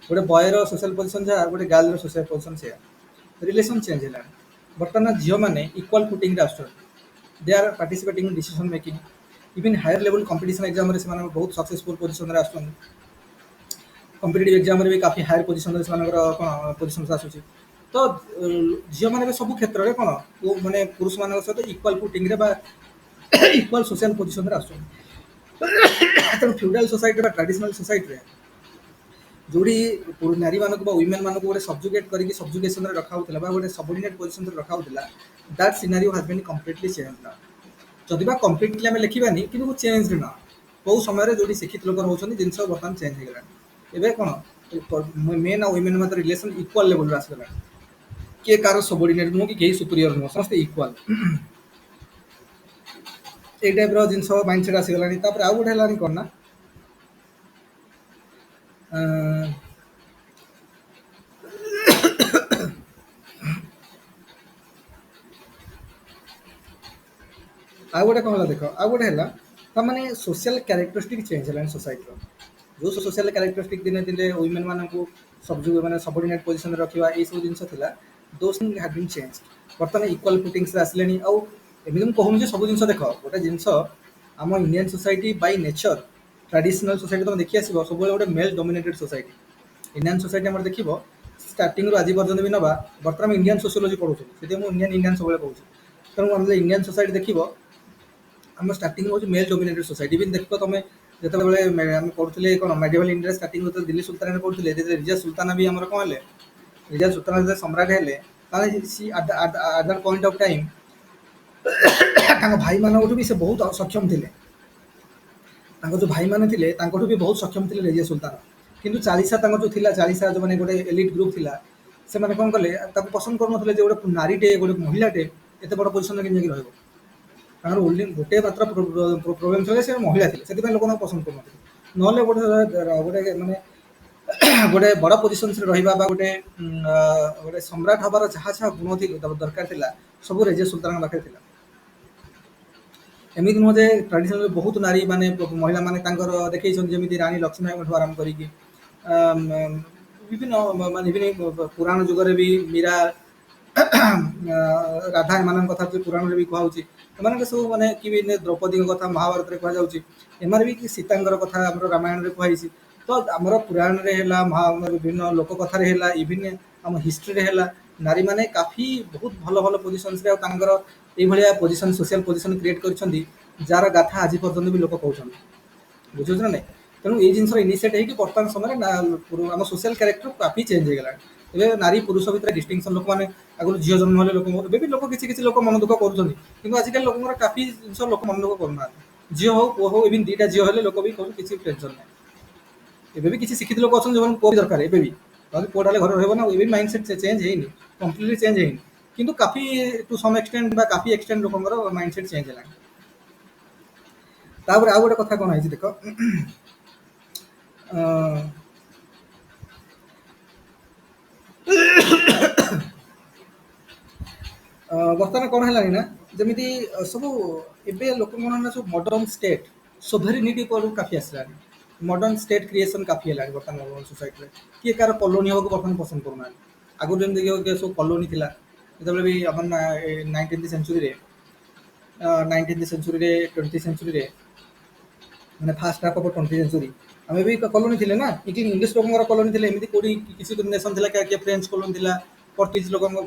ଗୋଟେ ବୟର ସୋସିଆଲ ପୋଜିସନ୍ ଯାହା ଗୋଟେ ଗାର୍ଲର ସୋସିଆଲ ପୋଜିସନ୍ ସେୟା। ରିଲେସନ୍ ଚେଞ୍ଜ ହେଲାଣି। ବର୍ତ୍ତମାନ ଝିଅମାନେ ଇକ୍ୱାଲ୍ ଫୁଟିଂରେ ଆସୁଛନ୍ତି। They are participating in decision making. Even higher level competition ଏକ୍ଜାମ୍ରେ ସେମାନେ ବହୁତ ସକ୍ସେସଫୁଲ୍ ପୋଜିସନ୍ରେ ଆସୁଛନ୍ତି। କମ୍ପିଟେଟିଭ୍ ଏକ୍ଜାମ୍ରେ ବି କାଫି ହାୟର ପୋଜିସନ୍ରେ ସେମାନଙ୍କର କ'ଣ ପୋଜିସନ୍ସ ଆସୁଛି। ତ ଝିଅମାନେ ବି ସବୁ କ୍ଷେତ୍ରରେ କ'ଣ ମାନେ ପୁରୁଷମାନଙ୍କ ସହିତ ଇକ୍ୱାଲ୍ ଫୁଟିଂରେ ବା ଇକ୍ୱାଲ୍ ସୋସିଆଲ ପୋଜିସନ୍ରେ ଆସୁଛନ୍ତି। ତେଣୁ ଫ୍ୟୁଡାଲ୍ ସୋସାଇଟି ବା ଟ୍ରାଡିସନାଲ୍ ସୋସାଇଟିରେ ଯେଉଁଠି ନାରୀମାନଙ୍କୁ ବା ୱିମେନ୍ ମାନଙ୍କୁ ଗୋଟେ ସବଜୁଗେଟ୍ କରିକି ସବଜୁଗେସନ୍ରେ ରଖାହେଉଥିଲା ବା ଗୋଟେ ସବଅର୍ଡିନେଟ୍ ପୋଜିସନ୍ରେ ରଖାହେଉଥିଲା, that scenario has been completely change now. ଯଦି ବା କମ୍ପ୍ଲିଟଲି ଆମେ ଲେଖିବାନି କିନ୍ତୁ ଚେଞ୍ଜ ନା କେଉଁ ସମୟରେ ଯେଉଁଠି ଶିକ୍ଷିତ ଲୋକ ରହୁଛନ୍ତି ଜିନିଷ ବର୍ତ୍ତମାନ ଚେଞ୍ଜ ହେଇଗଲାଣି। ଏବେ କ'ଣ ମେନ୍ ଆଉ ୱିମେନ୍ ମଧ୍ୟରେ ରିଲେସନ୍ ଇକ୍ୱାଲ୍ ଲେଭେଲରେ ଆସିଗଲାଣି। କିଏ କାହାର ସବଅର୍ଡିନେଟ୍ ନୁହଁ କି କେହି ସୁପିରିୟର ନୁହଁ, ସମସ୍ତେ ଇକ୍ୱାଲ୍। ଏଇ ଟାଇପ୍ର ଜିନିଷ ମାଇଣ୍ଡ ସେଟ୍ ଆସିଗଲାଣି। ତାପରେ ଆଉ ଗୋଟେ ହେଲାଣି କ'ଣ ନା ଆଉ ଗୋଟେ କ'ଣ ହେଲା ଦେଖ, ଆଉ ଗୋଟେ ହେଲା ତାମାନେ ସୋସିଆଲ କ୍ୟାରେକ୍ଟରିଷ୍ଟିକ୍ ଚେଞ୍ଜ ହେଲାଣି ସୋସାଇଟିର। ଯେଉଁ ସୋସିଆଲ କ୍ୟାରେକ୍ଟରିଷ୍ଟିକ୍ ଦିନେ ଦିନେ ୱିମେନ୍ ମାନଙ୍କୁ ମାନେ ସବଅର୍ଡିନେଟ୍ ପୋଜିସନ୍ରେ ରଖିବା ଏଇସବୁ ଜିନିଷ ଥିଲା, those thing have bin change. ବର୍ତ୍ତମାନ ଇକ୍ୱାଲ୍ ଫୁଟିଂସରେ ଆସିଲେଣି। ଆଉ ଏମିତି ମୁଁ କହୁନି ଯେ ସବୁ ଜିନିଷ ଦେଖ, ଗୋଟେ ଜିନିଷ ଆମ Indian society by nature traditional society ତୁମେ ଦେଖି ଆସିବ ସବୁବେଳେ ଗୋଟେ ମେଲ୍ ଡୋମିନେଟେଡ୍ ସୋସାଇଟି। ଇଣ୍ଡିଆନ୍ ସୋସାଇଟି ଆମର ଦେଖିବ ଷ୍ଟାର୍ଟିଂରୁ ଆଜି ପର୍ଯ୍ୟନ୍ତ ବି ନେବା, ବର୍ତ୍ତମାନ ଆମେ ଇଣ୍ଡିଆନ୍ ସୋସିଓଲୋଜି ପଢ଼ୁଛୁ, ସେଥିପାଇଁ ମୁଁ ଇଣ୍ଡିଆନ୍ ସବୁବେଳେ କହୁଛି। ତେଣୁ ଆମେ ଇଣ୍ଡିଆନ୍ ସୋସାଇଟି ଦେଖିବ ଆମ ଷ୍ଟାର୍ଟିଂ ହେଉଛି ମେଲ୍ ଡୋମିନେଟେଡ୍ ସୋସାଇଟି। ବି ଦେଖିବ ତମେ ଯେତେବେଳେ ଆମେ ପଢ଼ୁଥିଲେ କ'ଣ ମେଡିଭାଲ୍ ଇଣ୍ଡିଆରେ ଷ୍ଟାର୍ଟିଂ ଯେତେବେଳେ ଦିଲ୍ଲୀ ସୁଲତାନରେ ପଢ଼ୁଥିଲେ, ଯେତେବେଳେ ରିଜା ସୁଲତାନା ବି ଆମର କ'ଣ ହେଲେ, ରିଜା ସୁଲତାନା ଯେତେବେଳେ ସମ୍ରାଟ ହେଲେ, ତାହେଲେ C at that point of time ତାଙ୍କ ଭାଇମାନଙ୍କଠୁ ବି ସେ ବହୁତ ସକ୍ଷମ ଥିଲେ। ତାଙ୍କ ଯେଉଁ ଭାଇମାନେ ଥିଲେ ତାଙ୍କଠୁ ବି ବହୁତ ସକ୍ଷମ ଥିଲେ ରେଜିଆ ସୁଲତାନ। କିନ୍ତୁ ଚାଳିଶା ତାଙ୍କର ଯେଉଁ ଥିଲା, ଚାଳିଶା ଯେଉଁମାନେ ଗୋଟେ ଏଲିଟ୍ ଗ୍ରୁପ୍ ଥିଲା, ସେମାନେ କ'ଣ କଲେ ତାକୁ ପସନ୍ଦ କରୁନଥିଲେ ଯେ ଗୋଟେ ନାରୀଟେ ଗୋଟେ ମହିଳାଟେ ଏତେ ବଡ଼ ପୋଜିସନ୍ରେ କେମିତି ଯାଇକି ରହିବ। ତାଙ୍କର ଓନ୍ଲି ଗୋଟେ ମାତ୍ର ପ୍ରୋବ୍ଲେମ୍ ଥିଲା, ସେ ମହିଳା ଥିଲେ, ସେଥିପାଇଁ ଲୋକ ତାଙ୍କୁ ପସନ୍ଦ କରୁନଥିଲେ। ନହେଲେ ଗୋଟେ ମାନେ ଗୋଟେ ବଡ଼ ପୋଜିସନ୍ସରେ ରହିବା ବା ଗୋଟେ ସମ୍ରାଟ ହେବାର ଯାହା ଯାହା ଗୁଣ ଦରକାର ଥିଲା ସବୁ ରେଜିଆ ସୁଲତାନଙ୍କ ପାଖରେ ଥିଲା। ଏମିତି ନୁହଁ ଯେ ଟ୍ରାଡିସନାଲ୍ ବହୁତ ନାରୀ ମାନେ ମହିଳାମାନେ ତାଙ୍କର ଦେଖେଇଛନ୍ତି, ଯେମିତି ରାଣୀ ଲକ୍ଷ୍ମୀବାଇଙ୍କଠୁ ଆରମ୍ଭ କରିକି ବିଭିନ୍ନ ମାନେ ପୁରାଣ ଯୁଗରେ ବି ମୀରା ରାଧା ଏମାନଙ୍କ କଥା ବି ପୁରାଣରେ ବି କୁହାହେଉଛି। ଏମାନଙ୍କ ସବୁ ମାନେ କି ଦ୍ରୌପଦୀଙ୍କ କଥା ମହାଭାରତରେ କୁହାଯାଉଛି, ଏମାନେ ବି ସୀତାଙ୍କର କଥା ଆମର ରାମାୟଣରେ କୁହାଯାଇଛି। ତ ଆମର ପୁରାଣରେ ହେଲା, ବିଭିନ୍ନ ଲୋକ କଥାରେ ହେଲା, ଇଭିନ୍ ଆମ ହିଷ୍ଟ୍ରିରେ ହେଲା, ନାରୀମାନେ କାଫି ବହୁତ ଭଲ ଭଲ ପୋଜିସନ୍ସରେ ଆଉ ତାଙ୍କର ଏଇଭଳିଆ ପୋଜିସନ୍ ସୋସିଆଲ ପୋଜିସନ୍ କ୍ରିଏଟ୍ କରିଛନ୍ତି ଯାହାର ଗାଥା ଆଜି ପର୍ଯ୍ୟନ୍ତ ବି ଲୋକ କହୁଛନ୍ତି। ବୁଝୁଛ ନା ନାଇଁ? ତେଣୁ ଏଇ ଜିନିଷର ଇନିସିଏଟ୍ ହେଇକି ବର୍ତ୍ତମାନ ସମୟରେ ଆମ ସୋସିଆଲ କ୍ୟାରେକ୍ଟର କାଫି ଚେଞ୍ଜ ହେଇଗଲାଣି। ଏବେ ନାରୀ ପୁରୁଷ ଭିତରେ ଡିଷ୍ଟିଂସନ୍, ଲୋକମାନେ ଆଗରୁ ଝିଅ ଜନ୍ମ ହେଲେ ଲୋକ, ଏବେ ବି ଲୋକ କିଛି କିଛି ଲୋକ ମନ ଦୁଃଖ କରୁଛନ୍ତି, କିନ୍ତୁ ଆଜିକାଲି ଲୋକଙ୍କର କାଫି ଜିନିଷ ଲୋକ ମନ ଦୁଃଖ କରୁନାହାନ୍ତି। ଝିଅ ହଉ ପୁଅ ହଉ, ଇଭିନ୍ ଦୁଇଟା ଝିଅ ହେଲେ ଲୋକ ବି କହୁଛନ୍ତି କିଛି ଟେନସନ୍ ନାହିଁ। ଏବେ ବି କିଛି ଶିକ୍ଷିତ ଲୋକ ଅଛନ୍ତି ଯେଉଁମାନଙ୍କୁ ପୁଅ ବି ଦରକାର, ଏବେ ବି ତାହେଲେ ପୁଅଟା ହେଲେ ଘରେ ରହିବ ନା। ଏବେ ବି ମାଇଣ୍ଡ ସେଟ୍ ଚେଞ୍ଜ ହେଇନି, କମ୍ପ୍ଲିଟଲି ଚେଞ୍ଜ ହେଇନି, କିନ୍ତୁ କାଫି ଟୁ ସମ୍ ଏକ୍ସଟେଣ୍ଟ ବା କାଫି ଏକ୍ସଟେଣ୍ଟ ଲୋକଙ୍କର ମାଇଣ୍ଡ ସେଟ୍ ଚେଞ୍ଜ ହେଲାଣି। ତାପରେ ଆଉ ଗୋଟେ କଥା କ'ଣ ହେଇଛି ଦେଖ, ବର୍ତ୍ତମାନ କ'ଣ ହେଲାଣି ନା, ଯେମିତି ସବୁ ଏବେ ଲୋକଙ୍କ ମନରେ ସବୁ ମଡର୍ଣ୍ଣ ଷ୍ଟେଟ୍ ସୋଭେରିନିଟି ଉପରକୁ କାଫି ଆସିଲାଣି। ମଡର୍ଣ୍ଣ ଷ୍ଟେଟ୍ କ୍ରିଏସନ୍ କାଫି ହେଲାଣି ବର୍ତ୍ତମାନ ସୋସାଇଟିରେ। କିଏ କାହାର କଲୋନି ହେବାକୁ ବର୍ତ୍ତମାନ ପସନ୍ଦ କରୁନାହାନ୍ତି। ଆଗରୁ ଯେମିତି ସବୁ କଲୋନି ଥିଲା, ଯେତେବେଳେ ବି ଆମର ନାଇନଟିନ୍ଥ ସେଞ୍ଚୁରୀରେ 20th ସେଞ୍ଚୁରୀରେ ମାନେ first half of 20th century ଆମେ ବି କଲୋନି ଥିଲେ ନା, ଇଂଲିଶ ଲୋକଙ୍କର କଲୋନି ଥିଲେ। ଏମିତି କୋଉଠି କିଛି ନେସନ୍ ଥିଲା, କିଏ ଫ୍ରେଞ୍ଚ କଲୋନି ଥିଲା, ପର୍ତ୍ତୁଗୀଜ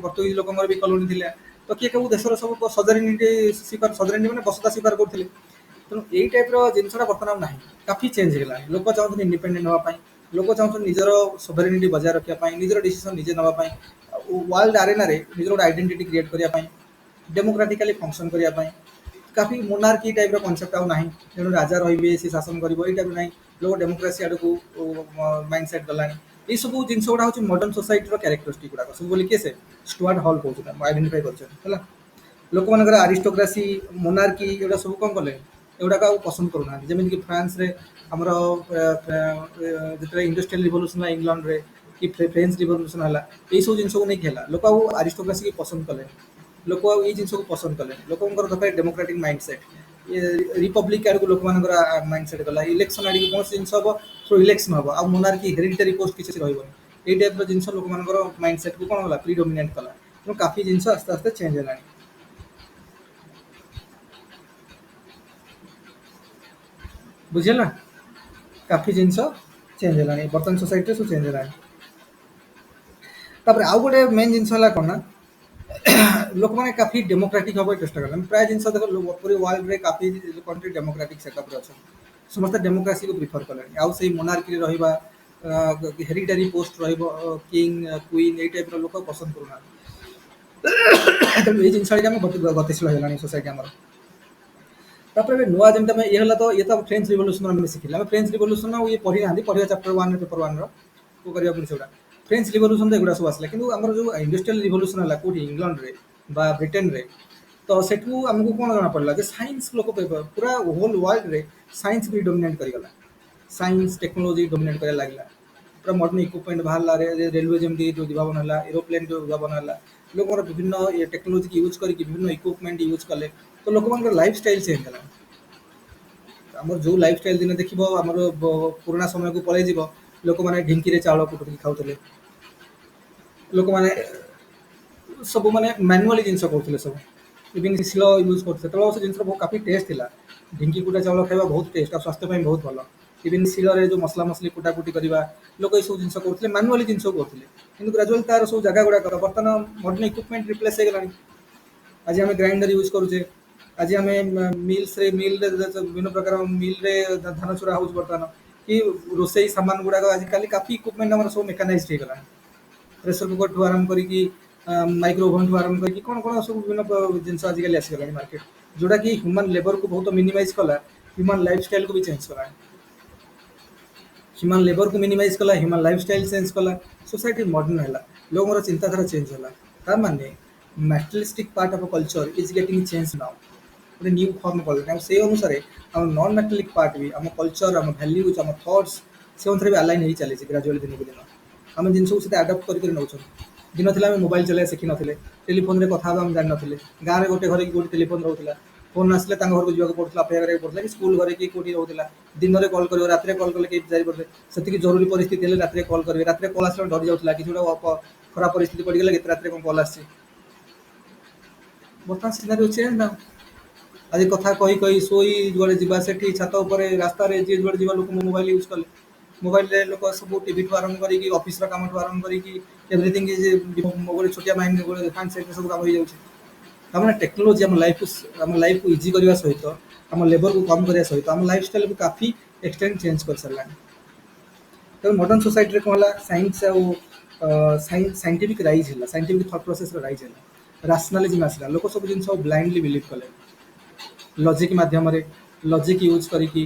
ଲୋକଙ୍କର ବି କଲୋନି ଥିଲା। ତ କିଏ କେଉଁ ଦେଶର ସବୁ ସଜରିନିଟି ମାନେ ବସତା ସ୍ୱୀକାର କରୁଥିଲେ। ତେଣୁ ଏଇ ଟାଇପ୍ର ଜିନିଷଟା ବର୍ତ୍ତମାନ ଆଉ ନାହିଁ, କାଫି ଚେଞ୍ଜ ହେଇଗଲାଣି। ଲୋକ ଚାହୁଁଛନ୍ତି ଇଣ୍ଡିପେଣ୍ଡେଣ୍ଟ ହେବା ପାଇଁ, ଲୋକ ଚାହୁଁଛନ୍ତି ନିଜର ସଭରେନିଟି ବଜାୟ ରଖିବା ପାଇଁ, ନିଜର ଡିସିସନ୍ ନିଜେ ନେବା ପାଇଁ, ୱାର୍ଲଡ ଆରେନାରେ ନିଜର ଗୋଟେ ଆଇଡେଣ୍ଟିଟି କ୍ରିଏଟ୍ କରିବା ପାଇଁ, ଡେମୋକ୍ରାଟିକାଲି ଫଙ୍କସନ୍ କରିବା ପାଇଁ। କାଫି ମୋନାର୍କି ଟାଇପ୍ର କନସେପ୍ଟ ଆଉ ନାହିଁ, ତେଣୁ ରାଜା ରହିବେ ସେ ଶାସନ କରିବ ଏଇ ଟାଇପ୍ର ନାହିଁ। ଲୋକ ଡେମୋକ୍ରାସି ଆଡ଼କୁ ମାଇଣ୍ଡ ସେଟ୍ ଗଲାଣି। ଏଇସବୁ ଜିନିଷ ଗୁଡ଼ା ହେଉଛି ମଡର୍ଣ୍ଣ ସୋସାଇଟିର କ୍ୟାରେକ୍ଟରିଷ୍ଟିକ୍ ଗୁଡ଼ାକ ସବୁ ବୋଲି କିଏ ସେ ଷ୍ଟୁଆର୍ଟ ହଲ୍ କହୁଛନ୍ତି, ଆଇଡେଣ୍ଟିଫାଇ କରିଛନ୍ତି ହେଲା। ଲୋକମାନଙ୍କର ଆରିଷ୍ଟୋକ୍ରାସି, ମୋନାର୍କି ଏଗୁଡ଼ା ସବୁ କ'ଣ କଲେ, ଏଗୁଡ଼ାକ ଆଉ ପସନ୍ଦ କରୁନାହାନ୍ତି। ଯେମିତିକି ଫ୍ରାନ୍ସରେ ଆମର ଯେତେବେଳେ ଇଣ୍ଡଷ୍ଟ୍ରିଆଲ ରିଭଲ୍ୟୁସନ୍ ହେଲା ଇଂଲଣ୍ଡରେ, କି ଫ୍ରେଞ୍ଚ ରିଭଲ୍ୟୁସନ୍ ହେଲା, ଏଇସବୁ ଜିନିଷକୁ ନେଇକି ହେଲା। ଲୋକ ଆଉ ଆରିଷ୍ଟୋକ୍ରାସିକି ପସନ୍ଦ କଲେ, ଲୋକ ଆଉ ଏଇ ଜିନିଷକୁ ପସନ୍ଦ କଲେ। ଲୋକଙ୍କର ଦରକାର ଡେମୋକ୍ରାଟିକ୍ ମାଇଣ୍ଡ ସେଟ୍, ରିପବ୍ଲିକ୍ ଆଡ଼କୁ ଲୋକମାନଙ୍କର ମାଇଣ୍ଡ ସେଟ୍ ଗଲା। ଇଲେକ୍ସନ୍ ଆଡ଼ିକି କୌଣସି ଜିନିଷ ହେବ ଥ୍ରୁ ଇଲେକ୍ସନ୍ ହେବ, ଆଉ ମୋନାର୍କି ହେରିଡ଼ିଟାରୀ ପୋଷ୍ଟ କିଛି ରହିବନି। ଏଇ ଟାଇପ୍ର ଜିନିଷ ଲୋକମାନଙ୍କର ମାଇଣ୍ଡ ସେଟ୍କୁ କ'ଣ ହେଲା, ପ୍ରିଡୋମିନେଟ୍ କଲା। ତେଣୁ କାଫି ଜିନିଷ ଆସ୍ତେ ଆସ୍ତେ ଚେଞ୍ଜ ହେଲାଣି। ବୁଝିହେଲା, କାଫି ଜିନିଷ ଚେଞ୍ଜ ହେଲାଣି ବର୍ତ୍ତମାନ ସୋସାଇଟିରେ, ସବୁ ଚେଞ୍ଜ ହେଲାଣି। ତାପରେ ଆଉ ଗୋଟେ ମେନ୍ ଜିନିଷ ହେଲା କ'ଣ ନା, ଲୋକମାନେ କାଫି ଡେମୋକ୍ରାଟିକ୍ ହେବାକୁ ଚେଷ୍ଟା କଲେ। ପ୍ରାୟ ଜିନିଷ ଦେଖ ପୁରୀ ୱାର୍ଲଡରେ କାଫି କଣ୍ଟ୍ରି ଡେମୋକ୍ରାଟିକ୍ ସେଟଅପ୍ରେ ଅଛନ୍ତି, ସମସ୍ତେ ଡେମୋକ୍ରାସିକୁ ପ୍ରିଫର୍ କଲେଣି। ଆଉ ସେଇ ମୋନାର୍କିରେ ରହିବା, ହେରିଟାରୀ ପୋଷ୍ଟ ରହିବ, କିଙ୍ଗ କୁଇନ୍ ଏଇ ଟାଇପ୍ର ଲୋକ ପସନ୍ଦ କରୁନାହାନ୍ତି। ତେଣୁ ଏଇ ଜିନିଷ ଆମେ ଗତିଶୀଳ ହେଇଗଲାଣି ସୋସାଇଟି ଆମର। ତାପରେ ଏବେ ନୂଆ ଯେମିତି ଆମେ ଇଏ ହେଲା, ତ ଇଏ ତ ଫ୍ରେଞ୍ଚ ରିଭଲ୍ୟୁସନ୍ ଆମେ ଶିଖିଲେ। ଆମେ ଫ୍ରେଞ୍ଚ ରିଭଲ୍ୟୁସନ୍ ଆଉ ଇଏ ପଢ଼ିନାହାନ୍ତି, ପଢ଼ିବା ଚାପ୍ଟର 1 ପେପର 1ର କରିବା ପୁଣି ସେଗୁଡ଼ା ଫ୍ରେଞ୍ଚ ରିଭଲ୍ୟୁସନ୍ ତ ଏଗୁଡ଼ା ସବୁ ଆସିଲା। କିନ୍ତୁ ଆମର ଯେଉଁ ଇଣ୍ଡଷ୍ଟ୍ରିଆଲ ରିଭଲ୍ୟୁସନ୍ ହେଲା କେଉଁଠି ଇଂଲଣ୍ଡରେ ବା ବ୍ରିଟେନରେ, ତ ସେଠୁ ଆମକୁ କ'ଣ ଜଣାପଡ଼ିଲା ଯେ ସାଇନ୍ସ ଲୋକ ପୁରା ହୋଲ୍ ୱାର୍ଲଡରେ ସାଇନ୍ସ ବି ଡୋମିନେଟ୍ କରିଗଲା। ସାଇନ୍ସ ଟେକ୍ନୋଲୋଜି ଡୋମିନେଟ୍ କରିବା ଲାଗିଲା। ପୁରା ମଡର୍ଣ୍ଣ ଇକ୍ୟୁପମେଣ୍ଟ ବାହାରିଲା, ରେଲୱେ ଯେମିତି ଉଦ୍ଭାବନ ହେଲା, ଏରୋପ୍ଲେନ୍ ଯେଉଁ ଉଦ୍ଭାବନ ହେଲା, ଲୋକଙ୍କର ବିଭିନ୍ନ ଟେକ୍ନୋଲୋଜିକି ୟୁଜ୍ କରିକି ବିଭିନ୍ନ ଇକ୍ୟୁପମେଣ୍ଟ ୟୁଜ୍ କଲେ। ତ ଲୋକମାନଙ୍କର ଲାଇଫ୍ ଷ୍ଟାଇଲ୍ ଚେଞ୍ଜ ହେଲା। ଆମର ଯେଉଁ ଲାଇଫ୍ ଷ୍ଟାଇଲ୍ ଦିନେ ଦେଖିବ ଆମର ପୁରୁଣା ସମୟକୁ ପଳେଇଯିବ, ଲୋକମାନେ ଢିଙ୍କିରେ ଚାଉଳ କୁଟିକି ଖାଉଥିଲେ, ଲୋକମାନେ ସବୁ ମାନେ ମ୍ୟାନୁଆଲି ଜିନିଷ କରୁଥିଲେ ସବୁ, ଇଭିନ୍ ଶିଳ ୟୁଜ୍ କରୁଥିଲେ। ସେତେବେଳେ ସେ ଜିନିଷ ବହୁତ କାଫି ଟେଷ୍ଟ ଥିଲା। ଢିଙ୍କି କୁଟା ଚାଉଳ ଖାଇବା ବହୁତ ଟେଷ୍ଟ ଆଉ ସ୍ୱାସ୍ଥ୍ୟ ପାଇଁ ବହୁତ ଭଲ। ଇଭିନ୍ ଶିଳରେ ଯେଉଁ ମସଲା ମସଲି କୁଟାକୁଟି କରିବା, ଲୋକ ଏସବୁ ଜିନିଷ କରୁଥିଲେ, ମାନୁଆଲି ଜିନିଷ କରୁଥିଲେ। କିନ୍ତୁ ଗ୍ରାଜୁଆଲି ତାର ସବୁ ଜାଗା ଗୁଡ଼ାକ ବର୍ତ୍ତମାନ ମଡର୍ଣ୍ଣ ଇକ୍ୟୁପମେଣ୍ଟ ରିପ୍ଲେସ୍ ହେଇଗଲାଣି। ଆଜି ଆମେ ଗ୍ରାଇଣ୍ଡର ୟୁଜ୍ କରୁଛେ, ଆଜି ଆମେ ମିଲ୍ସରେ ବିଭିନ୍ନ ପ୍ରକାର ମିଲ୍ରେ ଧାନ ଚୁରା ହେଉଛି ବର୍ତ୍ତମାନ, କି ରୋଷେଇ ସାମାନ ଗୁଡ଼ାକ ଆଜିକାଲି କାଫି ଇକ୍ୟୁପମେଣ୍ଟ ଆମର ସବୁ ମେକାନାଇଜ୍ଡ ହେଇଗଲାଣି। ପ୍ରେସର କୁକରଠୁ ଆରମ୍ଭ କରିକି ମାଇକ୍ରୋ ଓଭନଠୁ ଆରମ୍ଭ କରିକି କ'ଣ କ'ଣ ସବୁ ବିଭିନ୍ନ ଜିନିଷ ଆଜିକାଲି ଆସିଗଲାଣି ମାର୍କେଟ, ଯେଉଁଟାକି ହ୍ୟୁମାନ୍ ଲେବରକୁ ବହୁତ ମିନିମାଇଜ୍ କଲା, ହ୍ୟୁମାନ୍ ଲାଇଫଷ୍ଟାଇଲକୁ ବି ଚେଞ୍ଜ କଲାଣି। ହ୍ୟୁମାନ୍ ଲେବରକୁ ମିନିମାଇଜ୍ କଲା, ହ୍ୟୁମାନ୍ ଲାଇଫଷ୍ଟାଇଲ ଚେଞ୍ଜ କଲା, ସୋସାଇଟି ମଡର୍ଣ୍ଣ ହେଲା, ଲୋକଙ୍କର ଚିନ୍ତାଧାରା ଚେଞ୍ଜ ହେଲା। ତା ମାନେ materialistic part of culture is getting change now, ଗୋଟେ ନ୍ୟୁ ଫର୍ମ କଲେଣି। ଆଉ ସେଇ ଅନୁସାରେ ଆମ ନନ୍ ମ୍ୟାଟେରିଆଲିକ୍ ପାର୍ଟ ବି, ଆମ କଲଚର, ଆମ ଭ୍ୟାଲ୍ୟୁଜ୍, ଆମ ଥଟ୍ସ, ସେ ଅନୁସାରେ ବି ଆଲାଇନ୍ ହେଇ ଚାଲିଛି ଗ୍ରାଜୁଆଲି ଦିନକୁ ଦିନ। ଆମେ ଜିନିଷକୁ ସେତେ ଆଡପ୍ଟ କରିକି ନେଉଛନ୍ତି। ଦିନ ଥିଲା ଆମେ ମୋବାଇଲ ଚଲେଇବା ଶିଖିନଥିଲେ, ଟେଲିଫୋନ୍ରେ କଥା ହେବା ଆମେ ଜାଣିନଥିଲେ। ଗାଁରେ ଗୋଟେ ଘରେ କି ଗୋଟେ ଟେଲିଫୋନ୍ ରହୁଥିଲା, ଫୋନ୍ ଆସିଲେ ତାଙ୍କ ଘରକୁ ଯିବାକୁ ପଡ଼ୁଥିଲା, ଅପେକ୍ଷା କରିବାକୁ ପଡ଼ୁଥିଲା, କି ସ୍କୁଲ ଘରେ କି କେଉଁଠି ରହୁଥିଲା। ଦିନରେ କଲ୍ କରିବ, ରାତିରେ କଲ୍ କଲେ କେହି ଯାଇପାରୁଥିଲେ। ସେତିକି ଜରୁରୀ ପରିସ୍ଥିତି ହେଲେ ରାତିରେ କଲ୍ କରିବେ, ରାତିରେ କଲ୍ ଆସିଲେ ଡରି ଯାଉଥିଲା, କିଛି ଗୋଟେ ଖରାପ ପରିସ୍ଥିତି ପଡ଼ିଗଲେ କେତେ ରାତିରେ କ'ଣ କଲ୍ ଆସିଛି। ବର୍ତ୍ତମାନ ସିନାରୀ ଚେଞ୍ଜ ନା। ଆଜି କଥା କହି କହି ଶୋଇ ଯୁଆଡ଼େ ଯିବା, ସେଠି ଛାତ ଉପରେ ରାସ୍ତାରେ ଯିଏ ଯୁଆଡ଼େ ଯିବା, ଲୋକ ମୋବାଇଲ ୟୁଜ୍ କଲେ। ମୋବାଇଲରେ ଲୋକ ସବୁ ଟିଭିଠୁ ଆରମ୍ଭ କରିକି ଅଫିସର କାମଠୁ ଆରମ୍ଭ କରିକି ଏଭ୍ରିଥିଙ୍ଗ ଗୋଟେ ଛୋଟିଆ ମାଇଣ୍ଡ ଗୋଟେ ହ୍ୟାଣ୍ଡ ସେଟ୍ରେ ସବୁ କାମ ହେଇଯାଉଛି। ତାମାନେ ଟେକ୍ନୋଲୋଜି ଆମ ଲାଇଫକୁ ଇଜି କରିବା ସହିତ, ଆମ ଲେବରକୁ କମ୍ କରିବା ସହିତ, ଆମ ଲାଇଫଷ୍ଟାଇଲକୁ କାଫି ଏକ୍ସଟେଣ୍ଡ ଚେଞ୍ଜ କରିସାରିଲାଣି। ତେଣୁ ମଡର୍ଣ୍ଣ ସୋସାଇଟିରେ କ'ଣ ହେଲା, ସାଇନ୍ସ ଆଉ ସାଇଣ୍ଟିଫିକ୍ ରାଇଜ୍ ହେଲା, ସାଇଣ୍ଟିଫିକ୍ ଥଟ୍ ପ୍ରୋସେସ୍ର ରାଇଜ୍ ହେଲା, ରାସନାଲିଜିମ୍ ଆସିଲା। ଲୋକ ସବୁ ଜିନିଷ ବ୍ଲାଇଣ୍ଡଲି ବିଲିଭ୍ କଲେ। ଲଜିକ୍ ମାଧ୍ୟମରେ, ଲଜିକ୍ ୟୁଜ୍ କରିକି,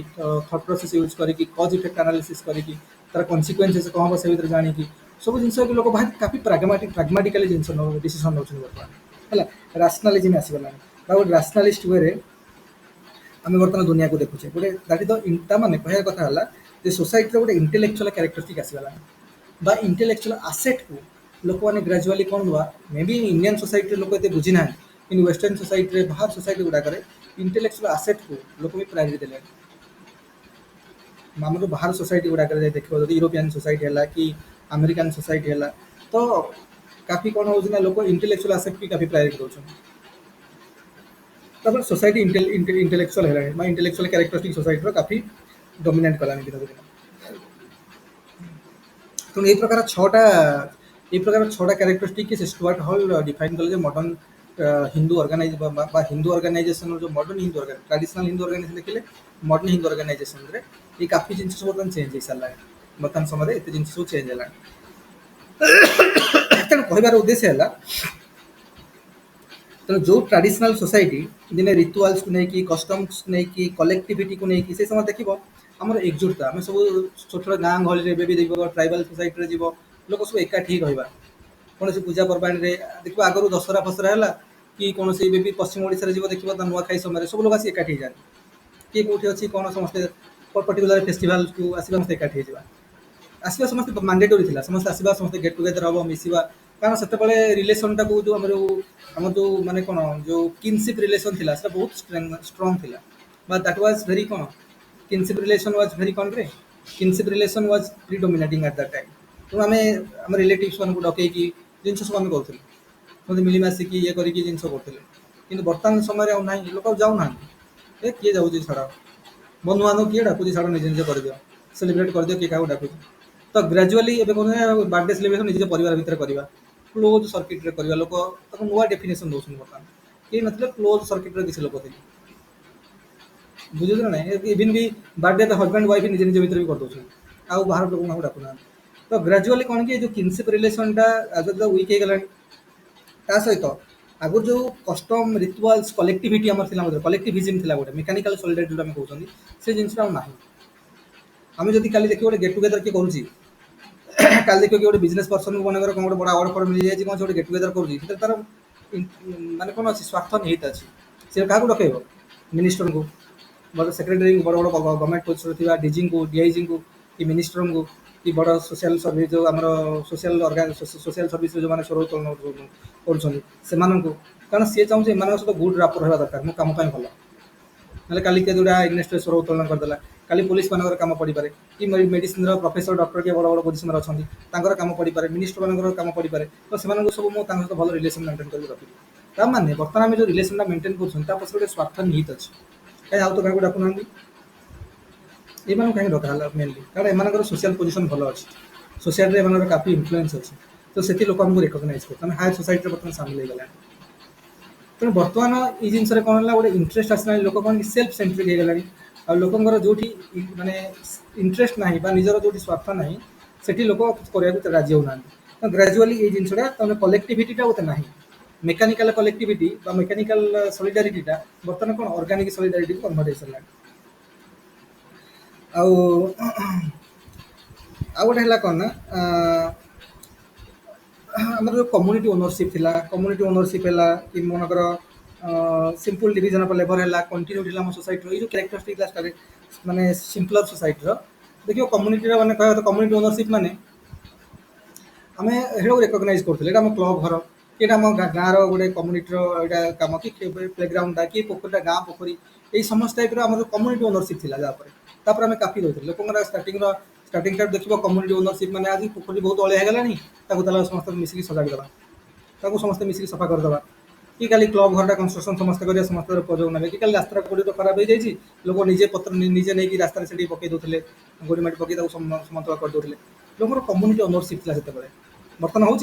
ଥଟ୍ ପ୍ରୋସେସ୍ ୟୁଜ୍ କରିକି, କଜ୍ ଇଫେକ୍ଟ ଆନାଲିସିସ୍ କରିକି, ତାର କନସିକ୍ୱେନ୍ସେସ୍ କ'ଣ ହେବ ସେ ଭିତରେ ଜାଣିକି, ସବୁ ଜିନିଷ ଲୋକ ଭାରି କାଫି ପ୍ରାଗ୍ମାଟିକାଲି ଜିନିଷ ଡିସିସନ୍ ନେଉଛନ୍ତି ବର୍ତ୍ତମାନ ହେଲା। ରାସନାଲିଜିମ୍ ଆସିଗଲାଣି, ବା ଗୋଟେ ରାସନାଲିଷ୍ଟ ୱେରେ ଆମେ ବର୍ତ୍ତମାନ ଦୁନିଆକୁ ଦେଖୁଛେ। ଗୋଟେ ଦାଟ୍ ଇଜ୍ ତା ମାନେ କହିବା କଥା ହେଲା ଯେ ସୋସାଇଟିର ଗୋଟେ ଇଣ୍ଟେଲେକ୍ଚୁଆଲ କ୍ୟାରେକ୍ଟରିଷ୍ଟିକ୍ ଆସିଗଲାଣି, ବା ଇଣ୍ଟେଲେକ୍ଚୁଆଲ ଆସେଟ୍କୁ ଲୋକମାନେ ଗ୍ରାଜୁଆଲି କ'ଣ ଦେବା। ମେ ବି ଇଣ୍ଡିଆନ୍ ସୋସାଇଟିରେ ଲୋକ ଏତେ ବୁଝିନାହାନ୍ତି, କିନ୍ତୁ ୱେଷ୍ଟର୍ଣ୍ଣ ସୋସାଇଟିରେ, ବାହାର ସୋସାଇଟି ଗୁଡ଼ାକରେ ଇଣ୍ଟେଲେକ୍ଚୁଆଲ ଆସେଟ୍କୁ ଲୋକ ବି ପ୍ରାୟୋରିଟି ଦେଲେଣି। ଆମର ବାହାର ସୋସାଇଟି ଗୁଡ଼ାକରେ ଯାଇ ଦେଖିବ, ଯଦି ୟୁରୋପିଆନ୍ ସୋସାଇଟି ହେଲା କି ଆମେରିକାନ୍ ସୋସାଇଟି ହେଲା, ତ କାଫି କ'ଣ ହେଉଛି ନା, ଲୋକ ଇଣ୍ଟେଲେକ୍ଚୁଆଲ ଆସେଟ୍ ବି କାଫି ପ୍ରାୟୋରିଟି ଦେଉଛନ୍ତି। ତାପରେ ସୋସାଇଟି ଇଣ୍ଟେଲେକ୍ଚୁଆଲ ହେଲାଣି, ବା ଇଣ୍ଟେଲେକ୍ଚୁଆଲ କ୍ୟାରେକ୍ଟରିଷ୍ଟିକ୍ ସୋସାଇଟିର କାଫି ଡୋମିନେଟ୍ କଲାଣି ଦିନକୁ ଦିନ। ତେଣୁ ଏଇ ପ୍ରକାର ଛଅଟା କ୍ୟାରେକ୍ଟରିଷ୍ଟିକ୍ ସେ ଷ୍ଟୁଆର୍ଟ ହଲ୍ ଡିଫାଇନ୍ କଲେ ଯେ modern Hindu organise Hindu organisation जो modern Hindu traditional Hindu organisation देखिले मॉडर्न हिंदू ऑर्गेनाइजेशन रे ये काफी जिन सब बर्तमान चेंज हो सारा बर्तमान समय एत जिन सब चेंज है तेणु कहबार उद्देश्य है तेणु जो ट्राडिशनल सोसाइटी दिन रिचुआल्स को लेकिन कस्टम्स को लेकिन कलेक्टिविटी को लेकिन से समय देख आमर एकजुटता आम सब छोट छोट गाँ गहली भी देख ट्राइबल सोसाइटी जीव लोक सब एकाठी रहा कौन पूजा पर्वाणी देख आगु दशहरा फसरा है कि कौन भी पश्चिम ओडिशा जीव देख नुआखाई समय सब लोग आसी एकाठी जाते किए कौटी अच्छी कौन समस्ते पर्टिकुलर फेस्टिवल को आसवा समस्त एकाठी होगा आसवा समस्त मैंडेटरी था समस्त आसवा समस्त गेट टुगेदर हम मिसवा कारण से रिलेसनटा को जो आम जो माने कौन जो किनशिप रिलेसन थी बहुत स्ट्रंग थी बट दैट वाज वेरी कौन किनशिप रिलेसन वाज वेरी कौन रे kinship relation was predominating at that time तो आम आम रिलेटिव्स मान डकई जिन सब आम करें मिलमिशिक ये करके जिन करें कि बर्तमान समय ना लोक जाऊना ए किए जाऊँगी छाड़ बंधु बांधव किए डाकुची छाड़ निजे निजे कर दियो सेलिब्रेट कर दियो किए क्या डाकुची तो ग्राजुआली एवं बर्थडे सेलिब्रेशन निज परिवार भितर करवा क्लोज सर्किट रे करवा लोक नुआ डेफिनेशन दौरान बर्तमान कहीं ना क्लोज सर्किट किसी लोक थे बुझे ना इवन भी बर्थडे तो हजबैंड वाइफ निजे निजे भितर भी कर दौर आउ बाहर लोक डाकुना तो ग्राजुआली कौन कि जो किनशिप रिलेसनटा आज वीक हो गला सहित आगुर जो कस्टम रिचुआल्स कलेक्टिविटी आम थी कलेक्टिविजम थी गोटे मेकानिकल सॉलिडारिटी जो कहते से जिनसा ना आम जब कल देखिए गोटे गेट टुगेदर किए करुँच कल देखिए गोटे बिजनेस पर्सन को मनकर कौन गोटे बड़ा अवार्ड फवार्ड मिल जाए कौन गोटे गेट टुगेदर कर तार माने कौन अच्छी स्वार्थ निहित अच्छी से क्या डकैब मिनिस्टर को बड़ सेक्रेटरी बड़ बड़ गवर्नमेंट पोजिशन थी डीजी को डीआईजी को कि मिनिस्टर को कि बड़ सोशल सर्विस जो आम सोशल सर्विस जो मैंने स्वर उत्तोलन कर कारण सी चाहूँ एम सहित गुड रापर रहा दरकार मो कम भल ना कल के जोड़ा इग्नेस्ट स्वर उत्तोलन करदेला कल पुलिस मान कम पड़ पाए कि मेडिसिन प्रोफेसर डॉक्टर के बड़ बड़ पोजिशन अच्छा कम पड़ पाए मिनिस्टर मान कम पड़ पाए तो से सब मुझे भल रिलेसन मेंटेन कर रखी ताने बर्तमान आम जो रिलेसन मेंटेन कर पछे स्वार्थ निहित अच्छी कहीं आउ तो क्या डाकुना ये कहीं डका मेनली कारण एम सोशल पोजिशन भल अच्छी सोसाइटी काफी इन्फ्लुएंस अच्छी तो से लोक आमको रिकग्नाइज कर हायर सोसाइटी बर्तमान सामिल हो गला तेणु बर्तमान ये जिनस कौन है गोटे इंटरेस्ट आसला लोक कौन सेल्फ सेंट्रिक हो गला आ लोकर जो माने इंटरेस्ट ना निजर जो स्वार्थ ना से लोक करने राजी होना तो ग्राजुआली ये जिनसा कलेक्टिविटीटा गोटे ना मेकानिकल कलेक्टिविटी मेकानिकल सॉलिडारिटीटा बर्तमान कौन ऑर्गेनिक सॉलिडारिटी को कन्वर्ट हो सारा आउ गोटे है कौन ना आम जो कम्युनिटी ओनरशिप थी कम्युनिटी ओनरशिप है कि मनकर सिंपल डिविजन ऑफ लेबर है कंटिन्यूटी आम सोसाइटी ये जो कैरेक्टरिस्टिक माने सिंपलर सोसाइटी देखिए कम्युनिटी माने कह कम्युनिटी ओनरशिप माने आम ये रिकग्नाइज करें आम क्लब घर कि आम गाँव रोटे कम्युनिटी कम कि प्लेग्राउंडा कि पोखरीटा गाँ पोखरी ये समस्त टाइप आम कम्युनिटी ओनरशिप थी तापर आम काफी रोते लोक स्टार्टिंग टाइम देखो कम्युनिटी ओनरशिप मैंने आज पोखरी बहुत अलिया होगा समस्त मिसिक सजाड़ा समस्त मिसिक सफा करदे कि कल क्लब घरटा कंस्ट्रक्शन समस्त कर समस्त उपयोग ना कि कल रास्ता कोड़ी तो खराब हो जाए लोक निजे पत्र निजे नहीं रास्ता से पकई दूसरे गोड़ी माटी पकई समतल कर दूसरे लोक कम्युनिटी ओनरशिप था से बर्तमान हूँ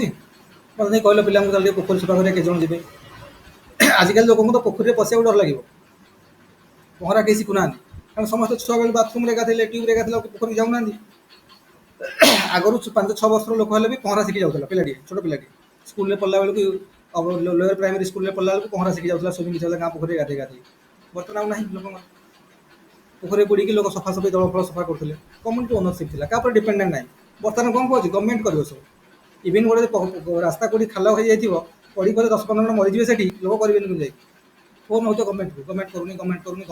नहीं कहल पे पोखरी सफा करें केजन जी आजिकल लोक तो पोखरी पशा डर लगे पहरा कहीं शिखुना कारण समस्त छुआ बेल बाथरूम गाधे ट्यूब्रे गाधे पोखरी जाऊना आगु 5-6 वर्ष लोक भी पहरा शिखी जाऊला पिलाटी छोट पिलाटी स्कूल पढ़ला बेलू लोअर प्राइमरी स्कूल पढ़ला बेलू पहरा शिखी जाऊला स्विमिंग चलता गाँ पोखरी गाधे गाधे बर्तमान ना लोक पोखरी बुड़ी लोक सफा सफाई दल फल सफा करते कम्युनिटी ओनरशिप था क्या डिपेंडेंट ना बर्तमान कौन कहे गवर्नमेंट कर सब इवन गोटे रास्ता कोई खाल हो जाए पढ़ी पर 10-15 जन मरीजे से लोक करेंगे जाए फोन हो गवर्नमेंट को गवर्नमेंट करूनी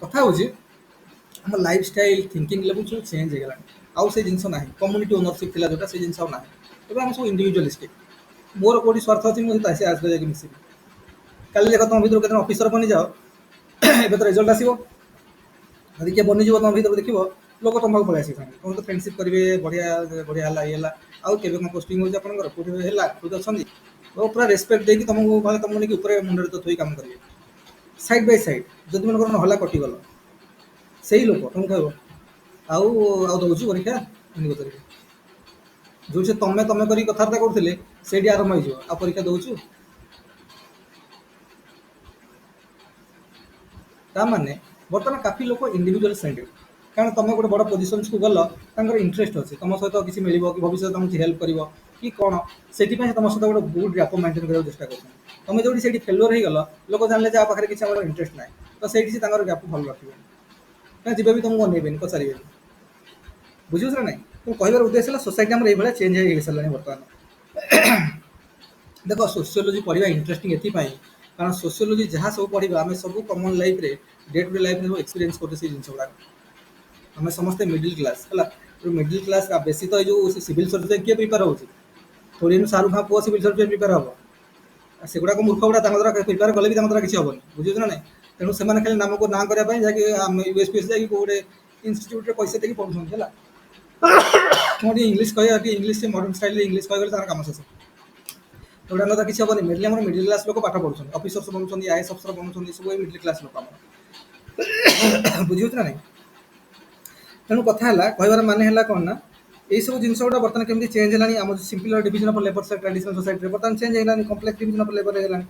कथा हूँ आम लाइफ स्टाइल थिंकिंग लेवल सब चेंज हो गला आउ से जिन ना कम्युनिटी ओनरशिप थी जोटा से जिन ना ना सब इंडिविजुअलिस्टिक मोर कौटी स्वार्थ अच्छी मुझे आसपे जाकि मिसबी कल देख तुम भर के ऑफिसर बनी जाओ ए तो रिजल्ट आसो यदि किए बनीज तुम भर देख लोक तुम पलि आस तुम तो फ्रेंडशिप करेंगे बढ़िया बढ़िया है ये आउ के पोस्टिंग हो खुद अच्छा पूरा रेस्पेक्ट देकी तुमको भाई तुमको नहीं ऊपर मुंडे तो थोड़ी काम करेंगे साइड बाय साइड जब मन नहला कटिगल से ही लोक तुम कह आउ दौर परीक्षा जो से तुम तुम कर कथबार्ता करते ସେଇଠି ଆରମ୍ଭ ହେଇଯିବ। ଆଉ ପରୀକ୍ଷା ଦଉଛୁ ତା ମାନେ ବର୍ତ୍ତମାନ କାଫି ଲୋକ ଇଣ୍ଡିଭିଜୁଆଲ ସେଣ୍ଟେଡ। କାରଣ ତମେ ଗୋଟେ ବଡ଼ ପୋଜିସନ୍ସକୁ ଗଲ, ତାଙ୍କର ଇଣ୍ଟରେଷ୍ଟ ଅଛି ତମ ସହିତ କିଛି ମିଳିବ କି ଭବିଷ୍ୟତ ତମକୁ କିଛି ହେଲ୍ପ କରିବ କି କ'ଣ, ସେଥିପାଇଁ ତମ ସହିତ ଗୋଟେ ଗୁଡ୍ ର୍ୟାପୋ ମେଣ୍ଟେନ୍ କରିବାକୁ ଚେଷ୍ଟା କରୁଛନ୍ତି। ତମେ ଯୋଉଠି ସେଇଠି ଫେଲୁଅର ହେଇଗଲ, ଲୋକ ଜାଣିଲେ ଯେ ଆ ପାଖରେ କିଛି ଆମର ଇଣ୍ଟରେଷ୍ଟ ନାହିଁ, ତ ସେଇଠି ସେ ତାଙ୍କର ର୍ୟାପୋ ଭଲ ରଖିବେନି, କାରଣ ଯିବେ ବି ତମକୁ ଅନେଇବେନି, ପଚାରିବେନି। ବୁଝିପାରୁଛ ନା ନାଇଁ? ମୁଁ କହିବାର ଉଦ୍ଦେଶ୍ୟ ହେଲା ସୋସାଇଟି ଆମର ଏଇଭଳିଆ ଚେଞ୍ଜ ହେଇସାରିଲାଣି ବର୍ତ୍ତମାନ। ଦେଖ ସୋସିଓଲୋଜି ପଢ଼ିବା ଇଣ୍ଟରେଷ୍ଟିଂ ଏଥିପାଇଁ, କାରଣ ସୋସିଓଲୋଜି ଯାହା ସବୁ ପଢ଼ିବା ଆମେ ସବୁ କମନ୍ ଲାଇଫ୍ରେ ଡେ ଟୁ ଡେ ଲାଇଫ୍ରେ ସବୁ ଏକ୍ସପିରିଏନ୍ସ କରୁଛେ ସେଇ ଜିନିଷ ଗୁଡ଼ାକ। ଆମେ ସମସ୍ତେ ମିଡିଲ୍ କ୍ଲାସ୍ ହେଲା, ମିଡିଲ୍ କ୍ଲାସ୍ ବେଶୀ ତ ଏଇ ଯେଉଁ ସିଭିଲ୍ ସର୍ଭିସ୍ କିଏ ପ୍ରିପେୟାର ହେଉଛି? ଥୋଡ଼ି ଶାହରୁଖ ଖାଁ ପୁଅ ସିଭିଲ୍ ସର୍ଭିସ୍ ପ୍ରିପେୟାର ହେବ? ସେଗୁଡ଼ାକ ମୂର୍ଖ ଗୁଡ଼ା, ତାଙ୍କ ଦ୍ୱାରା ପ୍ରିପେୟାର କଲେ ବି ତାଙ୍କ ଦ୍ୱାରା କିଛି ହେବନି। ବୁଝୁଛ ନା ନାଇଁ? ତେଣୁ ସେମାନେ ଖାଲି ନାମକୁ ନାଁ କରିବା ପାଇଁ ଯାହାକି ଆମେ ୟୁଏସ୍ପିଏସ୍ ଯାଇକି ଗୋଟେ ଇନଷ୍ଟିଚ୍ୟୁଟ୍ରେ ପଇସା ଦେଇକି ପଢ଼ୁଛନ୍ତି ହେଲା। କ'ଣ ଟିକେ ଇଂଲିଶ କହିବା, ଟିକେ ଇଂଲିଶ ମଡ଼ର୍ଣ୍ଣ ଷ୍ଟାଇଲ୍ରେ ଇଂଲିଶ କହିଗଲେ ତାଙ୍କର କାମ ଶେଷ। ଏଗୁଡ଼ା ତ କିଛି ହେବନି। ମେନଲି ଆମର ମିଡିଲ୍ କ୍ଲାସ୍ ଲୋକ ପାଠ ପଢ଼ୁଛନ୍ତି, ଅଫିସର୍ସ ବନୁଛନ୍ତି, ଆଇଏଏସ୍ ଅଫିସର ବନୁଛନ୍ତି, ସବୁ ଏଇ ମିଡିଲ୍ କ୍ଲାସ୍ ଲୋକ ଆମର। ବୁଝିହେଉଛି ନା ନାଇଁ? ତେଣୁ କଥା ହେଲା, କହିବାର ମାନେ ହେଲା କ'ଣ ନା, ଏଇସବୁ ଜିନିଷ ଗୁଡ଼ା ବର୍ତ୍ତମାନ କେମିତି ଚେଞ୍ଜ ହେଲାଣି। ଆମର simple division of labour traditional ସୋସାଇଟିରେ ବର୍ତ୍ତମାନ ଚେଞ୍ଜ ହେଇଗଲାଣି, କମ୍ପ୍ଲେକ୍ସ ଡିଭିଜନ୍ ଅଫ୍ ଲେବର୍ ହେଇଗଲାଣି।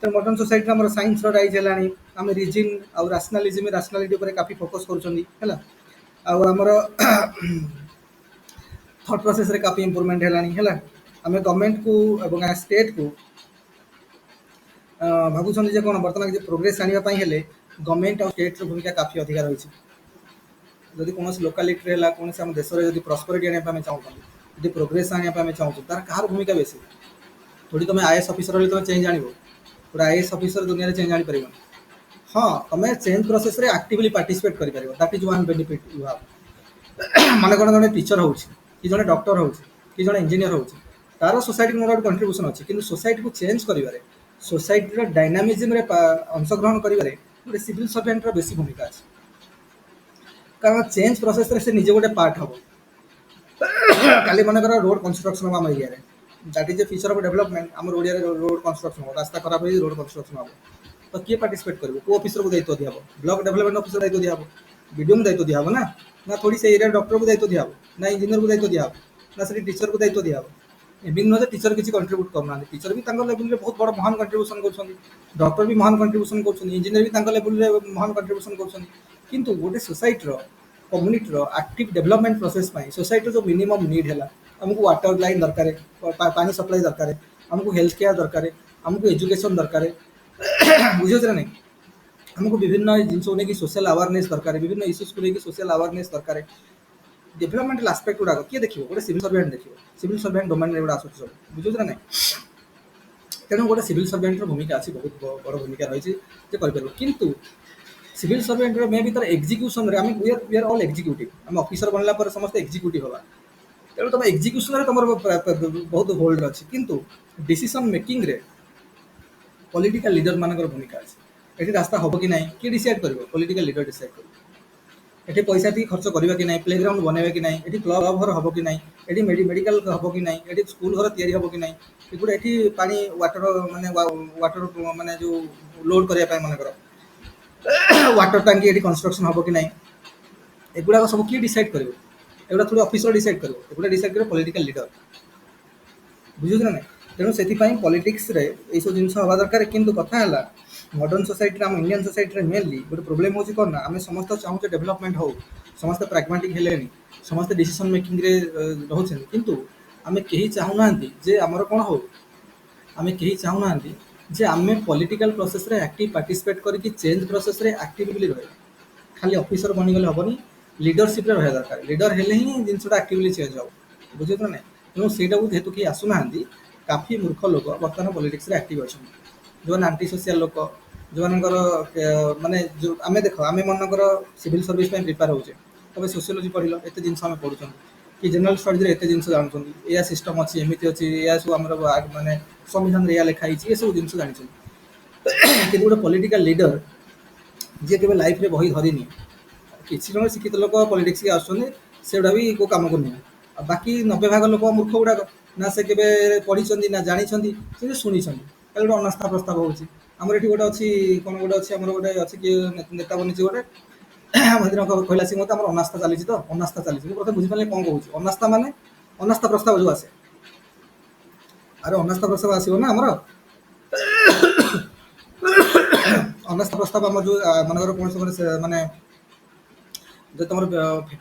ତେଣୁ ମଡ଼ର୍ଣ୍ଣ ସୋସାଇଟିରେ ଆମର ସାଇନ୍ସର ରାଇଜ୍ ହେଲାଣି, ଆମେ ରିଜିନ୍ ଆଉ ରାସନାଲିଟି ଉପରେ କାଫି ଫୋକସ୍ କରୁଛନ୍ତି ହେଲା। ଆଉ ଆମର ଥଟ୍ ପ୍ରୋସେସ୍ରେ କାଫି ଇମ୍ପ୍ରୁଭମେଣ୍ଟ ହେଲାଣି ହେଲା। ଆମେ ଗଭର୍ଣ୍ଣମେଣ୍ଟକୁ ଏବଂ ଷ୍ଟେଟ୍କୁ ଭାବୁଛନ୍ତି ଯେ କ'ଣ, ବର୍ତ୍ତମାନ କିଛି ପ୍ରୋଗ୍ରେସ୍ ଆଣିବା ପାଇଁ ହେଲେ ଗଭର୍ଣ୍ଣମେଣ୍ଟ ଆଉ ଷ୍ଟେଟ୍ର ଭୂମିକା କାଫି ଅଧିକା ରହିଛି। ଯଦି କୌଣସି ଲୋକାଲିଟିରେ ହେଲା, କୌଣସି ଆମ ଦେଶରେ ଯଦି ପ୍ରସ୍ପରିଟି ଆଣିବା ପାଇଁ ଆମେ ଚାହୁଁଛନ୍ତି, ଯଦି ପ୍ରୋଗ୍ରେସ୍ ଆଣିବା ପାଇଁ ଆମେ ଚାହୁଁଛୁ, ତାର କାହାର ଭୂମିକା ବେଶୀ? ଥୋଡ଼ି ତମେ ଆଇଏଏସ୍ ଅଫିସର ହେଲେ ତମେ ଚେଞ୍ଜ ଆଣିବ? ଗୋଟେ ଆଇଏଏସ୍ ଅଫିସର ଦୁନିଆରେ ଚେଞ୍ଜ ଆଣିପାରିବନି। ହଁ, ତମେ ଚେଞ୍ଜ ପ୍ରୋସେସ୍ରେ ଆକ୍ଟିଭଲି ପାର୍ଟିସିପେଟ୍ କରିପାରିବ, that is one benefit you have. ମାନେ କ'ଣ, ଜଣେ ଟିଚର ହେଉଛି କି ଜଣେ ଡକ୍ଟର ହେଉଛି କି ଜଣେ ଇଞ୍ଜିନିୟର ହେଉଛି, ତାର ସୋସାଇଟିକୁ ମୋର ଗୋଟେ କଣ୍ଟ୍ରିବ୍ୟୁସନ୍ ଅଛି। କିନ୍ତୁ ସୋସାଇଟିକୁ ଚେଞ୍ଜ କରିବାରେ, ସୋସାଇଟିର ଡାଇନାମିଜିମ୍ରେ ଅଂଶଗ୍ରହଣ କରିବାରେ ଗୋଟେ ସିଭିଲ୍ ସର୍ଭେଣ୍ଟର ବେଶୀ ଭୂମିକା ଅଛି। କାରଣ ଚେଞ୍ଜ ପ୍ରୋସେସ୍ରେ ସେ ନିଜେ ଗୋଟେ ପାର୍ଟ ହେବ। କାଲି ମନେକର ରୋଡ଼ କନଷ୍ଟ୍ରକ୍ସନ୍ ହେବ ଆମ ଏରିଆରେ, that is a feature of development. ଆମର ଓଡ଼ିଆରେ ରୋଡ଼ କନଷ୍ଟ୍ରକ୍ସନ୍ ହେବ, ରାସ୍ତା ଖରାପ ହେଇ ରୋଡ଼ କନଷ୍ଟ୍ରକ୍ସନ୍ ହେବ, ତ କିଏ ପାର୍ଟିସିପେଟ୍ କରିବ? କେଉଁ ଅଫିସରକୁ ଦାୟିତ୍ୱ ଦିଆହେବ? ବ୍ଲକ ଡେଭଲପମେଣ୍ଟ ଅଫିସର ଦାୟିତ୍ୱ ଦିଆହେବ, ବିଡ଼ିଓଙ୍କୁ ଦାୟିତ୍ୱ ଦିଆହେବ ନା? ନା ଥୋଡ଼ି ସେ ଏରିଆ ଡକ୍ଟରକୁ ଦାୟିତ୍ୱ ଦିଆହେବ, ନା ଇଞ୍ଜିନିୟରକୁ ଦାୟିତ୍ୱ ଦିଆହେବ, ନା ସେଠି ଟିଚରକୁ ଦାୟିତ୍ୱ ଦିଆହେବ? ଏମିତି ନୁହେଁ ଯେ ଟିଚର କିଛି କଣ୍ଟ୍ରିବ୍ୟୁଟ୍ କରୁନାହାନ୍ତି। ଟିଚର ବି ତାଙ୍କ ଲେବୁଲ୍ରେ ବହୁତ ବଡ଼ ମହାନ କଣ୍ଟ୍ରିବ୍ୟୁସନ୍ କରୁଛନ୍ତି, ଡକ୍ଟର ବି ମହାନ କଣ୍ଟ୍ରିବ୍ୟୁସନ୍ କରୁଛନ୍ତି, ଇଞ୍ଜିନିୟର ବି ତାଙ୍କ ଲେବୁଲ୍ରେ ମହାନ କଣ୍ଟ୍ରିବ୍ୟୁସନ୍ କରୁଛନ୍ତି। କିନ୍ତୁ ଗୋଟେ ସୋସାଇଟିର, କମ୍ୟୁନିଟିର ଆକ୍ଟିଭ୍ ଡେଭଲପମେଣ୍ଟ ପ୍ରୋସେସ୍ ପାଇଁ ସୋସାଇଟିର ଯେଉଁ ମିନିମମ୍ ନିଡ୍ ହେଲା, ଆମକୁ ୱାଟର ଲାଇନ୍ ଦରକାର, ପାଣି ସପ୍ଲାଇ ଦରକାର, ଆମକୁ ହେଲ୍ଥ କେୟାର ଦରକାର, ଆମକୁ ଏଜୁକେସନ୍ ଦରକାର। ବୁଝିହେଉଛି ନା ନାହିଁ? ଆମକୁ ବିଭିନ୍ନ ଜିନିଷକୁ ନେଇକି ସୋସିଆଲ ଆୱାରନେସ୍ ଦରକାର, ବିଭିନ୍ନ ଇସ୍ୟୁସ୍କୁ ନେଇକି ସୋସିଆଲ ଆୱାରନେସ୍ ଦରକାର। ଡେଭଲପମେଣ୍ଟାଲ ଆସ୍ପେକ୍ଟ ଗୁଡ଼ାକ କିଏ ଦେଖିବ? ଗୋଟେ ସିଭିଲ୍ ସର୍ଭେଣ୍ଟ ଦେଖିବ। ସିଭିଲ୍ ସର୍ଭେଣ୍ଟ ଡୋମେନ୍ରେ ଏଗୁଡ଼ା ଆସୁଛି ସବୁ। ବୁଝୁଛ ନା ନାହିଁ? ତେଣୁ ଗୋଟେ ସିଭିଲ୍ ସର୍ଭେଣ୍ଟର ଭୂମିକା ଅଛି, ବହୁତ ବଡ଼ ଭୂମିକା ରହିଛି ଯେ କରିପାରିବ। କିନ୍ତୁ ସିଭିଲ୍ ସର୍ଭେଣ୍ଟର ମେ ବି ତାର ଏକ୍ଜିକ୍ୟୁସନ୍ରେ ଆମେ वी आर ऑल एग्जीक्यूटिव। ଆମେ ଅଫିସର ବନିଲା ପରେ ସମସ୍ତେ ଏକ୍ଜିକ୍ୟୁଟିଭ୍ ହେବା। ତେଣୁ ତୁମ ଏକ୍ଜିକ୍ୟୁସନ୍ରେ ତୁମର ବହୁତ ହୋଲ୍ଡ ଅଛି, କିନ୍ତୁ ଡିସିସନ୍ ମେକିଂରେ ପଲିଟିକାଲ ଲିଡର ମାନଙ୍କର ଭୂମିକା ଅଛି। ଏଠି ରାସ୍ତା ହେବ କି ନାହିଁ କିଏ ଡିସାଇଡ୍ କରିବ? ପଲିଟିକାଲ ଲିଡର ଡିସାଇଡ୍ କରିବ। ଏଠି ପଇସା ଟିକେ ଖର୍ଚ୍ଚ କରିବା କି ନାହିଁ, ପ୍ଲେଗ୍ରାଉଣ୍ଡ ବନେଇବା କି ନାହିଁ, ଏଠି କ୍ଲବ ଘର ହେବ କି ନାହିଁ, ଏଠି ମେଡ଼ିକାଲ ହେବ କି ନାହିଁ, ଏଠି ସ୍କୁଲ ଘର ତିଆରି ହେବ କି ନାହିଁ, ଏଗୁଡ଼ା ଏଠି ପାଣି ୱାଟର ମାନେ ଯେଉଁ ଲୋଡ୍ କରିବା ପାଇଁ ମନେକର ୱାଟର ଟାଙ୍କି ଏଠି କନଷ୍ଟ୍ରକ୍ସନ୍ ହେବ କି ନାହିଁ, ଏଗୁଡ଼ାକ ସବୁ କିଏ ଡିସାଇଡ୍ କରିବ? ଏଗୁଡ଼ା ଥୋଡ଼ି ଅଫିସର ଡିସାଇଡ୍ କରିବ, ଏଗୁଡ଼ା ଡିସାଇଡ୍ କରିବ ପଲିଟିକାଲ ଲିଡର। ବୁଝୁଛ ନା ନାହିଁ? ତେଣୁ ସେଥିପାଇଁ ପଲିଟିକ୍ସରେ ଏଇସବୁ ଜିନିଷ ହେବା ଦରକାର। କିନ୍ତୁ କଥା ହେଲା, ମଡର୍ଣ୍ଣ ସୋସାଇଟିରେ, ଆମ ଇଣ୍ଡିଆନ୍ ସୋସାଇଟିରେ ମେନଲି ଗୋଟେ ପ୍ରୋବ୍ଲେମ୍ ହେଉଛି କ'ଣ ନା, ଆମେ ସମସ୍ତେ ଚାହୁଁଛେ ଡେଭଲପମେଣ୍ଟ ହେଉ, ସମସ୍ତେ ପ୍ରାଗ୍ମାଟିକ୍ ହେଲେଣି, ସମସ୍ତେ ଡିସିସନ୍ ମେକିଂରେ ରହୁଛନ୍ତି, କିନ୍ତୁ ଆମେ କେହି ଚାହୁଁନାହାନ୍ତି ଯେ ଆମର କ'ଣ ହେଉ। ଆମେ କେହି ଚାହୁଁନାହାନ୍ତି ଯେ ଆମେ ପଲିଟିକାଲ ପ୍ରୋସେସ୍ରେ ଆକ୍ଟିଭ୍ ପାର୍ଟିସିପେଟ୍ କରିକି ଚେଞ୍ଜ ପ୍ରୋସେସ୍ରେ ଆକ୍ଟିଭଲି ରହିବା। ଖାଲି ଅଫିସର ବନିଗଲେ ହେବନି, ଲିଡରସିପ୍ରେ ରହିବା ଦରକାର। ଲିଡର ହେଲେ ହିଁ ଜିନିଷଟା ଆକ୍ଟିଭଲି ଚେଞ୍ଜ ହେବ। ବୁଝୁଛ ନା ନାହିଁ? ତେଣୁ ସେଇଟାକୁ ଯେହେତୁ କେହି ଆସୁନାହାନ୍ତି, କାଫି ମୂର୍ଖ ଲୋକ ବର୍ତ୍ତମାନ ପଲିଟିକ୍ସରେ ଆକ୍ଟିଭ୍ ଅଛନ୍ତି, ଯେଉଁମାନେ ଆଣ୍ଟି ସୋସିଆଲ ଲୋକ, ଯେଉଁମାନଙ୍କର ମାନେ ଯେଉଁ ଆମେ ଦେଖ, ଆମେ ମନେକର ସିଭିଲ୍ ସର୍ଭିସ୍ ପାଇଁ ପ୍ରିପେୟାର ହେଉଛେ, ତମେ ସୋସିଓଲୋଜି ପଢ଼ିଲ, ଏତେ ଜିନିଷ ଆମେ ପଢ଼ୁଛନ୍ତି, କି ଜେନେରାଲ ଷ୍ଟଡ଼ିଜରେ ଏତେ ଜିନିଷ ଜାଣୁଛନ୍ତି, ଏୟା ସିଷ୍ଟମ୍ ଅଛି, ଏମିତି ଅଛି, ଏୟା ସବୁ ଆମର ମାନେ ସମ୍ବିଧାନରେ ଏୟା ଲେଖା ହେଇଛି, ଏସବୁ ଜିନିଷ ଜାଣିଛନ୍ତି। କିନ୍ତୁ ଗୋଟେ ପଲିଟିକାଲ ଲିଡର ଯିଏ କେବେ ଲାଇଫ୍ରେ ବହି ଧରିନି, କିଛି ଜଣ ଶିକ୍ଷିତ ଲୋକ ପଲିଟିକ୍ସକି ଆସୁଛନ୍ତି, ସେଗୁଡ଼ା ବି କେଉଁ କାମକୁ ନୁହେଁ। ଆଉ ବାକି 90% ଲୋକ ମୂର୍ଖ ଗୁଡ଼ାକ, ନା ସେ କେବେ ପଢ଼ିଛନ୍ତି ନା ଜାଣିଛନ୍ତି, ସେ ଶୁଣିଛନ୍ତି। ତାହେଲେ ଗୋଟେ ଅନାସ୍ଥା ପ୍ରସ୍ତାବ ହେଉଛି। ଆମର ଏଠି ଗୋଟେ ଅଛି, କ'ଣ ଗୋଟେ ଅଛି, ଆମର ଗୋଟେ ଅଛି କିଏ ନେତା ବନିଛି ଗୋଟେ, ସେଦିନ କହିଲା ସେ ମୋତେ ଆମର ଅନାସ୍ଥା ଚାଲିଛି, ତ ଅନାସ୍ଥା ଚାଲିଛି। ମୁଁ ପ୍ରଥମେ ବୁଝିପାରିଲି କ'ଣ କହୁଛି। ଅନାସ୍ଥା ମାନେ ଅନାସ୍ଥା ପ୍ରସ୍ତାବ ଯେଉଁ ଆସେ, ଆରେ ଅନାସ୍ଥା ପ୍ରସ୍ତାବ ଆସିବ ନା ଆମର। ଅନାସ୍ଥା ପ୍ରସ୍ତାବ ଆମର ଯେଉଁ ମନେକର କୌଣସି ମାନେ ମାନେ ଯଦି ତୁମର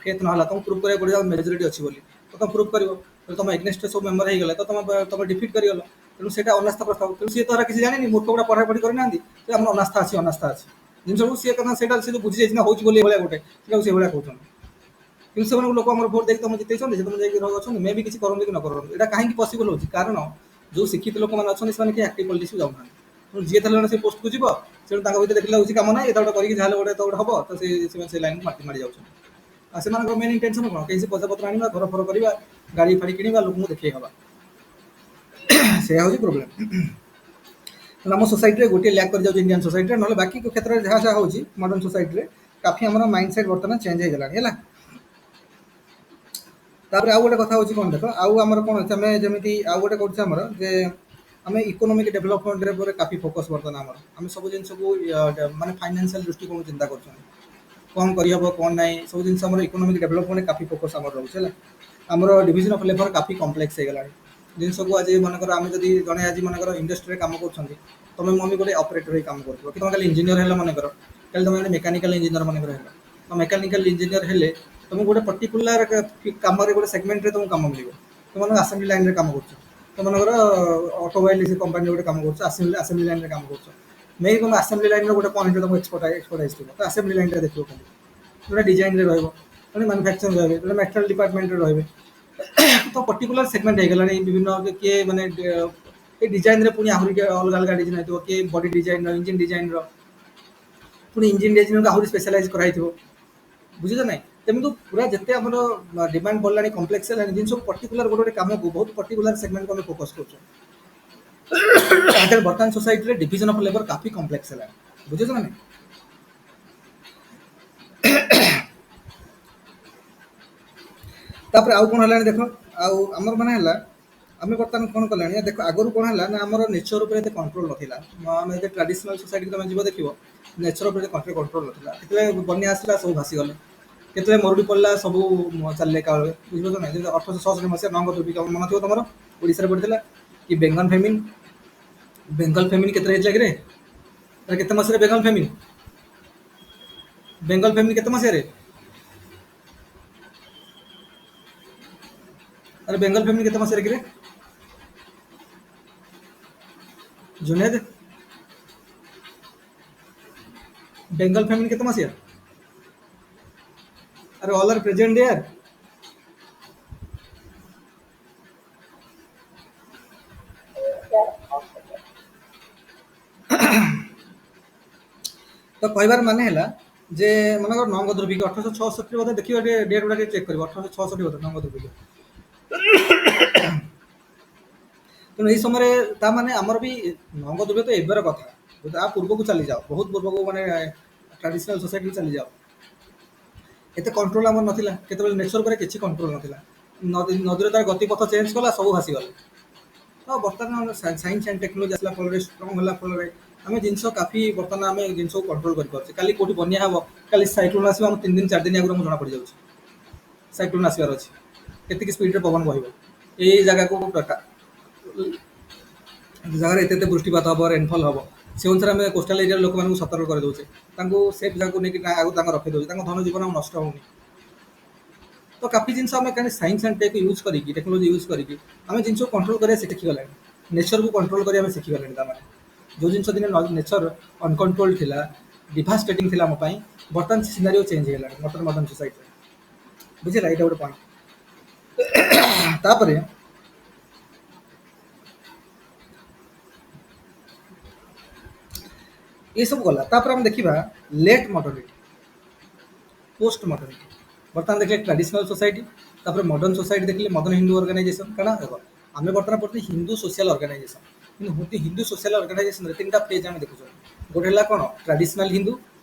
ଫେଥ୍ ନହେଲା ତୁମକୁ ପ୍ରୁଭ୍ କରିବାକୁ ପଡ଼ିବ ମେଜରିଟି ଅଛି ବୋଲି, ତ ତୁମେ ପ୍ରୁଭ୍ କରିବ। ଯଦି ତୁମ ଏଗନେଷ୍ଟ ସବୁ ମେମ୍ବର ହେଇଗଲେ ତ ତୁମେ ଡିଫିଟ୍ କରିଗଲ। ତେଣୁ ସେଇଟା ଅନାସ୍ଥା ପ୍ରସ୍ତାବ। ତେଣୁ ସିଏ ତ ଏରା କିଛି ଜାଣିନି, ମୂର୍ଖ ଗୁଡ଼ା ପଢ଼ାପଢ଼ି କରିନାହାନ୍ତି ଯେ ଆମର ଅନାସ୍ଥା ଅଛି ଅନାସ୍ଥା ଅଛି ଜିନିଷକୁ ସିଏ କଥା ସେଇଟା ସେ ବୁଝି ଯାଇଛି ନା ହେଉଛି ବୋଲି ଏଭଳିଆ ଗୋଟେ ସେଇଟାକୁ ସେଇଭଳିଆ କହୁଛନ୍ତି। କିନ୍ତୁ ସେମାନଙ୍କୁ ଲୋକ ଆମର ଭୋଟ ଦେଇକି ତୁମେ ଜିତେଇଛନ୍ତି, ସେ ତୁମେ ଯାଇକି ଅଛନ୍ତି ମେ ବି କିଛି କରନ୍ତୁ କି ନ କରନ୍ତୁ। ଏଇଟା କାହିଁକି ପସିବଲ୍ ହେଉଛି? କାରଣ ଯେଉଁ ଶିକ୍ଷିତ ଲୋକମାନେ ଅଛନ୍ତି ସେମାନେ କିଏ ଆକ୍ଟିଭ୍ ପଲିଟିକ୍ସକୁ ଯାଉନାହାନ୍ତି। ତେଣୁ ଯିଏ ତାହେଲେ ସେ ପୋଷ୍ଟକୁ ଯିବ, ସେଠୁ ତାଙ୍କ ଭିତରେ ଦେଖିଲା ହେଉଛି କାମ ନାହିଁ, ଏଟା ଗୋଟେ କରିକି ଯାହେଲେ ଗୋଟେ ତ ଗୋଟେ ହେବ, ତ ସେମାନେ ସେ ଲାଇନ୍କୁ ମାଡ଼ି ଯାଉଛନ୍ତି। ଆଉ ସେମାନଙ୍କର ମେନ୍ ଇଣ୍ଟେନସନ୍ କ'ଣ? କେହି ସେ ପଇସା ପତ୍ର ଆଣିବା, ଘର ଫର କରିବା, ଗାଡ଼ି ଫାଡ଼ି କିଣିବା, ଲୋକଙ୍କୁ ଦେଖେଇ ହେବା। ସେଇଆ ହେଉଛି ପ୍ରୋବ୍ଲେମ୍। ଆମ ସୋସାଇଟିରେ ଗୋଟିଏ ଲ୍ୟାକ୍ କରିଯାଉଛି ଇଣ୍ଡିଆନ୍ ସୋସାଇଟିରେ, ନହେଲେ ବାକି କ୍ଷେତ୍ରରେ ଯାହା ଯାହା ହେଉଛି ମଡ଼ର୍ଣ୍ଣ ସୋସାଇଟିରେ କାଫି ଆମର ମାଇଣ୍ଡ ସେଟ୍ ବର୍ତ୍ତମାନ ଚେଞ୍ଜ ହେଇଗଲାଣି ହେଲା। ତାପରେ ଆଉ ଗୋଟେ କଥା ହେଉଛି କ'ଣ ଦେଖ, ଆଉ ଆମର କ'ଣ ଅଛି, ଆମେ ଯେମିତି ଆଉ ଗୋଟେ କରୁଛେ ଆମର ଯେ ଆମେ ଇକୋନୋମିକ୍ ଡେଭଲପମେଣ୍ଟରେ ଉପରେ କାଫି ଫୋକସ୍ ବର୍ତ୍ତମାନ ଆମର। ଆମେ ସବୁ ଜିନିଷକୁ ମାନେ ଫାଇନାନ୍ସିଆଲ ଦୃଷ୍ଟିକୋଣରୁ ଚିନ୍ତା କରୁଛନ୍ତି, କ'ଣ କରିହେବ କ'ଣ ନାହିଁ ସବୁ ଜିନିଷ ଆମର ଇକୋନୋମିକ୍ ଡେଭଲପମେଣ୍ଟ କାଫି ଫୋକସ୍ ଆମର ରହୁଛି ହେଲା। ଆମର division of labour coffee complex ହେଇଗଲାଣି ଜିନିଷକୁ। ଆଜି ମନେକର ଆମେ ଯଦି ଜଣେ ଆଜି ମନେକର ଇଣ୍ଡଷ୍ଟ୍ରିରେ କାମ କରୁଛନ୍ତି, ତୁମେ ମମି ଗୋଟେ ଅପରେଟର ହେଇ କାମ କରୁଥିବ, କି ତୁମେ ଖାଲି ଇଞ୍ଜିନିୟର ହେଲେ ମନେକର, ତାହେଲେ ତୁମେ ଗୋଟେ ମେକାନିକାଲ ଇଞ୍ଜିନିୟର ମନେକର ହେଲ। ତ ମେକାନିକାଲ ଇଞ୍ଜିନିୟର ହେଲେ ତୁମକୁ ଗୋଟେ ପର୍ଟିକୁଲାର କାମରେ ଗୋଟେ ସେଗମେଣ୍ଟରେ ତୁମକୁ କାମ ମିଳିବ। ତୁମେ ଆସେମ୍ବଲି ଲାଇନରେ କାମ କରୁଛ, ତୁମମାନଙ୍କର ଅଟୋମୋବାଇଲ କମ୍ପାନୀରେ ଗୋଟେ କାମ କରୁଛ, ଆସେମ୍ବଲି ଲାଇନରେ କାମ କରୁଛ। ମେ ତୁମ ଆସେମ୍ବଲି ଲାଇନର ଗୋଟେ ପଏଣ୍ଟରେ ତୁମ ଏକ୍ସପର୍ଟାଇଜ୍ ଥିବ, ତ ଆସେମ୍ବଲି ଲାଇନରେ ଦେଖିବ ଖାଲି। ଜଣେ ଡିଜାଇନରେ ରହିବ, ଜଣେ ମାନୁଫ୍ୟାକ୍ଚରିଂ ରହିବେ, ଜଣେ ମେଟାରିଆଲ ଡିପାର୍ଟମେଣ୍ଟରେ ରହିବେ। ତ ପର୍ଟିକୁଲାର ସେଗମେଣ୍ଟ ହେଇଗଲାଣି ବିଭିନ୍ନ କିଏ ମାନେ ଏ ଡିଜାଇନରେ ପୁଣି ଆହୁରି ଅଲଗା ଅଲଗା ଡିଜାଇନ୍ ହେଇଥିବ, କିଏ ବଡି ଡିଜାଇନର, ଇଞ୍ଜିନ୍ ଡିଜାଇନର, ପୁଣି ଇଞ୍ଜିନ୍ ଡିଜାଇନକୁ ଆହୁରି ସ୍ପେଶାଲାଇଜ୍ କରାହେଇଥିବ। ବୁଝୁଛ ନାହିଁ? ତେଣୁ ପୁରା ଯେତେ ଆମର ଡିମାଣ୍ଡ ବଢ଼ିଲାଣି, କମ୍ପ୍ଲେକ୍ସ ହେଲାଣି ଜିନିଷ, ପର୍ଟିକୁଲାର ଗୋଟେ ଗୋଟେ କାମକୁ ବହୁତ ପର୍ଟିକୁଲାର ସେଗମେଣ୍ଟକୁ ଆମେ ଫୋକସ୍ କରୁଛୁ। ବର୍ତ୍ତମାନ ସୋସାଇଟିରେ division of labour coffee complex ହେଲାଣି। ବୁଝୁଛ ନା ନାହିଁ? ତାପରେ ଆଉ କ'ଣ ହେଲାଣି ଦେଖ, ଆଉ ଆମର ମାନେ ହେଲା ଆମେ ବର୍ତ୍ତମାନ କ'ଣ କଲାଣି ଦେଖ, ଆଗରୁ କ'ଣ ହେଲା ନା ଆମର ନେଚର ଉପରେ ଏତେ କଣ୍ଟ୍ରୋଲ ନଥିଲା। ଆମେ ଯଦି ଟ୍ରାଡିସନାଲ ସୋସାଇଟି ତୁମେ ଯିବ ଦେଖିବ, ନେଚର ଉପରେ କଣ୍ଟ୍ରୋଲ ନଥିଲା। କେତେବେଳେ ବନ୍ୟା ଆସିଲା ସବୁ ଭାସିଗଲେ, କେତେବେଳେ ମରୁଡ଼ି ପଡ଼ିଲା ସବୁ ଚାଲିଲେ କାଳରେ। ବୁଝିପାରୁଛ ନା? ଯେମିତି 1866 ମସିହା ନଙ୍ଗ ଦୁର୍ଭିକ୍ଷ ମନେ ଥିବ ତୁମର, ଓଡ଼ିଶାରେ ପଡ଼ିଥିଲା କି ବେଙ୍ଗଲ ଫେମିନ୍। ବେଙ୍ଗଲ ଫେମିନ୍ କେତେ ହେଇଥିଲା କିରେ? କେତେ ମସିହାରେ ବେଙ୍ଗଲ ଫେମିନ୍? ବେଙ୍ଗଲ ଫେମିନ୍ କେତେ ମସିହାରେ? ଆରେ ବେଙ୍ଗଲ ଫେମିନ୍ କେତେ ମସିହାରେ କିରେ ଜୁନେଦ? ବେଙ୍ଗଲ ଫେମିନ୍ କେତେ ମସିହା? ଆରେ ଅଲ୍ ଆର୍ ପ୍ରେଜେଣ୍ଟ ଦେୟାର। ତ କହିବାର ମାନେ ହେଲା ଯେ ମନେକର ନଙ୍ଗ ଦୁର୍ଭିକ୍ଷ 1866 ବୋଧେ, ଦେଖିବ ଟିକେ ଡେଟ୍ ଗୁଡ଼ା ଟିକେ ଚେକ୍ କରିବ, 1866 ବୋଧେ ନଙ୍ଗ ଦୁର୍ଭିକ୍ଷ। ତେଣୁ ଏହି ସମୟରେ ତାମାନେ ଆମର ବି ନଙ୍ଗ ଦୁର୍ଭିକ୍ଷ ତ ଏବେର କଥା, ତା ପୂର୍ବକୁ ଚାଲିଯାଅ, ବହୁତ ପୂର୍ବକୁ, ମାନେ ଟ୍ରାଡିସନାଲ ସୋସାଇଟିକୁ ଚାଲିଯାଅ, ଏତେ କଣ୍ଟ୍ରୋଲ ଆମର ନଥିଲା। କେତେବେଳେ ନେଚର ଉପରେ କିଛି କଣ୍ଟ୍ରୋଲ ନଥିଲା। ନଦୀର ତାର ଗତିପଥ ଚେଞ୍ଜ କଲା, ସବୁ ଭାସିଗଲା। ତ ବର୍ତ୍ତମାନ ସାଇନ୍ସ ଆଣ୍ଡ ଟେକ୍ନୋଲୋଜି ଆସିଲା ଫଳରେ, ଷ୍ଟ୍ରଙ୍ଗ ହେଲା ଫଳରେ ଆମେ ଜିନିଷ କାଫି ବର୍ତ୍ତମାନ ଆମେ ଜିନିଷକୁ କଣ୍ଟ୍ରୋଲ କରିପାରୁଛେ। କାଲି କୋଉଠି ବନ୍ୟା ହେବ, କାଲି ସାଇକ୍ଲୋନ୍ ଆସିବ, ଆମ 3 ଦିନ 4 ଦିନ ଆଗରୁ ଆମକୁ ଜଣା ପଡ଼ିଯାଉଛି ସାଇକ୍ଲୋନ୍ ଆସିବାର ଅଛି, କେତିକି ସ୍ପିଡରେ ପବନ ବହିବ, ଏଇ ଜାଗାକୁ ଜାଗାରେ ଏତେ ଏତେ ବୃଷ୍ଟିପାତ ହେବ, ରେନଫଲ୍ ହେବ। ସେ ଅନୁସାରେ ଆମେ କୋଷ୍ଟାଲ ଏରିଆର ଲୋକମାନଙ୍କୁ ସତର୍କ କରିଦେଉଛେ, ତାଙ୍କୁ ସେଫ୍ ଜାଗାକୁ ନେଇକି ଆଗକୁ ତାଙ୍କ ରଖିଦେଉଛେ, ତାଙ୍କ ଧନ ଜୀବନ ଆଉ ନଷ୍ଟ ହେଉନି। ତ କାଫି ଜିନିଷ ଆମେ କାହିଁକି ସାଇନ୍ସ ଆଣ୍ଡ ଟେକ୍ ୟୁଜ୍ କରିକି, ଟେକ୍ନୋଲୋଜି ୟୁଜ୍ କରିକି ଆମେ ଜିନିଷକୁ କଣ୍ଟ୍ରୋଲ କରିବା ଶିଖିଗଲାଣି। ନେଚରକୁ କଣ୍ଟ୍ରୋଲ କରିବା ଆମେ ଶିଖିଗଲାଣି। ତାମାନେ ଯେଉଁ ଜିନିଷ ଦିନେ ନେଚର ଅନକଣ୍ଟ୍ରୋଲ ଥିଲା, ଡିଭାଷ୍ଟେଟିଂ ଥିଲା ଆମ ପାଇଁ, ବର୍ତ୍ତମାନ ସିନାରିଓ ଚେଞ୍ଜ ହେଇଗଲାଣି ମଡ଼ର୍ଣ୍ଣ ସୋସାଇଟିରେ। ବୁଝିଲା? ଏଇଟା ଗୋଟେ ପଏଣ୍ଟ। ତାପରେ ଏସବୁ ଗଲା। ତାପରେ ଆମେ ଦେଖିବା ଲେଟ୍ ମଡର୍ଣ୍ଣିଟି, ପୋଷ୍ଟ ମଡର୍ଣ୍ଣିଟି। ବର୍ତ୍ତମାନ ଦେଖିଲେ ଟ୍ରାଡିସନାଲ ସୋସାଇଟି, ତାପରେ ମଡର୍ଣ୍ଣ ସୋସାଇଟି ଦେଖିଲେ ମଦର୍ଣ୍ଣ ହିନ୍ଦୁ ଅର୍ଗାନାଇଜେସନ। କାରଣ ଦେଖ, ଆମେ ବର୍ତ୍ତମାନ ପଢ଼ୁଛେ ହିନ୍ଦୁ ସୋସିଆଲ ଅର୍ଗାନାଇଜେସନ, କିନ୍ତୁ ହିନ୍ଦୁ ସୋସିଆଲ ଅର୍ଗାନାଇଜେସନରେ 3ଟା ଫେଜ୍ ଆମେ ଦେଖୁଛୁ। ଗୋଟେ ହେଲା କ'ଣ? Traditional Hindu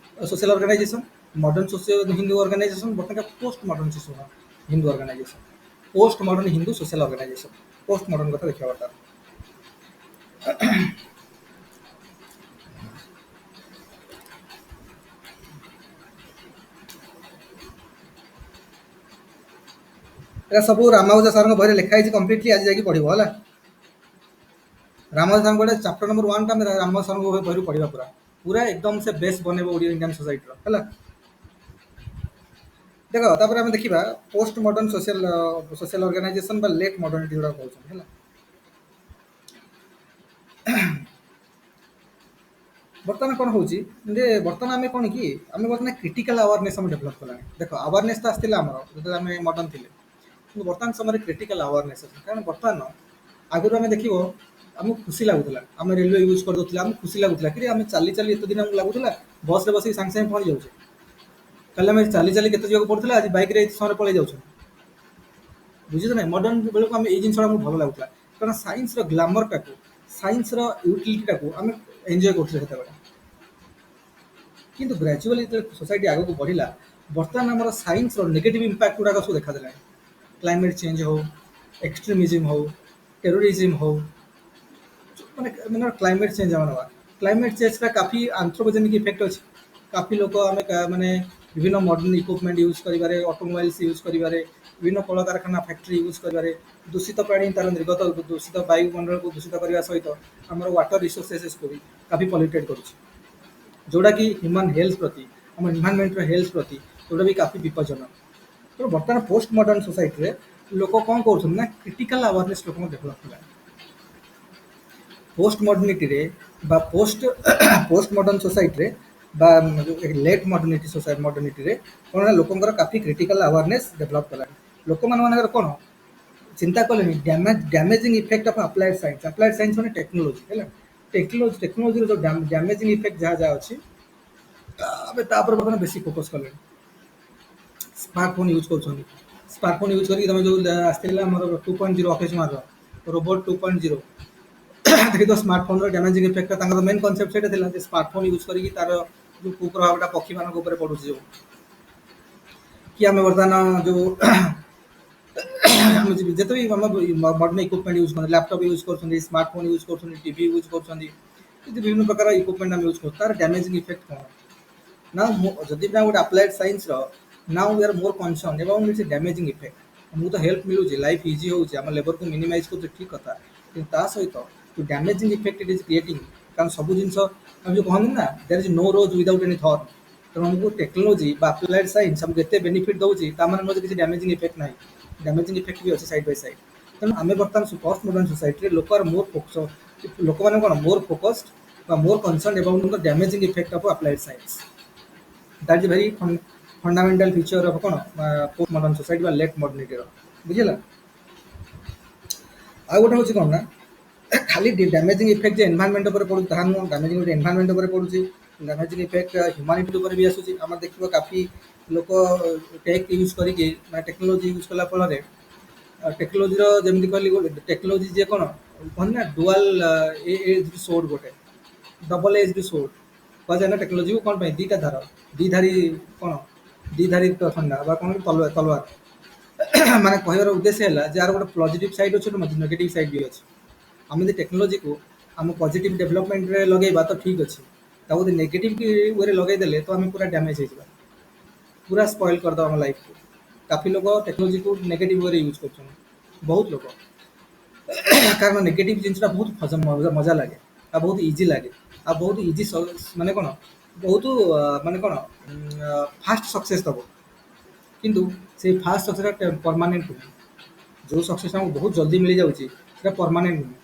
social organisation, modern Hindu organisation, ବର୍ତ୍ତମାନ post modern Hindu organisation. Post modern Hindu social organisation, post modern କଥା ଦେଖିବା ବର୍ତ୍ତମାନ। ଏରା ସବୁ ରାମାଉଜା ସାରଙ୍କ ବହିରେ ଲେଖା ହେଇଛି କମ୍ପ୍ଲିଟଲି, ଆଜି ଯାଇକି ପଢ଼ିବ ହେଲା। ରାମ ସାର୍ ଗୋଟେ ଚାପ୍ଟର ନମ୍ବର 1 ଟା ଆମେ ରାମ ସାର୍ଙ୍କ ବହିରୁ ପଢିବା ପୁରା। ପୁରା ଏକଦମ ସେ ବେସ୍ ବନେଇବ ଓଡ଼ିଆ ଇଣ୍ଡିଆନ୍ ସୋସାଇଟିର ହେଲା। ଦେଖ ତାପରେ ଆମେ ଦେଖିବା ପୋଷ୍ଟ ମଡର୍ନ ସୋସିଆଲ ଅର୍ଗାନାଇଜେସନ ବା ଲେଟ୍ ମଡର୍ନିଟି ଯୋଉଟା କହୁଛନ୍ତି ହେଲା। ବର୍ତ୍ତମାନ କ'ଣ ହେଉଛି ଯେ ବର୍ତ୍ତମାନ ଆମେ କ'ଣ କି ଆମେ ବର୍ତ୍ତମାନ କ୍ରିଟିକାଲ ଆୱାରନେସ୍ ଆମେ ଡେଭଲପ୍ କଲାଣି। ଦେଖ ଆୱାରନେସ୍ ତ ଆସିଥିଲା ଆମର ଯେତେବେଳେ ଆମେ ମଡର୍ନ ଥିଲେ, କିନ୍ତୁ ବର୍ତ୍ତମାନ ସମୟରେ କ୍ରିଟିକାଲ ଆୱାରନେସ୍ ଅଛି। କାରଣ ବର୍ତ୍ତମାନ ଆଗରୁ ଆମେ ଦେଖିବ ଆମକୁ ଖୁସି ଲାଗୁଥିଲା, ଆମେ ରେଲୱେ ୟୁଜ୍ କରିଦେଉଥିଲେ, ଆମକୁ ଖୁସି ଲାଗୁଥିଲା କି ଆମେ ଚାଲି ଚାଲି ଏତେ ଦିନ ଆମକୁ ଲାଗୁଥିଲା ବସ୍ରେ ବସିକି ସାଙ୍ଗେ ସାଙ୍ଗେ ପହଞ୍ଚି ଯାଉଛେ। କାଲି ଆମେ ଚାଲି ଚାଲି କେତେ ଯିବାକୁ ପଡ଼ୁଥିଲା, ଆଜି ବାଇକ୍ରେ ଏଇ ସମୟରେ ପଳେଇ ଯାଉଛନ୍ତି। ବୁଝୁଛ ନାହିଁ, ମଡର୍ନ ବେଳକୁ ଆମେ ଏଇ ଜିନିଷଟା ଆମକୁ ଭଲ ଲାଗୁଥିଲା। କାରଣ ସାଇନ୍ସର ଗ୍ଲାମରଟାକୁ, ସାଇନ୍ସର ୟୁଟିଲିଟିଟାକୁ ଆମେ ଏନ୍ଜୟ କରୁଥିଲେ ସେତେବେଳେ। କିନ୍ତୁ ଗ୍ରାଜୁଆଲି ଯେତେବେଳେ ସୋସାଇଟି ଆଗକୁ ବଢ଼ିଲା, ବର୍ତ୍ତମାନ ଆମର ସାଇନ୍ସର ନେଗେଟିଭ୍ ଇମ୍ପାକ୍ଟ ଗୁଡ଼ାକ ସବୁ ଦେଖାଦେଲାଣି। କ୍ଲାଇମେଟ୍ ଚେଞ୍ଜ ହଉ, ଏକ୍ସଟ୍ରିମିଜିମ୍ ହଉ, ଟେରୋରିଜିମ୍ ହଉ, ମାନେ ମାନେ କ୍ଲାइमेଟ୍ ଚେଞ୍ଜ ଆମେ ନେବା, କ୍ଲାइमेଟ୍ ଚେଞ୍ଜଟା କାଫି ଆନ୍ଥ୍ରୋପୋଜେନିକ୍ ଇଫେକ୍ଟ ଅଛି। କାଫି ଲୋକ ଆମେ ମାନେ ବିଭିନ୍ନ ମଡର୍ନ ଇକ୍ୱିପମେଣ୍ଟ ୟୁଜ୍ କରିବାରେ, ଅଟୋମୋବାଇଲ୍ସ ୟୁଜ୍ କରିବାରେ, ବିଭିନ୍ନ କଳକାରଖାନା ଫ୍ୟାକ୍ଟ୍ରି ୟୁଜ୍ କରିବାରେ ଦୂଷିତ ପାଣି ତାର ନିର୍ଗତ ଦୂଷିତ ବାୟୁମଣ୍ଡଳକୁ ଦୂଷିତ କରିବା ସହିତ ଆମର ୱାଟର ରିସୋର୍ସେସକୁ ବି କାଫି ପଲ୍ୟୁଟେଡ୍ କରୁଛି, ଯେଉଁଟାକି ହ୍ୟୁମାନ୍ ହେଲ୍ଥ ପ୍ରତି, ଆମ ଏନଭାରନମେଣ୍ଟର ହେଲ୍ଥ ପ୍ରତି ଯେଉଁଟା ବି କାଫି ବିପଜ୍ଜନକ। ତେଣୁ ବର୍ତ୍ତମାନ ପୋଷ୍ଟ ମଡର୍ନ ସୋସାଇଟିରେ ଲୋକ କ'ଣ କରୁଛନ୍ତି ନା କ୍ରିଟିକାଲ ଆୱାରନେସ୍ ଲୋକଙ୍କୁ ଡେଭଲପ୍ କଲାଣି। ପୋଷ୍ଟ ମଡର୍ନିଟିରେ ବା ପୋଷ୍ଟ ମଡର୍ନ ସୋସାଇଟିରେ ବା ଲେଟ୍ ମଡର୍ନିଟିରେ କ'ଣ ନା ଲୋକଙ୍କର କାଫି କ୍ରିଟିକାଲ ଆୱାରନେସ୍ ଡେଭଲପ୍ କଲାଣି। ଲୋକମାନଙ୍କର କ'ଣ ଚିନ୍ତା କଲେଣି damaging effect of applied science. Applied science ମାନେ ଟେକ୍ନୋଲୋଜି ହେଲା। ଟେକ୍ନୋଲୋଜିର ଯେଉଁ ଡ୍ୟାମେଜିଂ ଇଫେକ୍ଟ ଯାହା ଯାହା ଅଛି ଆମେ ତାପରେ ବର୍ତ୍ତମାନ ବେଶୀ ଫୋକସ୍ କଲେଣି। ସ୍ମାର୍ଟଫୋନ୍ ୟୁଜ୍ କରୁଛନ୍ତି, ସ୍ମାର୍ଟଫୋନ୍ ୟୁଜ୍ କରିକି ତମେ ଯେଉଁ ଆସିଥିଲା ଆମର 2.0 ଅକ୍ଷୟ କୁମାରର ରୋବୋଟ୍ 2.0 ଦେଖିତ ସ୍ମାର୍ଟଫୋନ୍ର ଡ୍ୟାମେଜିଂ ଇଫେକ୍ଟ ତାଙ୍କର ମେନ୍ କନସେପ୍ଟ ସେଇଟା ଥିଲା ଯେ ସ୍ମାର୍ଟଫୋନ୍ ୟୁଜ୍ କରିକି ତାର ଯେଉଁ କୁପ୍ରଭାବଟା ପକ୍ଷୀମାନଙ୍କ ଉପରେ ପଡ଼ୁଛି, ଯେଉଁ କି ଆମେ ବର୍ତ୍ତମାନ ଯେଉଁ ଆମେ ଯେତେ ବି ଆମ ମଡର୍ନ ଇକ୍ୱିପମେଣ୍ଟ ୟୁଜ୍ କରୁଛନ୍ତି, ଲ୍ୟାପଟପ୍ ୟୁଜ୍ କରୁଛନ୍ତି, ସ୍ମାର୍ଟଫୋନ୍ ୟୁଜ୍ କରୁଛନ୍ତି, ଟିଭି ୟୁଜ୍ କରୁଛନ୍ତି, ବିଭିନ୍ନ ପ୍ରକାର ଇକ୍ୱିପମେଣ୍ଟ ଆମେ ୟୁଜ୍ କରୁଛୁ, ତାର ଡ୍ୟାମେଜିଂ ଇଫେକ୍ଟ କ'ଣ ନା ଯଦି ନା ଗୋଟେ ଆପ୍ଲାଏଡ୍ ସାଇନ୍ସର now we are more concern about its damaging effect. आमକୁ ତ ହେଲ୍ପ ମିଳୁଛି, ଲାଇଫ୍ ଇଜି ହେଉଛି, ଆମ ଲେବରକୁ ମିନିମାଇଜ୍ କରୁଛୁ, ଠିକ୍ କଥା। କିନ୍ତୁ ତା ସହିତ ଯୋଉ damaging effect it is creating, କାରଣ ସବୁ ଜିନିଷ ଆମେ ଯେଉଁ କହନ୍ତି ନା there is no rose without any thorn. ତେଣୁ ଆମକୁ ଟେକ୍ନୋଲୋଜି ବା ଆପ୍ଲାଏଡ୍ ସାଇନ୍ସ ଆମକୁ ଏତେ ବେନିଫିଟ୍ ଦେଉଛି, ତା ମାନେ ନୁହେଁ ଯେ କିଛି ଡ୍ୟାମେଜିଂ ଇଫେକ୍ଟ ନାହିଁ। ଡ୍ୟାମେଜିଂ ଇଫେକ୍ଟ ବି ଅଛି ସାଇଡ୍ ବାଇ ସାଇଡ୍। ତେଣୁ ଆମେ ବର୍ତ୍ତମାନ ପୋଷ୍ଟ ମଡର୍ନ ସୋସାଇଟିରେ ଲୋକ ଆର୍ ମୋର୍ ଲୋକମାନେ କ'ଣ ମୋର୍ ଫୋକସ୍ଡ ବା more concern about the damaging effect of applied science. That is very fundamental feature of कौन पोस्ट मॉडर्न सोसाइटी बा लेट मॉडर्निटी बुझेगा। आ गोटे हूँ कौन ना खाली डैमेजिंग इफेक्ट जे एनवायरनमेंट पर पड़ू ताहा नुह, डैमेजिंग एनवायरनमेंट पर पड़ुची, डैमेजिंग इफेक्ट ह्यूमानिटी पर भी आसूची। आम देखिए काफी लोक टेक यूज करके टेक्नोलोजी यूज कला फल टेक्नोलोजी जमी कहली टेक्नोलोजी जे कौन कहना ना डुआल एज सोड गोटे डबल एज सोड कहुए ना टेक्नोलोजी को कौन दीटा धार दीधारी कौन दीधारी खंडा बा कौन तलवार माने कहर उद्देश्य है जार गोटे पॉजिटिव साइड अच्छे नेगेटिव साइड भी अच्छे। आम यदि टेक्नोलोजी को आम पॉजिटिव डेवलपमेंट रे लगेबा तो ठीक अच्छे, ताकि नेगेटिव वे लगेदेले तो आम पूरा डैमेज हो पूरा स्पॉइल करदे आम लाइफ को। काफी लोग टेक्नोलोजी को नेगेटिव वे यूज कर बहुत लोग कारण नेगेटिव जिनसा बहुत मजा लगे आ बहुत इजी लगे आ बहुत इजी माने कौन बहुत माने कौन फास्ट सक्सेस दब किंतु से फास्ट सक्सेस परमानेंट नुहे। जो सक्सेस आमको बहुत जल्दी मिल जाऊँगी परमानेंट नुहे।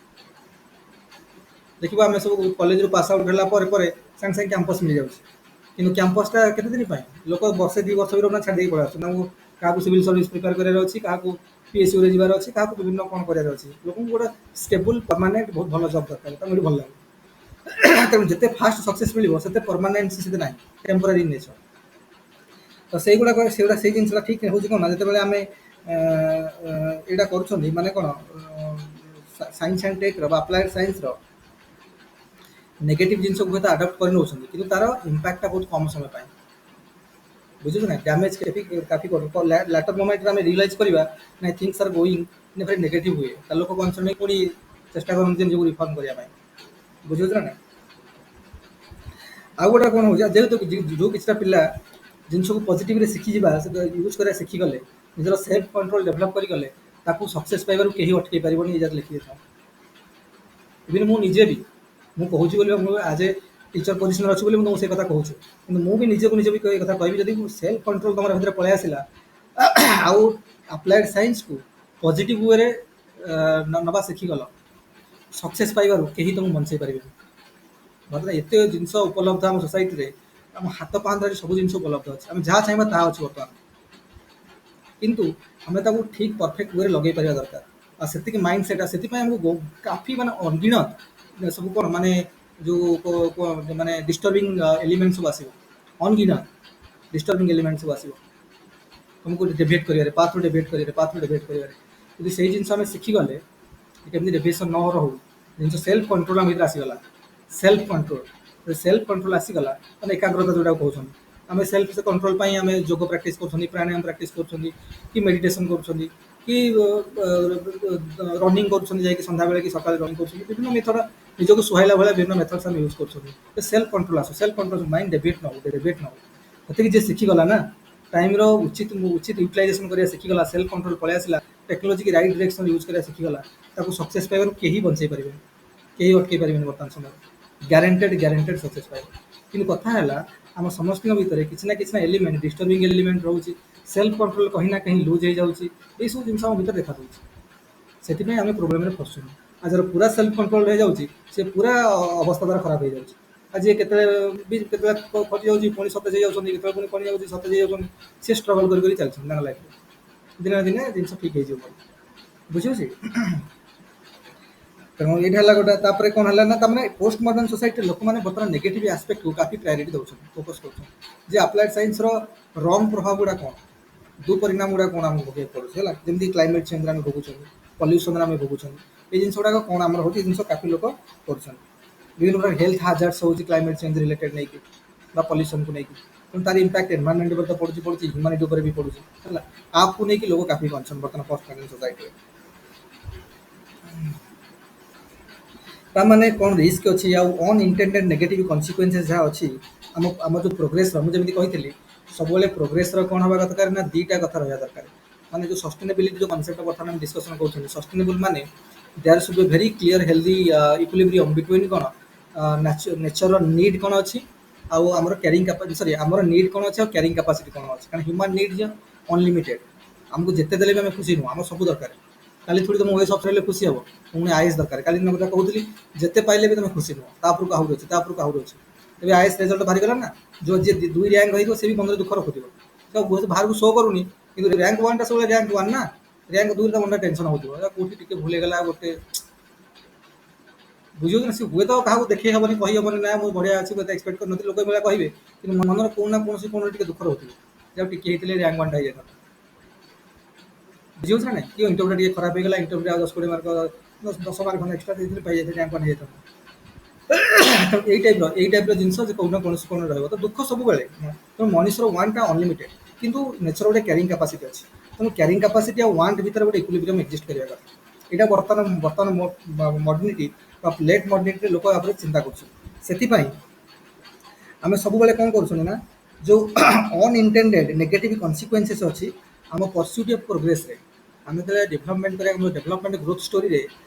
देखो आम सब कॉलेज रू पास आउट है सांगे सांगे कैंपस मिल जाऊँगी, किंतु कैंपसटा केते दिन लोक वर्षे 2 वर्ष भी रोना छाड़ी पड़ा क्या सिविल सर्विस प्रिपेयर करार अच्छी क्या पीएसयू रे जीवार अच्छी क्या विभिन्न कौन करार अच्छी लोक गोटे स्टेबल परमानेंट बहुत भल जॉब दरकार मुझे भल लगे। तेणु जिते फास्ट सक्सेस मिले से परमानेंट से ना टेम्पोरारी नेचर तो से गुड़ाक से जिनसा ठीक हूँ कौन जिते आम यहाँ कर माने कौन science and tech applied science negative जिन को आडप्ट कर नौ कि तार इंपैक्टा बहुत कम समय पाए बुझे ना डैमेज काफी लैटर मोमेंट में रियलाइज करवा ना things are going in very negative हुए लोक कनसर्न पुणी चेष्टा करते रिफर्म करने बुझे ना। आउ गोटे कौन हो जेहेतु जो किसी पिला जिनस को पॉजिटिव शिखी यूज कर शिखीगले निजर सेल्फ कंट्रोल डेभलप करगले सक्सेस पाइबार कहीं अटकई पारे लिखी था। ଇଭିନ୍ ମୁଁ ନିଜେ ବି ମୁଁ କହୁଛି ବୋଲି ମୁଁ ଆଜ୍ ଏ ଟିଚର ପୋଜିସନରେ ଅଛି ବୋଲି ମୁଁ ତୁମକୁ ସେ କଥା କହୁଛି, କିନ୍ତୁ ମୁଁ ବି ନିଜକୁ ନିଜେ ବି ଏ କଥା କହିବି, ଯଦି ସେଲ୍ଫ କଣ୍ଟ୍ରୋଲ ତୁମର ଭିତରେ ପଳେଇ ଆସିଲା ଆଉ ଆପ୍ଲାଏଡ୍ ସାଇନ୍ସକୁ ପଜିଟିଭ୍ ୱେରେ ନେବା ଶିଖିଗଲ, ସକ୍ସେସ୍ ପାଇବାରୁ କେହି ତୁମକୁ ବଞ୍ଚେଇ ପାରିବେନି। ବର୍ତ୍ତମାନ ଏତେ ଜିନିଷ ଉପଲବ୍ଧ ଆମ ସୋସାଇଟିରେ, ଆମ ହାତ ପାହାନ୍ତାରେ ସବୁ ଜିନିଷ ଉପଲବ୍ଧ ଅଛି, ଆମେ ଯାହା ଚାହିଁବା ତାହା ଅଛି ବର୍ତ୍ତମାନ, କିନ୍ତୁ ଆମେ ତାକୁ ଠିକ୍ ପରଫେକ୍ଟ ୱେରେ ଲଗେଇ ପାରିବା ଦରକାର। ଆଉ ସେତିକି ମାଇଣ୍ଡ ସେଟ୍, ସେଥିପାଇଁ ଆମକୁ କାଫି ମାନେ ଅନଗିଣତ ସବୁ କ'ଣ ମାନେ ଯେଉଁ ମାନେ ଡିଷ୍ଟର୍ବିଂ ଏଲିମେଣ୍ଟ ସବୁ ଆସିବ, ଅନଗିଣତ ଡିଷ୍ଟର୍ବିଂ ଏଲିମେଣ୍ଟ ସବୁ ଆସିବ ତୁମକୁ ଡେଭିଏଟ୍ କରିବାରେ, ପାଥରୁ ଡେଭିଏଟ୍ କରିବାରେ। ଯଦି ସେଇ ଜିନିଷ ଆମେ ଶିଖିଗଲେ କେମିତି ଡେଭିଏସନ୍ ନ ରହୁ, ଜିନିଷ ସେଲ୍ଫ କଣ୍ଟ୍ରୋଲ ଆମ ଭିତରେ ଆସିଗଲା, ସେଲ୍ଫ କଣ୍ଟ୍ରୋଲ ଆସିଗଲା ମାନେ ଏକାଗ୍ରତା ଯେଉଁଟାକୁ କହୁଛନ୍ତି, ଆମେ ସେଲ୍ଫ କଣ୍ଟ୍ରୋଲ ପାଇଁ ଆମେ ଯୋଗ ପ୍ରାକ୍ଟିସ୍ କରୁଛନ୍ତି, ପ୍ରାଣାୟାମ ପ୍ରାକ୍ଟିସ୍ କରୁଛନ୍ତି, କି ମେଡ଼ିଟେସନ୍ କରୁଛନ୍ତି, କି ରନିଂ କରୁଛନ୍ତି, ଯାଇକି ସନ୍ଧ୍ୟାବେଳେ କି ସକାଳେ ରନିଂ କରୁଛନ୍ତି, ବିଭିନ୍ନ ମେଥଡ଼ ନିଜକୁ ସୁହାଇଲା ଭଳିଆ ବିଭିନ୍ନ ମେଥଡ୍ସ ଆମେ ୟୁଜ୍ କରୁଛନ୍ତି। ସେଲ୍ଫ କଣ୍ଟ୍ରୋଲ ଆସୁ, ସେଲ୍ଫ କଣ୍ଟ୍ରୋଲ ମାଇଣ୍ଡ ଡେଭିଏଟ୍ ନ ହଉ। ସେତିକି ଯିଏ ଶିଖିଗଲା ନା, ଟାଇମ୍ର ଉଚିତ ୟୁଟିଲାଇଜେସନ୍ କରିବା ଶିଖିଗଲା, ସେଲ୍ଫ କଣ୍ଟ୍ରୋଲ ପଳେଇ ଆସିଲା, ଟେକ୍ନୋଲୋଜିକି ରାଇଟ୍ ଡିରେକ୍ସନ୍ ୟୁଜ୍ କରିବା ଶିଖିଗଲା, ତାକୁ ସକ୍ସେସ୍ ପାଇବାରୁ କେହି ବଞ୍ଚେଇ ପାରିବେନି, କେହି ଅଟକେଇ ପାରିବେନି ବର୍ତ୍ତମାନ ସମୟରେ, ଗ୍ୟାରେଣ୍ଟେଡ୍ ସକ୍ସେସ୍ ପାଇବ। କିନ୍ତୁ କଥା ହେଲା ଆମ ସମସ୍ତଙ୍କ ଭିତରେ କିଛି ନା ଏଲିମେଣ୍ଟ, ଡିଷ୍ଟର୍ବିଂ ଏଲିମେଣ୍ଟ ରହୁଛି, ସେଲ୍ଫ କଣ୍ଟ୍ରୋଲ କहीं ନା କहीं ଲୁଜ୍ ହେଇଯାଉଛି, ଏଇସବୁ ଜିନିଷ ଆମ ଭିତରେ ଦେଖାଦେଉଛି। ସେଥିପାଇଁ ଆମେ ପ୍ରୋବ୍ଲେମରେ ଫସୁଛୁ। ଆଉ ଯାହାର ପୁରା ସେଲ୍ଫ କଣ୍ଟ୍ରୋଲ ହେଇଯାଉଛି, ସେ ପୁରା ଅବସ୍ଥା ଦ୍ୱାରା ଖରାପ ହେଇଯାଉଛି। ଆଜି କେତେବେଳେ ଖଟି ଯାଉଛି, ପୁଣି ସତେଜ ହେଇଯାଉଛନ୍ତି, କେତେବେଳେ ପୁଣି କଣି ଯାଉଛି, ସତେଜ ହେଇଯାଉଛନ୍ତି, ସେ ଷ୍ଟ୍ରଗଲ୍ କରି ଚାଲିଛନ୍ତି ତାଙ୍କ ଲାଇଫରେ। ଦିନେ ନା ଦିନେ ଜିନିଷ ଠିକ୍ ହେଇଯିବ, ବୁଝିହେଉଛି। ତେଣୁ ଏଇଟା ହେଲା ଗୋଟେ। ତାପରେ କ'ଣ ହେଲା ନା, ତାମାନେ ପୋଷ୍ଟ ମଡର୍ଣ୍ଣ ସୋସାଇଟିରେ ଲୋକମାନେ ବର୍ତ୍ତମାନ ନେଗେଟିଭ୍ ଆସ୍ପେକ୍ଟକୁ କାଫି ପ୍ରାୟୋରିଟି ଦେଉଛନ୍ତି, ଫୋକସ୍ କରୁଛନ୍ତି, ଯେ ଆପ୍ଲାଏଡ୍ ସାଇନ୍ସର ରଙ୍ଗ ପ୍ରଭାବ ଗୁଡ଼ା କ'ଣ, ଦୁଃପରିଣାମ ଗୁଡ଼ା କ'ଣ ଆମକୁ ଭୋଗିବାକୁ ପଡ଼ୁଛି ହେଲା, ଯେମିତି କ୍ଲାଇମେଟ୍ ଚେଞ୍ଜରେ ଆମେ ଭୋଗୁଛନ୍ତି, ପଲ୍ୟୁସନରେ ଆମେ ଭୋଗୁଛନ୍ତି, ଏଇ ଜିନିଷ ଗୁଡ଼ାକ କ'ଣ ଆମର ହେଉଛି, ଏ ଜିନିଷ କାଫି ଲୋକ କରୁଛନ୍ତି। ବିଭିନ୍ନ ପ୍ରକାର ହେଲ୍ଥ ହାଜାର୍ଡସ୍ ହେଉଛି କ୍ଲାଇମେଟ୍ ଚେଞ୍ଜ ରିଲେଟେଡ୍ ନେଇକି ବା ପଲ୍ୟୁସନକୁ ନେଇକି, ତେଣୁ ତାର ଇମ୍ପାକ୍ଟ ଏନଭାରମେଣ୍ଟ ଉପରେ ତ ପଡ଼ୁଛି, ହ୍ୟୁମାନିଟି ଉପରେ ବି ପଡ଼ୁଛି ହେଲା। ଆପକୁ ନେଇକି ଲୋକ କାଫି କନସର୍ନ ବର୍ତ୍ତମାନ ପୋଷ୍ଟ ମଡର୍ଣ୍ଣ ସୋସାଇଟିରେ। ତାମାନେ କ'ଣ ରିସ୍କ ଅଛି, ଆଉ ଅନଇଣ୍ଟେଣ୍ଡେଡ୍ ନେଗେଟିଭ୍ କନସିକ୍ୱେନ୍ସେସ୍ ଯାହା ଅଛି ଆମ ଯେଉଁ ପ୍ରୋଗ୍ରେସର, ମୁଁ ଯେମିତି କହିଥିଲି ସବୁବେଳେ ପ୍ରୋଗ୍ରେସର କ'ଣ ହେବା ଦରକାର ନା, ଦୁଇଟା କଥା ରହିବା ଦରକାର। ମାନେ ଯେଉଁ ସଷ୍ଟେନେବିଲିଟି ଯେଉଁ କନସେପ୍ଟ ବର୍ତ୍ତମାନ ଆମେ ଡିସ୍କସନ୍ କରୁଛନ୍ତି, ସଷ୍ଟେନେବୁଲ୍ ମାନେ there should be very clear healthy equilibrium between କ'ଣ ନେଚରର ନିଡ୍ କ'ଣ ଅଛି, ଆଉ ଆମର କ୍ୟାରିଂ କାପାସିଟି, ଆମର ନିଡ୍ କ'ଣ ଅଛି ଆଉ କ୍ୟାରିଂ କାପାସିଟି କ'ଣ ଅଛି। କାରଣ ହ୍ୟୁମାନ୍ ନିଡ୍ ଅନଲିମିଟେଡ୍, ଆମକୁ ଯେତେ ଦେଲେ ବି ଆମେ ଖୁସି ନୁହଁ, ଆମର ସବୁ ଦରକାର। କାଲି ଥୋଡ଼ି ତମ ଓଏସ୍ ଅଫ୍ ହେଲେ ଖୁସି ହେବ, ପୁଣି ଆଇଏସ୍ ଦରକାର। କାଲି ଦିନ କଥା କହୁଥିଲି, ଯେତେ ପାଇଲେ ବି ତମେ ଖୁସି ନୁହଁ, ତାପରକୁ ଆହୁରି ଅଛି, ତାପରକୁ ଆହୁରି ଅଛି। ଏବେ ଆଇଏସ୍ ରେଜଲ୍ଟ ବାହାରିଗଲା ନା, ଯେଉଁ ଯିଏ 2 ର୍ୟାଙ୍କ ହେଇଥିବ ସେ ବି ମନରେ ଦୁଃଖ ରଖୁଥିବ, ସେ ବାହାରକୁ ଶୋ କରୁନି, କିନ୍ତୁ ର୍ୟାଙ୍କ 1ଟା ସବୁବେଳେ ର୍ୟାଙ୍କ 1 ନା, ର୍ୟାଙ୍କ 2 ତା ମନରେ ଟେନସନ୍ ହେଉଥିବ, କେଉଁଠି ଟିକେ ଭୁଲ ହେଇଗଲା ଗୋଟେ, ବୁଝିହେଉଛି ନା। ସେ ହୁଏତ କାହାକୁ ଦେଖେଇ ହେବନି, କହିହେବନି ନା ମୁଁ ବଢ଼ିଆ ଅଛି, ଏତେ ଏକ୍ସପେକ୍ଟ କରିନଥିଲି, ଲୋକ ଭଳିଆ କହିବେ, କିନ୍ତୁ ମନର କୋଉ ନା କୌଣସି କୋଣରେ ଟିକେ ଦୁଃଖ ରହୁଥିବ, ଯାହା ଟିକେ ହେଇଥିଲେ ର୍ୟାଙ୍କ 1ଟା ହେଇଯାଇଥାନ୍ତା। ବୁଝିହେଉଛି ନା ନାହିଁ, କି ଇଣ୍ଟରଭ୍ୟୁଟା ଟିକେ ଖରାପ ହେଇଗଲା, ଇଣ୍ଟରଭ୍ୟୁରେ ଆଉ 10-20 ମାର୍କ 10 ମାର୍କ ଖଣ୍ଡେ ଏକ୍ସଟ୍ରା ଦେଇଥିଲେ ପାଇଯାଇଥିଲେ, ର୍ୟାଙ୍କ 1 ହେଇଯାଇଥାନ୍ତା। ଏଇ ଟାଇପ୍ର ଜିନିଷ ଯେ କୋଉ ନା କୌଣସି କୋଣରେ ରହିବ, ତ ଦୁଃଖ ସବୁବେଳେ। ତେଣୁ ମଣିଷର ୱାଣ୍ଟଟା ଅନଲିମିଟେଡ୍, କିନ୍ତୁ ନେଚର ଗୋଟେ କ୍ୟାରିଂ କାପାସିଟି ଅଛି। ତେଣୁ କ୍ୟାରିଂ କାପାସିଟି ଆଉ ୱାଣ୍ଟ ଭିତରେ ଗୋଟେ ଇକ୍ୱିଲିବ୍ରିୟମ୍ ଏକ୍ଜିଷ୍ଟ କରିବା କଥା। ଏଇଟା ବର୍ତ୍ତମାନ ମଡର୍ଣ୍ଣିଟି ବା ଲେଟ୍ ମଡର୍ଣ୍ଣିଟିରେ ଲୋକ ଭାବରେ ଚିନ୍ତା କରୁଛନ୍ତି। ସେଥିପାଇଁ ଆମେ ସବୁବେଳେ କ'ଣ କରୁଛନ୍ତି ନା, ଯେଉଁ ଅନଇଣ୍ଟେଣ୍ଡେଡ୍ ନେଗେଟିଭ୍ କନସିକ୍ୱେନ୍ସେସ୍ ଅଛି ଆମ ପର୍ସ୍ୟୁଟ୍ ଅଫ୍ ପ୍ରୋଗ୍ରେସରେ, ଆମେ ଯେତେବେଳେ ଡେଭଲପମେଣ୍ଟ କରିବା, ଆମ ଡେଭଲପମେଣ୍ଟ ଗ୍ରୋଥ୍ ଷ୍ଟୋରିରେ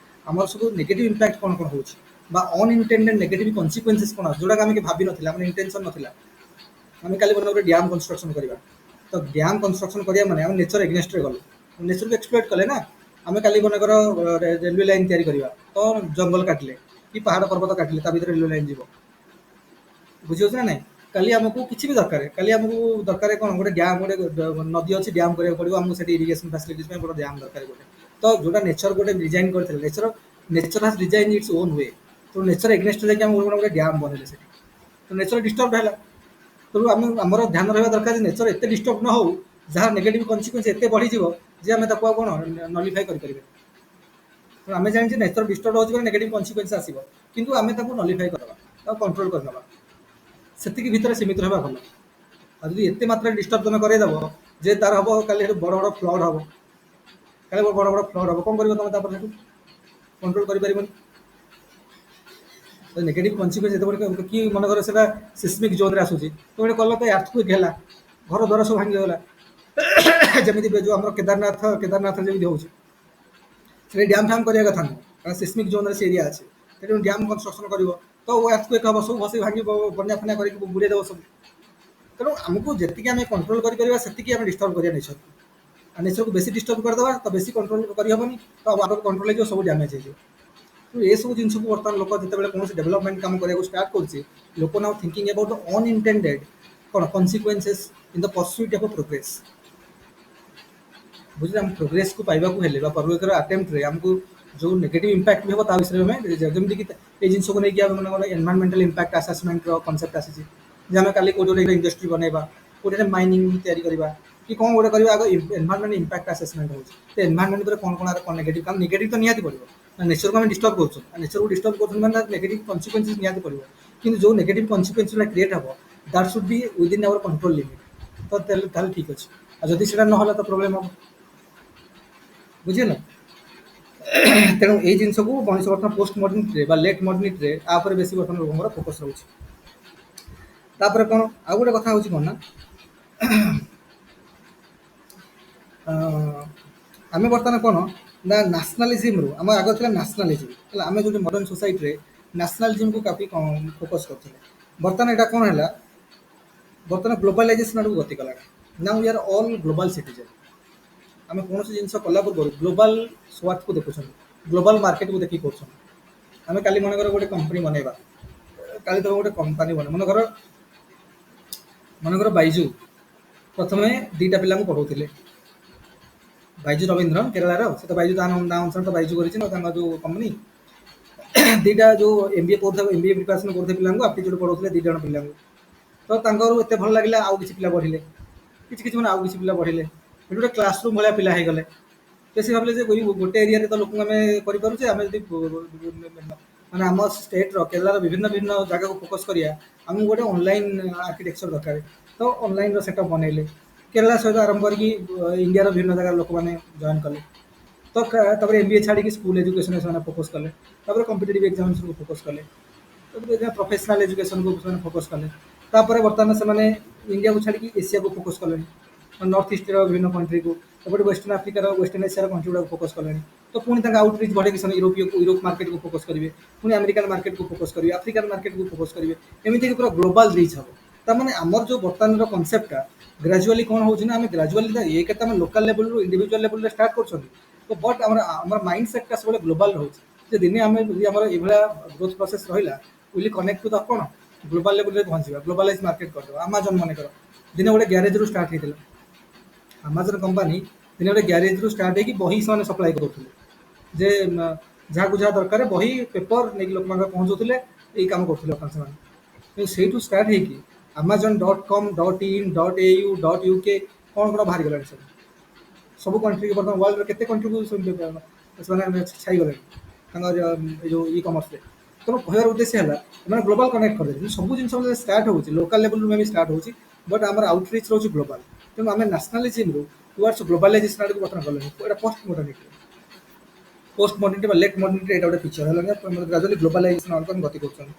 ଆମର ସବୁ ନେଗେଟିଭ୍ ଇମ୍ପାକ୍ଟ କ'ଣ ହେଉଛି ବା ଅନଇଣ୍ଟେଣ୍ଡେଡ୍ ନେଗେଟିଭ୍ କନସିକ୍ୱେନ୍ସେସ୍ କ'ଣ ଅଛି, ଯେଉଁଟାକି ଆମେ ଭାବିନଥିଲା, ଆମର ଇଣ୍ଟେନସନ୍ ନଥିଲା। ଆମେ କାଲି ଗୋଟେ ଡ୍ୟାମ୍ କନଷ୍ଟ୍ରକ୍ସନ୍ କରିବା, ତ ଡ୍ୟାମ୍ କନଷ୍ଟ୍ରକ୍ସନ୍ କରିବା ମାନେ ଆମେ ନେଚର ଏଗନେଷ୍ଟରେ ଗଲୁ, ନେଚରକୁ ଏକ୍ସପ୍ଲୋଏଟ୍ କଲେ ନା। ଆମେ କାଲି ମନେକର ରେଲୱେ ଲାଇନ୍ ତିଆରି କରିବା, ତ ଜଙ୍ଗଲ କାଟିଲେ କି ପାହାଡ଼ ପର୍ବତ କାଟିଲେ, ତା ଭିତରେ ରେଲୱେ ଲାଇନ୍ ଯିବ, ବୁଝିହେଉଛି ନା ନାହିଁ। କାଲି ଆମକୁ କିଛି ବି ଦରକାର, କାଲି ଆମକୁ ଦରକାର କ'ଣ, ଗୋଟେ ଡ୍ୟାମ୍, ଗୋଟେ ନଦୀ ଅଛି, ଡ୍ୟାମ୍ କରିବାକୁ ପଡ଼ିବ ଆମକୁ, ସେଠି ଇରିଗେସନ୍ ଫାସିଲିଟିସ୍ ପାଇଁ ଗୋଟେ ଡ୍ୟାମ୍ ଦରକାର ଗୋଟେ। ତ ଯେଉଁଟା ନେଚର ଗୋଟେ ଡିଜାଇନ୍ କରିଥିଲେ, nature has designed its own way. ତେଣୁ ନେଚର ଏଗନେଷ୍ଟରେ ଯାଇକି ଆମେ ଗୋଟେ ଡ୍ୟାମ୍ ବନେଇଲେ ସେଠି, ତ ନେଚର ଡିଷ୍ଟର୍ବ ହେଲା। ତେଣୁ ଆମର ଧ୍ୟାନ ରହିବା ଦରକାର ଯେ ନେଚର ଏତେ ଡିଷ୍ଟର୍ବ ନ ହଉ, ଯାହା ନେଗେଟିଭ୍ କନସିକ୍ୱେନ୍ସ ଏତେ ବଢ଼ିଯିବ ଯେ ଆମେ ତାକୁ ଆଉ କ'ଣ ନଲିଫାଇ କରିପାରିବେ। ତେଣୁ ଆମେ ଜାଣିଛେ ନେଚର ଡିଷ୍ଟର୍ବ ହେଉଛି ବୋଲି ନେଗେଟିଭ୍ କନସିକ୍ୱେନ୍ସ ଆସିବ, କିନ୍ତୁ ଆମେ ତାକୁ ନଲିଫାଇ କରିଦେବା, ତାକୁ କଣ୍ଟ୍ରୋଲ୍ କରିନେବା, ସେତିକି ଭିତରେ ସୀମିତ ରହିବା ଭଲ। ଆଉ ଯଦି ଏତେ ମାତ୍ରାରେ ଡିଷ୍ଟର୍ବ ତୁମେ କରେଇଦେବ ଯେ ତାର ହେବ କାଲି ସେଠୁ ବଡ଼ ବଡ଼ ଫ୍ଲଡ୍ ହେବ, କାଲି ବଡ଼ ବଡ଼ ଫ୍ଲଡ୍ ହେବ, କ'ଣ କରିବ ତୁମେ ତାପରେ ସେଠୁ କଣ୍ଟ୍ରୋଲ୍ କରିପାରିବନି। ନେଗେଟିଭ୍ କନସିକ୍ୱେନ୍ସ ଯେତେବେଳେ କି ମନେକର ସେଇଟା ସିସ୍ମିକ୍ ଜୋନ୍ରେ ଆସୁଛି, ତୁମେ କଲ ତ ଆର୍ଥକ୍ୱେକ୍ ହେଲା, ଘର ଦ୍ୱାର ସବୁ ଭାଙ୍ଗିଗଲା, ଯେମିତି ଯେଉଁ ଆମର କେଦାରନାଥ ଯେମିତି ହେଉଛି, ସେଠି ଡ୍ୟାମ୍ ଫ୍ୟାମ୍ କରିବା କଥା ନୁହଁ, କାରଣ ସିସ୍ମିକ୍ ଜୋନ୍ରେ ସେ ଏରିଆ ଅଛି। ସେଠି ଡ୍ୟାମ୍ କନଷ୍ଟ୍ରକ୍ସନ୍ କରିବ ତ ଆର୍ଥକ୍ୱେକ୍ ହେବ, ସବୁ ଭସେଇ ଭାଙ୍ଗିବ, ବନ୍ୟା ଫନ୍ୟା କରିକି ବୁଡ଼େଇ ଦେବ ସବୁ। ତେଣୁ ଆମକୁ ଯେତିକି ଆମେ କଣ୍ଟ୍ରୋଲ୍ କରିପାରିବା ସେତିକି ଆମେ ଡିଷ୍ଟର୍ବ କରିବା ନେଚରକୁ। ଆଉ ନେଚରକୁ ବେଶୀ ଡିଷ୍ଟର୍ବ କରିଦେବା ତ ବେଶୀ କଣ୍ଟ୍ରୋଲ୍ କରିହେବନି, ତ ଆମର କଣ୍ଟ୍ରୋଲ୍ ହେଇଯିବ, ସବୁ ଡ୍ୟାମେଜ୍ ହେଇଯିବ। ତ ଏସବୁ ଜିନିଷକୁ ବର୍ତ୍ତମାନ ଲୋକ ଯେତେବେଳେ କୌଣସି ଡେଭଲପମେଣ୍ଟ କାମ କରିବାକୁ ଷ୍ଟାର୍ଟ କରୁଛି, ଲୋକ ନାଉ ଥିଙ୍କିଂ ଆବାଉଟ୍ ଅନଇଣ୍ଟେଣ୍ଡେଡ୍ କ'ଣ କନସିକ୍ୱେନ୍ସେସ୍ ଇନ୍ ଦ ପର୍ସୁଇଟ୍ ଅଫ୍ ପ୍ରୋଗ୍ରେସ୍। ବୁଝିଲେ, ଆମ ପ୍ରୋଗ୍ରେସକୁ ପାଇବାକୁ ହେଲେ ବା ପ୍ରୋଗ୍ରେସର ଆଟେମ୍ପ୍ଟରେ ଆମକୁ ଯେଉଁ ନେଗେଟିଭ୍ ଇମ୍ପାକ୍ଟ ବି ହେବ ତା ବିଷୟରେ ଆମେ ଯେମିତିକି ଏଇ ଜିନିଷକୁ ନେଇକି ଆମେ ମନେ ଏନଭାରମେଣ୍ଟାଲ ଇମ୍ପାକ୍ଟ ଆସେସମେଣ୍ଟର କନସେପ୍ଟ ଆସିଛି ଯେ ଆମେ କାଲି କେଉଁଠି ଗୋଟେ ଇଣ୍ଡଷ୍ଟ୍ରି ବନେଇବା, କେଉଁଠି ଗୋଟେ ମାଇନିଂ ତିଆରି କରିବା କି କ'ଣ ଗୋଟେ କରିବା, ଆଗ ଏନଭାରମେଣ୍ଟ ଇମ୍ପାକ୍ଟ ଆସେସମେଣ୍ଟ ହେଉଛି। ତ ଏନଭାରମେଣ୍ଟ ଉପରେ କ'ଣ କ'ଣ ନେଗେଟିଭ୍, କାରଣ ନେଗେଟିଭ୍ ତ ନିହାତି ପଡ଼ିବ, ନେଚରକୁ ଆମେ ଡିଷ୍ଟର୍ବ କରୁଛୁ, ନେଚରକୁ ଡିଷ୍ଟର୍ବ କରୁଛନ୍ତି ମାନେ ନେଗେଟିଭ୍ କନସିକ୍ୱେନ୍ସେସ୍ ନିହାତି ପଡ଼ିବ। କିନ୍ତୁ ଯେଉଁ ନେଗେଟିଭ୍ କନସିକ୍ୱେନ୍ସଟା କ୍ରିଏଟ୍ ହେବ that should be within our control limit. ତ ତାହେଲେ ଠିକ୍ ଅଛି, ଆଉ ଯଦି ସେଇଟା ନହେଲା ତ ପ୍ରୋବ୍ଲେମ୍ ହେବ। ବୁଝିହେଲା? ତେଣୁ ଏଇ ଜିନିଷକୁ ମଣିଷ ବର୍ତ୍ତମାନ ପୋଷ୍ଟ ମଡର୍ଣ୍ଣିଟିରେ ବା ଲେଟ୍ ମଡର୍ଣ୍ଣିଟିରେ ଆ ଉପରେ ବେଶୀ ବର୍ତ୍ତମାନ ଲୋକଙ୍କର ଫୋକସ୍ ରହୁଛି। ତାପରେ କ'ଣ ଆଉ ଗୋଟେ କଥା ହେଉଛି କ'ଣ ନା, ଆମେ ବର୍ତ୍ତମାନ କ'ଣ ନା ନ୍ୟାସନାଲିଜିମ୍ରୁ, ଆମ ଆଗ ଥିଲା ନ୍ୟାସନାଲିଜିମ୍ ହେଲା, ଆମେ ଯେଉଁଠି ମଡ଼ର୍ଣ୍ଣ ସୋସାଇଟିରେ ନ୍ୟାସନାଲିଜିମ୍କୁ କାଫି ଫୋକସ୍ କରୁଥିଲେ। ବର୍ତ୍ତମାନ ଏଇଟା କ'ଣ ହେଲା, ବର୍ତ୍ତମାନ ଗ୍ଲୋବାଲାଇଜେସନ୍ ଆଡ଼କୁ ଗତି କଲାଣି। Now we are all global citizen. ଆମେ କୌଣସି ଜିନିଷ କଲା ପୂର୍ବରୁ ଗ୍ଲୋବାଲ୍ ସ୍ୱାର୍ଥକୁ ଦେଖୁଛନ୍ତି, ଗ୍ଲୋବାଲ୍ ମାର୍କେଟକୁ ଦେଖିକି କରୁଛନ୍ତି। ଆମେ କାଲି ମନେକର ଗୋଟେ କମ୍ପାନୀ ବନେଇବା, କାଲି ତମେ ଗୋଟେ କମ୍ପାନୀ ବନେଇବା, ମନେକର ବାଇଜୁ ପ୍ରଥମେ ଦୁଇଟା ପିଲାଙ୍କୁ ପଢ଼ାଉଥିଲେ, ବାଇଜୁ ରବୀନ୍ଦ୍ରନ କେରଳାର, ସେ ତ ବାଇଜୁ ତା ନାଁ ଅନୁସାରେ ତ ବାଇଜୁ କରିଛି ନା ତାଙ୍କ ଯେଉଁ କମ୍ପାନୀ। ଦୁଇଟା ଯେଉଁ MBA କରୁଥିବା, MBA ପ୍ରିପାରେସନ୍ କରୁଥିବା ପିଲାଙ୍କୁ ଆପ୍ଟିଚ୍ୟୁଡ୍ ପଢ଼ାଉଥିଲେ 2 ଜଣ ପିଲାଙ୍କୁ। ତ ତାଙ୍କର ଏତେ ଭଲ ଲାଗିଲା, ଆଉ କିଛି ପିଲା ବଢ଼ିଲେ, କିଛି ମାନେ ଆଉ କିଛି ପିଲା ବଢ଼ିଲେ, ଏଠି ଗୋଟେ କ୍ଲାସରୁମ୍ ଭଳିଆ ପିଲା ହେଇଗଲେ। ତ ସେ ଭାବିଲେ ଯେ ଗୋଟେ ଏରିଆରେ ତ ଲୋକଙ୍କୁ ଆମେ କରିପାରୁଛେ, ଆମେ ଯଦି ମାନେ ଆମ ଷ୍ଟେଟ୍ର କେରଳାର ବିଭିନ୍ନ ବିଭିନ୍ନ ଜାଗାକୁ ଫୋକସ୍ କରିବା, ଆମକୁ ଗୋଟେ ଅନଲାଇନ୍ ଆର୍କିଟେକ୍ଚର ଦରକାର। ତ ଅନଲାଇନ୍ର ସେଟଅପ୍ ବନେଇଲେ, କେରଳା ସହିତ ଆରମ୍ଭ କରିକି ଇଣ୍ଡିଆର ବିଭିନ୍ନ ଜାଗାର ଲୋକମାନେ ଜଏନ୍ କଲେ। ତ ତାପରେ MBA ଛାଡ଼ିକି ସ୍କୁଲ ଏଜୁକେସନ୍ରେ ସେମାନେ ଫୋକସ୍ କଲେ, ତାପରେ କମ୍ପିଟେଟିଭ୍ ଏକ୍ଜାମ୍ସକୁ ଫୋକସ୍ କଲେ, ତାପରେ ପ୍ରଫେସନାଲ୍ ଏଜୁକେସନ୍କୁ ସେମାନେ ଫୋକସ୍ କଲେ। ତାପରେ ବର୍ତ୍ତମାନ ସେମାନେ ଇଣ୍ଡିଆକୁ ଛାଡ଼ିକି ଏସିଆକୁ ଫୋକସ୍ କଲେଣି, ନର୍ଥ ଇଷ୍ଟର ବିଭିନ୍ନ କଣ୍ଟ୍ରିକୁ, ଏପଟେ ୱେଷ୍ଟର୍ଣ୍ଣ ଆଫ୍ରିକାର ୱେଷ୍ଟର୍ଣ୍ଣ ଏସିଆର କଣ୍ଟ୍ରି ଗୁଡ଼ାକୁ ଫୋକସ୍ କଲେଣି। ତ ପୁଣି ତାଙ୍କ ଆଉଟରିଚ୍ ବଢ଼େଇକି ସେମାନେ ୟୁରୋପ ମାର୍କେଟକୁ ଫୋକସ୍ କରିବେ, ପୁଣି ଆମେରିକାନ ମାର୍କେଟକୁ ଫୋକସ୍ କରିବେ, ଆଫ୍ରିକାନ ମାର୍କେଟକୁ ଫୋକସ୍ କରିବେ, ଏମିତିକି ପୁରା ଗ୍ଲୋବାଲ୍ ରିଚ୍ ହେବ। ତାମାନେ ଆମର ଯେଉଁ ବର୍ତ୍ତମାନର କନସେପ୍ଟଟା ଗ୍ରାଜୁଆଲି କ'ଣ ହେଉଛି ନା, ଆମେ ଗ୍ରାଜୁଆଲି ଇଏ କେତେ ଆମେ ଲୋକାଲ୍ ଲେବୁଲ୍ରୁ ଇଣ୍ଡିଭିଜୁଆଲ୍ ଲେବୁଲ୍ରେ ଷ୍ଟାର୍ଟ କରୁଛନ୍ତି, ତ ବଟ୍ ଆମର ମାଇଣ୍ଡ ସେଟ୍ଟା ସବୁବେଳେ ଗ୍ଲୋବାଲ୍ ରହୁଛି। ଯେ ଦିନେ ଆମେ ଯଦି ଆମର ଏଇଭଳିଆ ଗ୍ରୋଥ୍ ପ୍ରୋସେସ୍ ରହିଲା, ୱିଲ୍ କନେକ୍ଟ ଟୁ ଦ କ'ଣ ଗ୍ଲୋବାଲ୍ ଲେବୁଲ୍ରେ ପହଞ୍ଚିବା, ଗ୍ଲୋବାଲାଇଜ୍ ମାର୍କେଟ୍ କରିଦେବା। ଆମାଜନ୍ ମନେକର ଦିନେ ଗୋଟେ ଗ୍ୟାରେଜ୍ରୁ ଷ୍ଟାର୍ଟ ହେଇଥିଲା, ଆମାଜନ୍ କମ୍ପାନୀ ଦିନେ ଗୋଟେ ଗ୍ୟାରେଜ୍ରୁ ଷ୍ଟାର୍ଟ ହେଇକି ବହି ସେମାନେ ସପ୍ଲାଏ କରୁଥିଲେ, ଯେ ଯାହାକୁ ଯାହା ଦରକାର ବହି ପେପର୍ ନେଇକି ଲୋକମାନଙ୍କ ପହଞ୍ଚଉଥିଲେ, ଏଇ କାମ କରୁଥିଲେ ବର୍ତ୍ତମାନ ସେମାନେ। କିନ୍ତୁ ସେଇଠୁ ଷ୍ଟାର୍ଟ ହେଇକି Amazon.com.in.au.uk କ'ଣ କ'ଣ ବାହାରିଗଲାଣି ସବୁ କଣ୍ଟ୍ରିକୁ, ବର୍ତ୍ତମାନ ୱାର୍ଲଡର କେତେ କଣ୍ଟ୍ରିକୁ ସେମାନେ ଛାଇଗଲେଣି ତାଙ୍କର ଏ ଯେଉଁ ଇ କମର୍ସରେ। ତେଣୁ କହିବାର ଉଦ୍ଦେଶ୍ୟ ହେଲା ସେମାନେ ଗ୍ଲୋବାଲ୍ କନେକ୍ଟ କରିଦେଲେ। କିନ୍ତୁ ସବୁ ଜିନିଷ ଷ୍ଟାର୍ଟ ହେଉଛି ଲୋକାଲ୍ ଲେବୁଲ୍ରୁ ମେ ବି ଷ୍ଟାର୍ଟ ହେଉଛି, ବଟ୍ ଆମର ଆଉଟରିଚ୍ ରହୁଛି ଗ୍ଲୋବାଲ୍। ତେଣୁ ଆମେ ନ୍ୟାସନାଲିଜିମ୍ରୁ ଟୁୱାର୍ଡସ୍ ଗ୍ଲୋବାଲାଇଜେସନ୍ ଆଡ଼କୁ ବର୍ତ୍ତମାନ ଗଲେଣି। ଏଇଟା ପୋଷ୍ଟ ମଡର୍ଣ୍ଣିଟି ବା ଲେଟ୍ ମଡର୍ଣ୍ଣିଟି ଏଇଟା ଗୋଟେ ଫିଚର୍ ହେଲାଣି, ଗ୍ରାଜୁଆଲି ଗ୍ଲୋବାଲାଇଜେସନ୍ ଆଡ଼କୁ ଆମେ ଗତି କରୁଛନ୍ତି।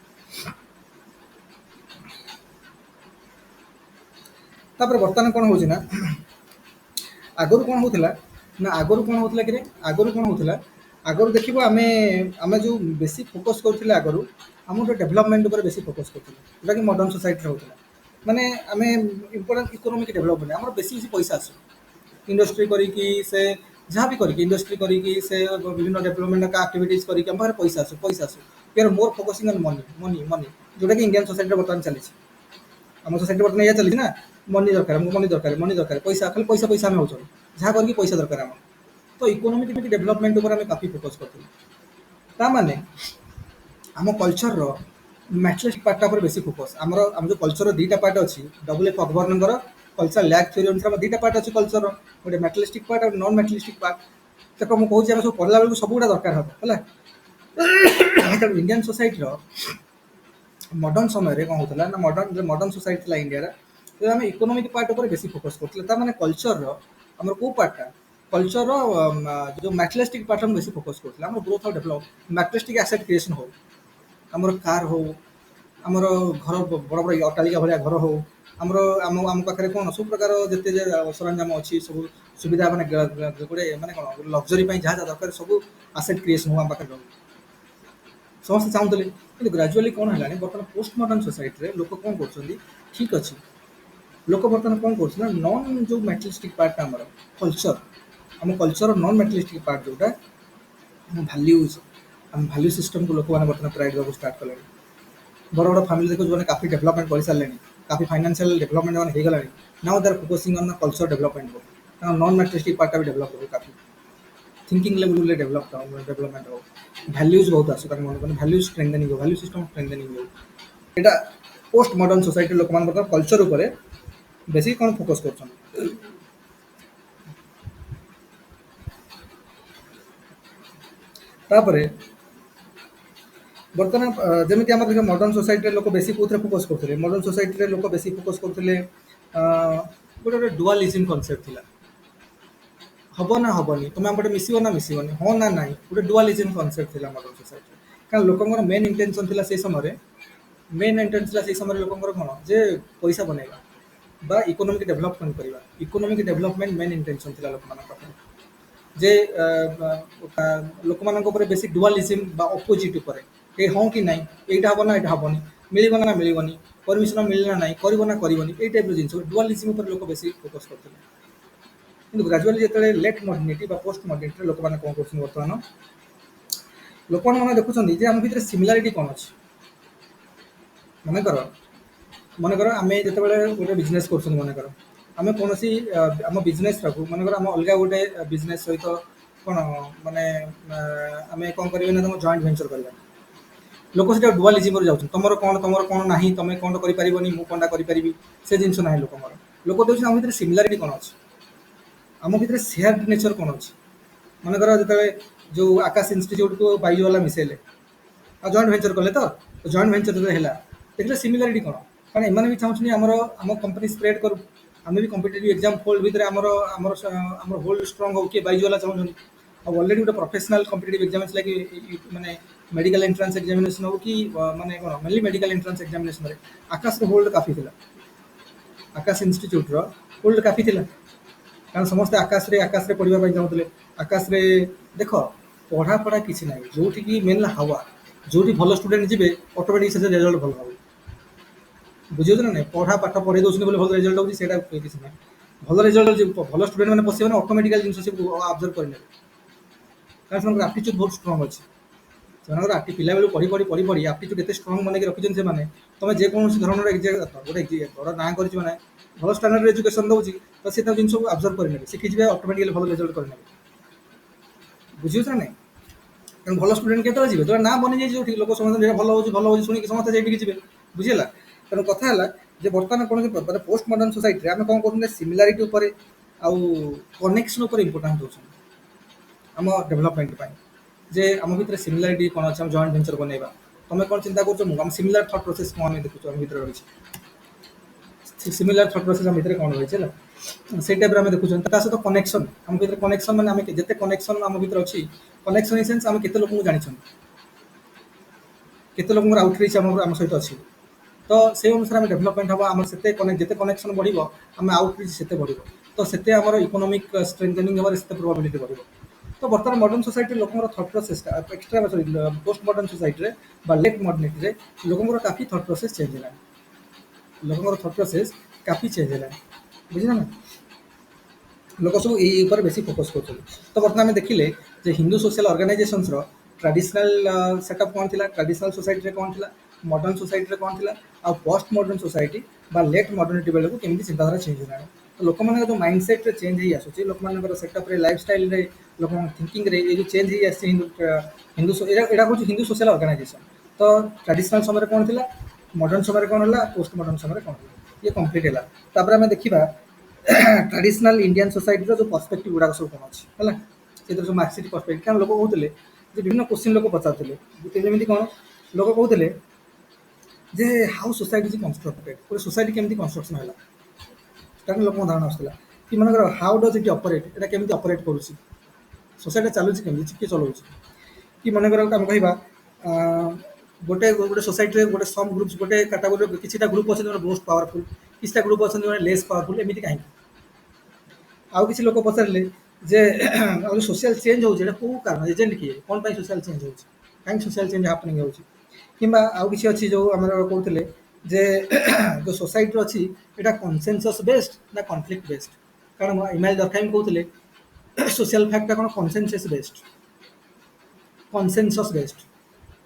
ତାପରେ ବର୍ତ୍ତମାନ କ'ଣ ହେଉଛି ନା, ଆଗରୁ କ'ଣ ହେଉଥିଲା ଆଗରୁ ଦେଖିବ ଆମେ ଯେଉଁ ବେଶୀ ଫୋକସ୍ କରୁଥିଲେ ଆଗରୁ, ଆମେ ଗୋଟେ ଡେଭଲପମେଣ୍ଟ ଉପରେ ବେଶୀ ଫୋକସ୍ କରୁଥିଲେ, ଯେଉଁଟାକି ମଡ଼ର୍ଣ୍ଣ ସୋସାଇଟିରେ ହେଉଥିଲା। ମାନେ ଆମେ ଇମ୍ପୋର୍ଟାଣ୍ଟ ଇକୋନୋମିକ୍ ଡେଭଲପମେଣ୍ଟ, ଆମର ବେଶୀ ପଇସା ଆସୁ ଇଣ୍ଡଷ୍ଟ୍ରି କରିକି, ସେ ଯାହା ବି କରିକି ଇଣ୍ଡଷ୍ଟ୍ରି କରିକି, ସେ ବିଭିନ୍ନ ଡେଭଲପମେଣ୍ଟ ଆକ୍ଟିଭିଟିଜ୍ କରିକି ଆମ ପାଖରେ ପଇସା ଆସୁ। ୟାର ମୋର୍ ଫୋକସିଂ ଅନ୍ ମନି, ଯେଉଁଟାକି ଇଣ୍ଡିଆନ୍ ସୋସାଇଟିରେ ବର୍ତ୍ତମାନ ଚାଲିଛି। ଆମ ସୋସାଇଟି ବର୍ତ୍ତମାନ ଏଇଆ ଚାଲିଛି ନା, ମନି ଦରକାର, ପଇସା, ଖାଲି ପଇସା ଆମେ ହେଉଛନ୍ତି, ଯାହା କରିକି ପଇସା ଦରକାର ଆମର। ତ ଇକୋନୋମିକ୍ ଡେଭଲପମେଣ୍ଟ ଉପରେ ଆମେ କାଫି ଫୋକସ୍ କରୁଥିଲୁ। ତାମାନେ ଆମ କଲଚର୍ର ମ୍ୟାଟେରିଆଲିଷ୍ଟିକ୍ ପାର୍ଟଟା ଉପରେ ବେଶୀ ଫୋକସ୍। ଆମ ଯେଉଁ କଲଚର୍ର 2ଟା ପାର୍ଟ ଅଛି, WF ଅକବର୍ଣ୍ଣଙ୍କର କଲଚର୍ ଲ୍ୟାକ୍ ଥିଓରି ଅନୁସାରେ ଆମର 2ଟା ପାର୍ଟ ଅଛି କଲଚର୍ର, ଗୋଟେ ମ୍ୟାଟେରିଆଲିଷ୍ଟିକ୍ ପାର୍ଟ ଆଉ ନନ୍ ମ୍ୟାଟେରିଆଲିଷ୍ଟିକ୍ ପାର୍ଟ। ଦେଖ ମୁଁ କହୁଛି ଆମେ ସବୁ ପଢ଼ିଲା ବେଳକୁ ସବୁଗୁଡ଼ା ଦରକାର ହେବ ହେଲା। ତେଣୁ ଇଣ୍ଡିଆନ୍ ସୋସାଇଟିର ମଡ଼ର୍ଣ୍ଣ ସମୟରେ କ'ଣ ହେଉଥିଲା ନା, ମଡ଼ର୍ଣ୍ଣ ସୋସାଇଟି ଥିଲା ଇଣ୍ଡିଆର, ଆମେ ଇକୋନୋମିକ୍ ପାର୍ଟ ଉପରେ ବେଶୀ ଫୋକସ୍ କରୁଥିଲେ। ତା'ମାନେ କଲଚର୍ର ଆମର କେଉଁ ପାର୍ଟଟା, କଲଚର୍ର ଯେଉଁ ମ୍ୟାଟେରିଆଲିଷ୍ଟିକ୍ ପାର୍ଟ ଆମେ ବେଶୀ ଫୋକସ୍ କରୁଥିଲେ। ଆମର ଗ୍ରୋଥ୍ ଆଉ ଡେଭଲପ୍, ମ୍ୟାଟେରିଆଲିଷ୍ଟିକ୍ ଆସେଟ୍ କ୍ରିଏସନ୍ ହେଉ, ଆମର କାର୍ ହେଉ, ଆମର ଘର ବଡ଼ ବଡ଼ ଅଟ୍ଟାଳିକା ଭଳିଆ ଘର ହେଉ, ଆମ ପାଖରେ କ'ଣ ସବୁ ପ୍ରକାର ଯେତେ ସରଞ୍ଜାମ ଅଛି, ସବୁ ସୁବିଧା, ମାନେ ଗୋଟେ ମାନେ କ'ଣ ଲକ୍ଜରୀ ପାଇଁ ଯାହା ଦରକାର ସବୁ ଆସେଟ୍ କ୍ରିଏସନ୍ ହେଉ ଆମ ପାଖରେ ରହୁ। ସମସ୍ତେ ଚାହୁଁଥିଲେ। କିନ୍ତୁ ଗ୍ରାଜୁଆଲି କ'ଣ ହେଲାଣି ବର୍ତ୍ତମାନ ପୋଷ୍ଟ ମଡ଼ର୍ଣ୍ଣ ସୋସାଇଟିରେ ଲୋକ କ'ଣ କରୁଛନ୍ତି, ଠିକ୍ ଅଛି, ଲୋକ ବର୍ତ୍ତମାନ କ'ଣ କରୁଛନ୍ତି ନା ନନ୍ ଯେଉଁ ମ୍ୟାଟେରିଆଲିଷ୍ଟିକ୍ ପାର୍ଟଟା ଆମର କଲଚର୍, ଆମ କଲଚର ନନ୍ ମ୍ୟାଟେରିଆଲିଷ୍ଟିକ୍ ପାର୍ଟ ଯେଉଁଟା ଆମ ଭାଲ୍ୟୁଜ୍, ଆମ ଭାଲ୍ୟୁ ସିଷ୍ଟମକୁ ଲୋକମାନେ ବର୍ତ୍ତମାନ ପ୍ରାଇଡ଼ ଦେବାକୁ ଷ୍ଟାର୍ଟ କଲେଣି। ବଡ଼ ବଡ଼ ଫ୍ୟାମିଲି ଦେଖୁ ଯେଉଁମାନେ କାଫି ଡେଭଲପମେଣ୍ଟ କରିସାରିଲେଣି, କାଫି ଫାଇନାନ୍ସିଆଲ ଡେଭଲପମେଣ୍ଟ ମାନେ ହେଇଗଲାଣି। ନାଉ ଦେ ଆର୍ ଫୋକସିଂ ଅନ୍ କଲଚର ଡେଭଲପମେଣ୍ଟ ହେବ, ତାଙ୍କ ନନ୍ ମ୍ୟାଟେରିଆଲିଷ୍ଟିକ୍ ପାର୍ଟଟା ବି ଡେଭଲପ ହେବ, କାଫି थिंकिंग लेवल डेवलपमेंट हो, भैल्यूज बहुत आसो तार मन को भैल्यूज स्ट्रेंथनिंग हो, भैल्यू सिस्टम स्ट्रेंथनिंग हो। एटा पोस्ट मॉडर्न सोसाइटी लोक मान कल्चर ऊपर बेसी कौन फोकस कर। बर्तमान जमी आम देख मॉडर्न सोसाइटी लोक बेसी कौन फोकस करते, मॉडर्न सोसाइटी लोक बेसी फोकस करते गोटे डुआलिज्म कॉन्सेप्ट थिला, हब ना हबनी तुम आम पटे मिसब ना मिसबनी, हाँ ना ना गोटे डुआलिज्म कॉन्सेप्ट थिला मॉडर्न सोसाइटी। कारण लोकंर मेन इंटेंशन थिला से समय, मेन इंटेंशन थिला से समय लोकंर कौन जे पैसा बनैबा बा इकोनॉमिक डेवलपमेंट करबा, इकोनॉमिक डेवलपमेंट मेन इंटेंशन थिला लोक मानक पाखरे। जे लोक मानक ऊपर बेसी डुआलिज्म बा अपोजिट ऊपर ए हाँ कि नहीं एटा हब ना एटा हबनी, मिलबो ना मिलबनी, परमिशन मिलना ना करबो ना करबनी, ए टाइप जिन डुआलिज्म ऊपर लोक बेसी फोकस करते। किंतु ग्रेजुअली जो लेट मॉडर्निटी बा पोस्ट मॉडर्निटी लोक मैंने कौन कर बर्तमान लोक मैंने देखुं जे आम भर सिमिलारिटी कौन अच्छी। मनकर मनकर आम जो गोटे बिजनेस कर मनकर आम कौन आम बिजनेस मनकर आम अलग गोटे बिजनेस सहित कौन माने आम कौन करें ना तुम जॉइंट वेंचर करवा, लोक से डुआलिज्म जाऊँ तुमर कौन ना तुम कौन कर मुझे कौन करी से जिन ना लोक लोक देखते आम भर सिमिलारिटी कौन अच्छी, आम भर सेयार नेचर कौन अच्छी। मनकर जो जो आकाश इन्यूट को बाईजवाला मिसेले आ जॉइंट वेंचर कले तो जॉइंट वेंचर जो है देखिए सिमिलारिटी कौन, कारण एम भी चाहूँ आमर आम कंपनी स्प्रेड करूँ, आम भी कम्पिटेटिव एग्जाम होल्ड भितर आमर आमर आमर होल्ड स्ट्रंग हो किए बाईजवाला चाहूँ। अलरेडी गोटे प्रोफेशनल कम्पिटेटिव एग्जाम लगे माने मेडिकल एंट्रांस एग्जामिनेशन हो कि माने कौन मेनली मेडिकल एंट्रांस एग्जामिनेशन आकाश होल्ड काफी थिला, आकाश इन्यूट होल्ड काफी थिला। कारण समस्ते आकाश रे पढ़ाई चाहूले, आकाश रे देख पढ़ा पढ़ा किसी ना जो मेन हवा जो भल स्टूडेंट जी ऑटोमेटिक से रिजल्ट भल हम बुझे ना ना पढ़ा पाठ पढ़े दौरान भल रिजल्ट होती किसी ना भल रिजल्ट भल स्टूडेंट मैंने पशे मैंने ऑटोमेटिकल जिन सब ऑब्जर्व करेंगे, कारण से आप्टिट्यूड बहुत स्ट्रंग अच्छी से पिला बेलू पढ़ी पढ़ी पढ़ी पढ़ी आप्टिट्यूड एत स्ट्रंग मन रखी से तुम जेकोसी धरण गोटे बड़ ना कर भल स्टांडर्ड एजुकेशन दूसरी तो से जिन सब ऑब्जर्व करेंगे शिखी ऑटोमेटिकली भल रिजल्ट करेंगे, बुझे ना ना कारण भल स्टूडेंट के जो ना बनी जाए जो लोक समझते भल हो शुणी समझते जी बुझेगा। तेणु कथा है बर्तमान कौन पोस्ट मॉडर्न सोसाइटी आम कौन कर सिमिलारिटी आउ कनेक्शन इम्पोर्टान्स दूसरी आम डेभलपमेंट जे आम भर सिमिलारिटी कौन अच्छे जॉइंट वेंचर बनवा तुम कौन चिंता कर सिमिलर थॉट प्रोसेस कौन देखुँ आम भर रही सिमिलर थॉट प्रोसेस आम भर कौन रही है से टाइप आम देखुं सहित कनेक्शन आम भर कनेक्शन मैंने जिते कनेक्शन आम भर अच्छी कनेक्शन इन सेन्स आम केते लोक जानी केते लोक आउटरीच आम सहित अच्छी तो से अनुसार आम डेभलपमेंट हम आम से जिते कनेक्शन बढ़ आम आउटरीच से बढ़ तो से आम इकोनॉमिक स्ट्रेंथनिंग होबार से प्रोबेबिलिटी बढ़। तो बर्तमान मॉडर्न सोसाइटी लोकर thought process extra sorry post modern society late modernity लोकर काफी थॉट प्रोसेस चेंज है, लोकर थॉट प्रोसेस काफी चेंज है बुझे ना लोक सब ये बेसी फोकस कर। तो बर्तमान आम देखिले जे Hindu social organisations traditional setup कौन थी, ट्रेडिशनल सोसाइटी कौन थी, मॉडर्न सोसाइटी कौन थी आ पोस्ट मॉडर्न सोसाइटी बा लेट मॉडर्निटी बेलू केमी चिंताधारा चेंज होगा। तो लोक मान जो माइंड सेट रे चेंज हो आसूँ लोक मान सेटअप लाइफ स्टाइल रे लोक थिंकिंग रे ये जो चेंज हो आसी हिंदू यहाँ हूँ हिंदू सोशल ऑर्गेनाइजेशन। तो ट्रेडिशनल समय कौन थी, मॉडर्न समय कौन है, पोस्ट मॉडर्न समय कौन है ये कंप्लीट है। तापर आम देखा ट्रेडिशनल इंडियन सोसाइटी जो पर्सपेक्टिव गुड़ाक सब कौन अच्छी है से सब मार्कसीट पर्सपेक्टिव क्या लोक कहते विभिन्न क्वेश्चन लोक पचारे जमी कौन लोक कहते जे हाउ सोसाइटी इज कंस्ट्रक्टेड गोटे सोसाइटी केमती कंस्ट्रक्शन है स्टार्टिंग लोक धारणा आसाला कि मनकर हाउ डज इट ऑपरेट एटा केमती ऑपरेट करुच्ची सोसाइटी चलुची केमती किए चलाऊँ कि मनकर आम कह गोटे गोटे सोसाइटी गोटे सम ग्रुप्स गोटे कैटेगोरी किसी ग्रुप अच्छे मोस्ट पावरफुल किसी ग्रुप अच्छे लेस पावरफुल एमती कहीं आउ किसी लोक पचारे जे सोशल चेंज हो कौ कारण एजेंट किए कौन सोशल चेंज हो କାହିଁକି ସୋସିଆଲ ଚେଞ୍ଜ ହାପନିଂ ହେଉଛି କିମ୍ବା ଆଉ କିଛି ଅଛି ଯେଉଁ ଆମର କହୁଥିଲେ ଯେ ଯେଉଁ ସୋସାଇଟିର ଅଛି ଏଇଟା କନସେନସସ୍ ବେସ୍ଡ ନା କନଫ୍ଲିକ୍ଟ ବେସ୍ଡ। କାରଣ ଇମାଇଲ ଦରକାର କହୁଥିଲେ ସୋସିଆଲ ଫ୍ୟାକ୍ଟଟା କ'ଣ କନସେନସସ୍ ବେସ୍ଡ କନସେନସସ୍ ବେସ୍ଡ,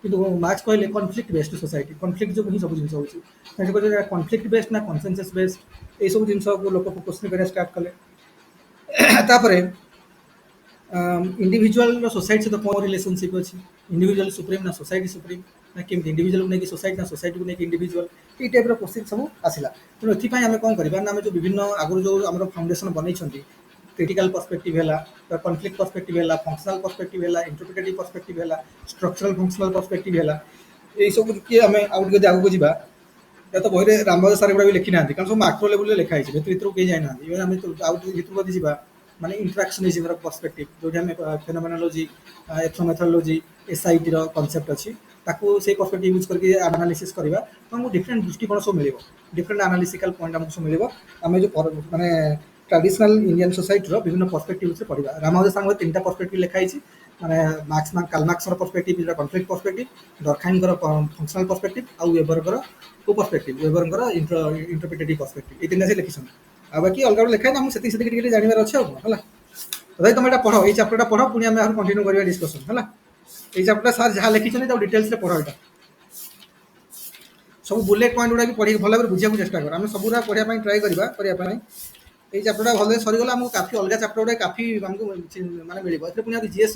କିନ୍ତୁ ମାର୍କ୍ସ କହିଲେ କନଫ୍ଲିକ୍ଟ ବେସ୍ଡ ସୋସାଇଟି, କନଫ୍ଲିକ୍ଟ ଯୋଗୁଁ ହିଁ ସବୁ ଜିନିଷ ହେଉଛି। ସେ କହିଲେ କନଫ୍ଲିକ୍ଟ ବେସ୍ଡ ନା କନସେନସସ୍ ବେସ୍ଡ, ଏଇସବୁ ଜିନିଷକୁ ଲୋକ କୋଶ୍ଚିନ୍ କରିବା ଷ୍ଟାର୍ଟ କଲେ। ତାପରେ इंडिविजुअल सोसाइटी सहित कौन रिलेशनशिप अच्छी, इंडिविजुअल सुप्रीम ना सोसाइटी सुप्रीम ना केमती इंडिविजुअल को लेकिन सोसाइटी ना सोसाइटी को लेकिन इंडिविजुअल, ये टाइप क्वेश्चन सब आसला। तेणु एथपाई आम कौन करवा ना आम जो विभिन्न आगुरी जो आम फाउंडेशन बनई क्रिटिकल पर्सपेक्टिव है, कॉन्फ्लिक्ट पर्सपेक्टिव है, फंक्शनल पर्सपेक्टिव है, इंटरप्रिटेटिव पर्सपेक्टिव है, स्ट्रक्चरल फंक्शनल पर्सपेक्टिव है, यही सब किए आम आगे आगू जा तो बही रामबाबू सार गुड़ा भी लिखी ना कारण सब माक्रो लेवल लिखाई भितर कहीं जाना आम भितर जी माने इंटरैक्शनिज्म पर्सपेक्टिव जो फेनोमेनोलॉजी एथ्रोमेथोलॉजी एसआईटी रो कांसेप्ट अच्छी ताकू से पर्सपेक्टिव यूज करके एनालिसिस करबा तो हमको डिफरेंट दृष्टिकोण सब मिलिबो, डिफरेंट एनालिटिकल पॉइंट हमको सब मिलिबो। आमे जो माने ट्रेडिशनल इंडियन सोसाइटी रो विभिन्न पर्सपेक्टिव से पढ़िबा। रामानुज सांग तीनटा पर्सपेक्टिव लिखाई छी, माने मार्क्स कार्ल मार्क्स रो पर्सपेक्टिव जो कॉन्फ्लिक्ट पर्सपेक्टिव, डॉर्कहाइम रो फंक्शनल पर्सपेक्टिव आ वेबर रो को पर्सपेक्टिव, वेबर रो इंटरप्रिटेटिव पर्सपेक्टिव, ये तीनटा से लिखिसन। आ बाकी अलग अलग लिखाई हम सेति सेति के जानिबार अछि होला। तो भाई तुम पढ़ ये चैप्टर पढ़ पुणी आम कंटिन्यू करवा डिस्कसन है। ये चैप्टर सार जहाँ लिखिं डिटेल्स पढ़ यहाँ सब बुलेट पॉइंट गुड़ा भी पढ़ी भल भाव बुझा चेस्ट कर आम सब पढ़ाई ट्राए करवा ये चैप्टर भले सरीगला आमको काफी अलग चैप्टर गुड़ा काफी आमको माने मिले पुणी जीएस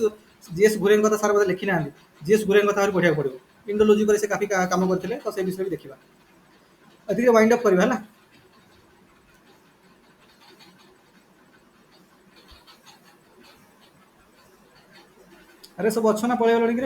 जीएस घुरे कथा सार बोधे लिखी ना जीएस घुरे कथा पढ़ा पड़ो इंडोलॉजी से काफी काम करते तो से विषय भी देखा वाइंड अप करवा है। अरे सब अच्छा ना पलैगल कि